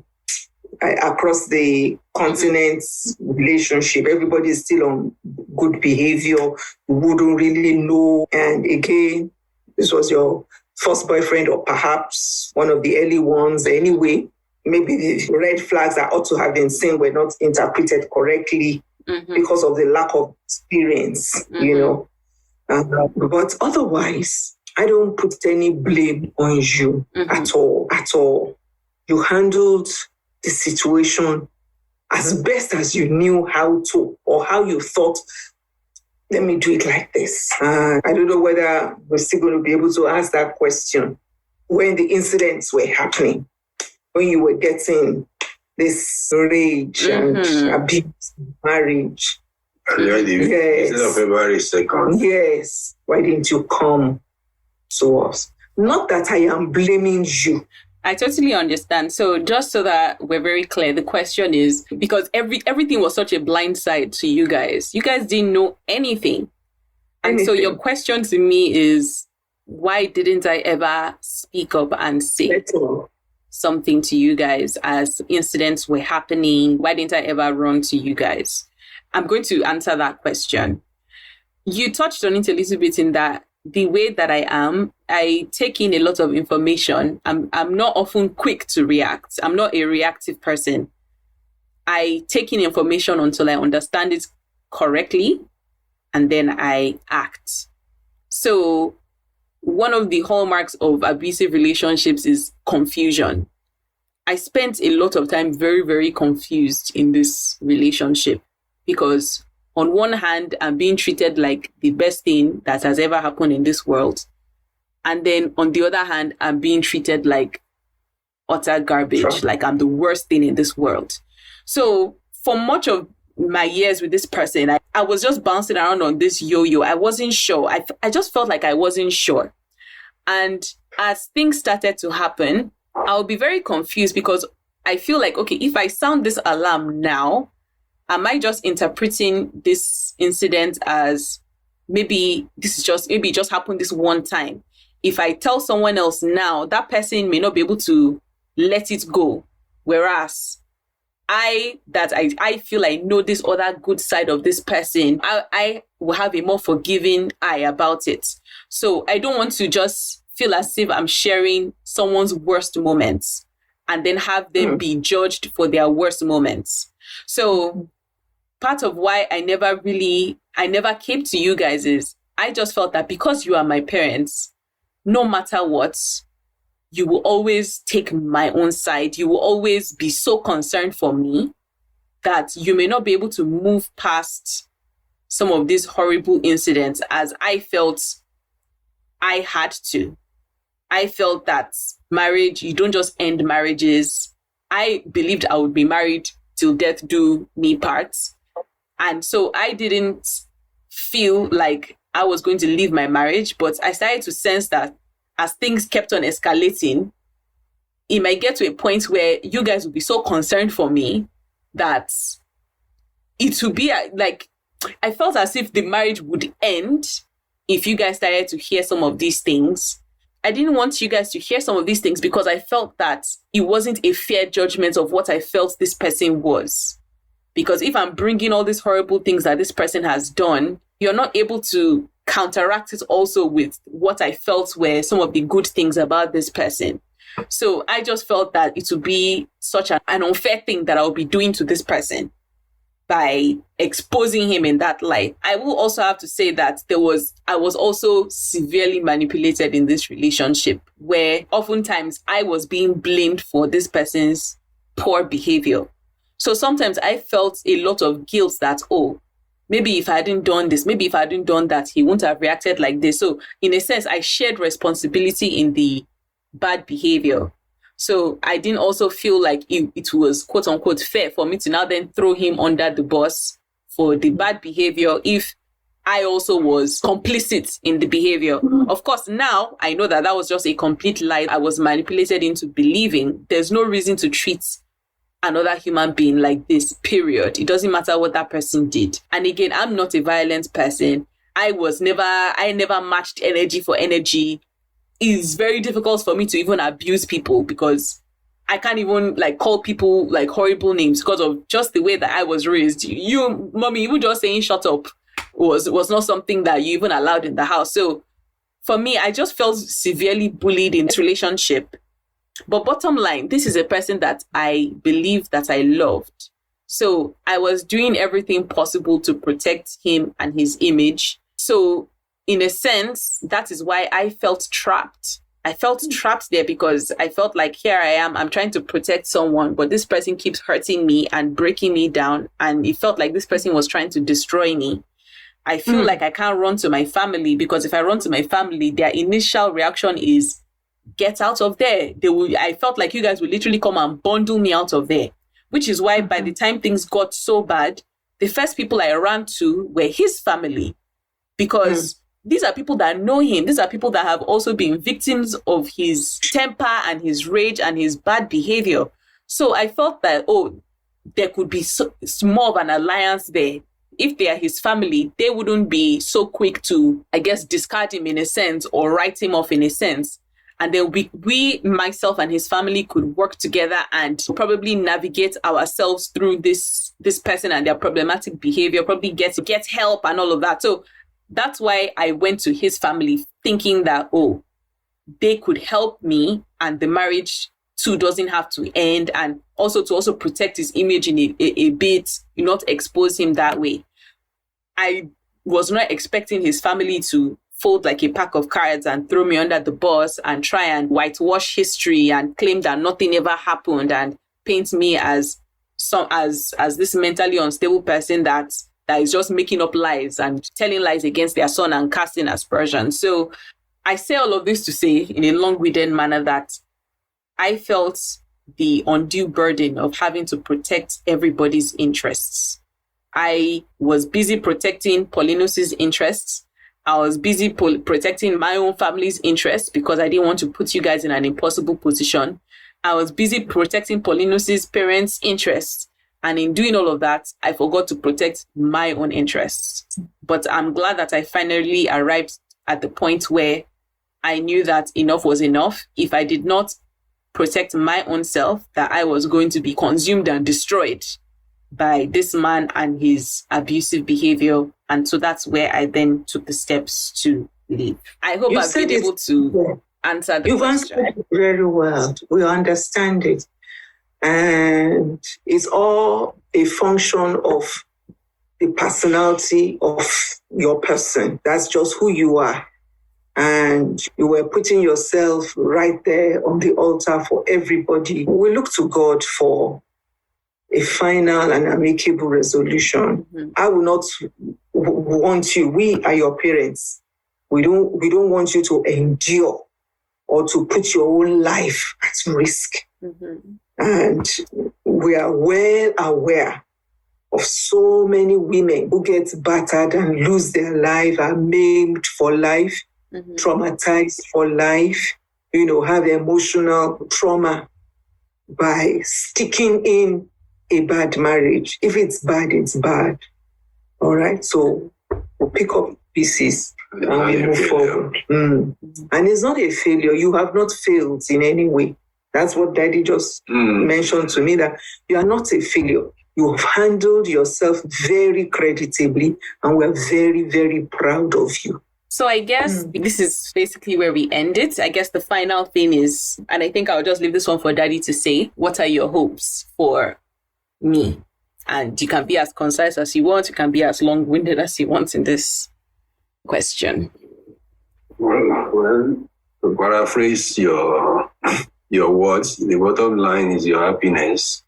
across the continent's relationship. Everybody is still on good behavior. You wouldn't really know. And again, this was your first boyfriend, or perhaps one of the early ones. Anyway, maybe the red flags that ought to have been seen were not interpreted correctly because of the lack of experience, but otherwise, I don't put any blame on you at all. You handled the situation as best as you knew how to, or how you thought, let me do it like this. I don't know whether we're still going to be able to ask that question when the incidents were happening, when you were getting this rage and abuse marriage. Yes. Instead of February 2nd. Yes. Why didn't you come to us? Not that I am blaming you. I totally understand. So just so that we're very clear, the question is, because everything was such a blind side to you guys. You guys didn't know anything. And so your question to me is, why didn't I ever speak up and say something to you guys as incidents were happening? Why didn't I ever run to you guys? I'm going to answer that question. You touched on it a little bit in that the way that I am, I take in a lot of information. I'm not often quick to react. I'm not a reactive person. I take in information until I understand it correctly, and then I act. So one of the hallmarks of abusive relationships is confusion. I spent a lot of time very, very confused in this relationship because on one hand, I'm being treated like the best thing that has ever happened in this world. And then on the other hand, I'm being treated like utter garbage, like I'm the worst thing in this world. So for much of my years with this person, I was just bouncing around on this yo-yo. I wasn't sure. I just felt like I wasn't sure. And as things started to happen, I would be very confused because I feel like, okay, if I sound this alarm now, am I just interpreting this incident as maybe it just happened this one time? If I tell someone else now, that person may not be able to let it go. Whereas I feel I know this other good side of this person, I will have a more forgiving eye about it. So I don't want to just feel as if I'm sharing someone's worst moments and then have them be judged for their worst moments. So part of why I never came to you guys is I just felt that because you are my parents, no matter what, you will always take my own side. You will always be so concerned for me that you may not be able to move past some of these horrible incidents as I felt I had to. I felt that marriage, you don't just end marriages. I believed I would be married till death do me part. And so I didn't feel like I was going to leave my marriage, but I started to sense that as things kept on escalating, it might get to a point where you guys would be so concerned for me that it would be like, I felt as if the marriage would end if you guys started to hear some of these things. I didn't want you guys to hear some of these things because I felt that it wasn't a fair judgment of what I felt this person was. Because if I'm bringing all these horrible things that this person has done, you're not able to counteract it also with what I felt were some of the good things about this person. So I just felt that it would be such an unfair thing that I would be doing to this person by exposing him in that light. I will also have to say that I was also severely manipulated in this relationship where oftentimes I was being blamed for this person's poor behavior. So sometimes I felt a lot of guilt that, oh, maybe if I hadn't done this, maybe if I hadn't done that, he wouldn't have reacted like this. So in a sense, I shared responsibility in the bad behavior. So I didn't also feel like it was quote unquote fair for me to now then throw him under the bus for the bad behavior if I also was complicit in the behavior. Of course, now I know that was just a complete lie I was manipulated into believing. There's no reason to treat another human being like this, period. It doesn't matter what that person did. And again, I'm not a violent person. I never matched energy for energy. It's very difficult for me to even abuse people because I can't even call people horrible names because of just the way that I was raised. You, mommy, even just saying shut up was not something that you even allowed in the house. So for me, I just felt severely bullied in this relationship. But bottom line, this is a person that I believe that I loved. So I was doing everything possible to protect him and his image. So in a sense, that is why I felt trapped. I felt trapped there because I felt like here I am, I'm trying to protect someone, but this person keeps hurting me and breaking me down. And it felt like this person was trying to destroy me. I feel like I can't run to my family because if I run to my family, their initial reaction is, get out of there. I felt like you guys would literally come and bundle me out of there, which is why by the time things got so bad, the first people I ran to were his family because these are people that know him. These are people that have also been victims of his temper and his rage and his bad behavior. So I felt that, there could be more of an alliance there. If they are his family, they wouldn't be so quick to, I guess, discard him in a sense or write him off in a sense. And then we, myself and his family could work together and probably navigate ourselves through this person and their problematic behavior, probably get help and all of that. So that's why I went to his family thinking that, they could help me and the marriage too doesn't have to end, and also to protect his image in a bit, not expose him that way. I was not expecting his family to fold like a pack of cards and throw me under the bus and try and whitewash history and claim that nothing ever happened and paint me as this mentally unstable person that is just making up lies and telling lies against their son and casting aspersions. So I say all of this to say in a long-winded manner that I felt the undue burden of having to protect everybody's interests. I was busy protecting Paulinus's interests. I was busy protecting my own family's interests because I didn't want to put you guys in an impossible position. I was busy protecting Paulinus's parents' interests. And in doing all of that, I forgot to protect my own interests. But I'm glad that I finally arrived at the point where I knew that enough was enough. If I did not protect my own self, that I was going to be consumed and destroyed by this man and his abusive behavior. And so that's where I then took the steps to leave. I hope I've been able to answer the question. You've answered it very well. We understand it. And it's all a function of the personality of your person. That's just who you are. And you were putting yourself right there on the altar for everybody. We look to God for a final and amicable resolution. Mm-hmm. I will not want you. We are your parents. We don't want you to endure or to put your own life at risk. Mm-hmm. And we are well aware of so many women who get battered and lose their life, are maimed for life, traumatized for life, have emotional trauma by sticking in a bad marriage. If it's bad, it's bad. All right? So we'll pick up pieces and we move forward. And it's not a failure. You have not failed in any way. That's what Daddy just mentioned to me, that you are not a failure. You have handled yourself very creditably, and we're very, very proud of you. So I guess this is basically where we end it. I guess the final thing is, and I think I'll just leave this one for Daddy to say, what are your hopes for me? And you can be as concise as you want. You can be as long-winded as you want in this question. Well, to paraphrase your words, the bottom line is your happiness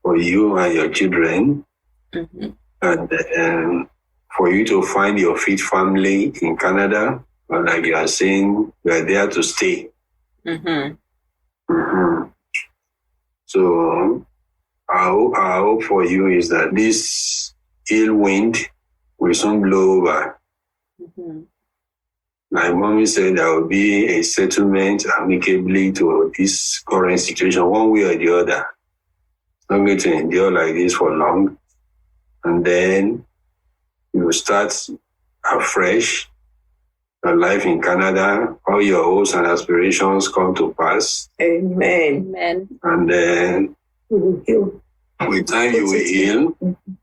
for you and your children. And for you to find your fit family in Canada, but like you are saying, you are there to stay. So our hope for you is that this ill wind will soon blow over. My mommy said there will be a settlement amicably to this current situation, one way or the other. It's not going to endure like this for long. And then you start afresh, your life in Canada, all your hopes and aspirations come to pass. Amen. And then with time you will heal.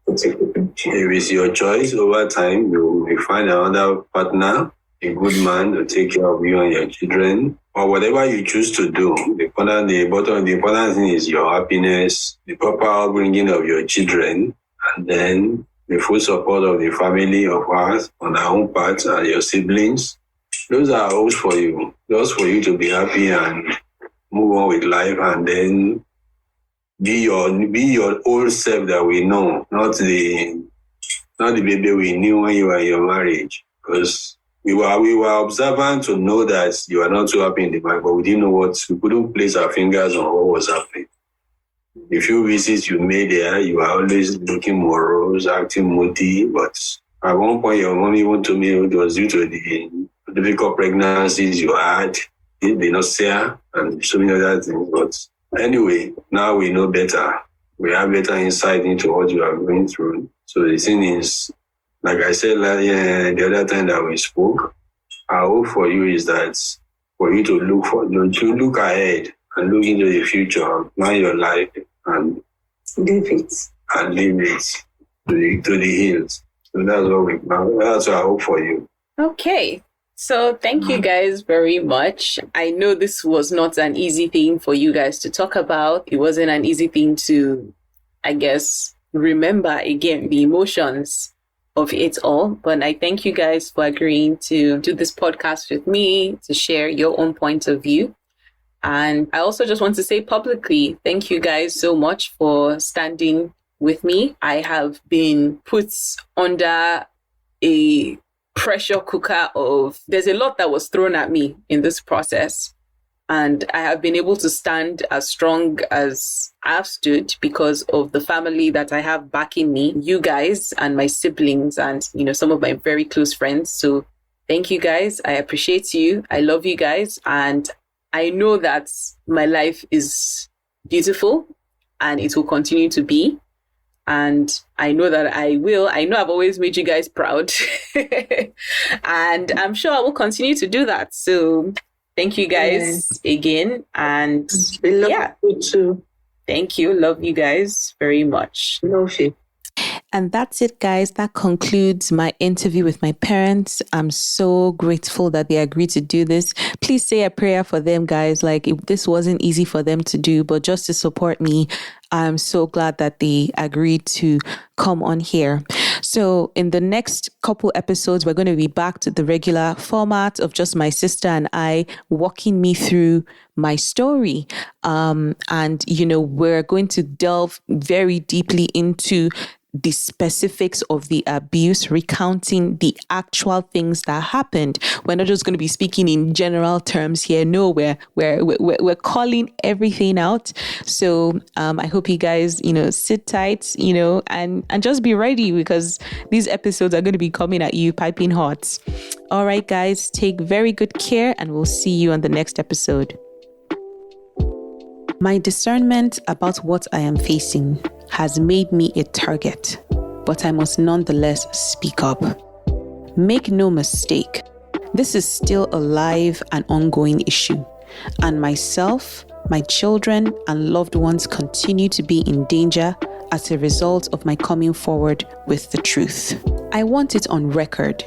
If it's your choice, over time you will find another partner, a good man to take care of you and your children, or whatever you choose to do. The important thing is your happiness, the proper upbringing of your children, and then the full support of the family of us on our own part and your siblings. Those are hopes for you, just for you to be happy and move on with life, and then be your old self that we know, not the baby we knew when you were in your marriage. Because we were observant to know that you are not so happy in the marriage, but we didn't know we couldn't place our fingers on what was happening. The few visits you made there, you were always looking morose, acting moody, but at one point your mom even told me it was due to the difficult pregnancies you had, the nausea, and so many other things. But anyway, now we know better. We have better insight into what you are going through. So the thing is, like I said the other time that we spoke, our hope for you is that for you to look ahead and look into the future, plan your life and live it to the hills. So that's our hope for you. Okay. So thank you guys very much. I know this was not an easy thing for you guys to talk about. It wasn't an easy thing to, I guess, remember again the emotions of it all. But I thank you guys for agreeing to do this podcast with me, to share your own point of view. And I also just want to say publicly, thank you guys so much for standing with me. I have been put under a pressure cooker there's a lot that was thrown at me in this process. And I have been able to stand as strong as I've stood because of the family that I have backing me, you guys and my siblings and, some of my very close friends. So thank you guys. I appreciate you. I love you guys. And I know that my life is beautiful and it will continue to be. And I know that I know I've always made you guys proud. And I'm sure I will continue to do that. So thank you guys again. And we love you too. Thank you. Love you guys very much. Love you. And that's it, guys. That concludes my interview with my parents. I'm so grateful that they agreed to do this. Please say a prayer for them, guys. Like, this wasn't easy for them to do, but just to support me, I'm so glad that they agreed to come on here. So in the next couple episodes, we're going to be back to the regular format of just my sister and I walking me through my story. And, we're going to delve very deeply into the specifics of the abuse, recounting the actual things that happened. We're not just going to be speaking in general terms here. No, we're calling everything out. So I hope you guys, sit tight, and just be ready, because these episodes are going to be coming at you piping hot. All right, guys, take very good care, and we'll see you on the next episode. My discernment about what I am facing has made me a target, but I must nonetheless speak up. Make no mistake, this is still a live and ongoing issue, and myself, my children, and loved ones continue to be in danger as a result of my coming forward with the truth. I want it on record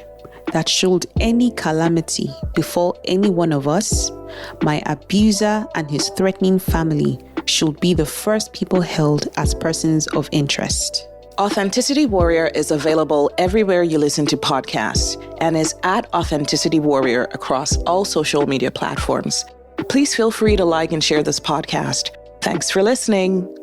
that should any calamity befall any one of us, my abuser and his threatening family should be the first people held as persons of interest. Authenticity Warrior is available everywhere you listen to podcasts and is at Authenticity Warrior across all social media platforms. Please feel free to like and share this podcast. Thanks for listening.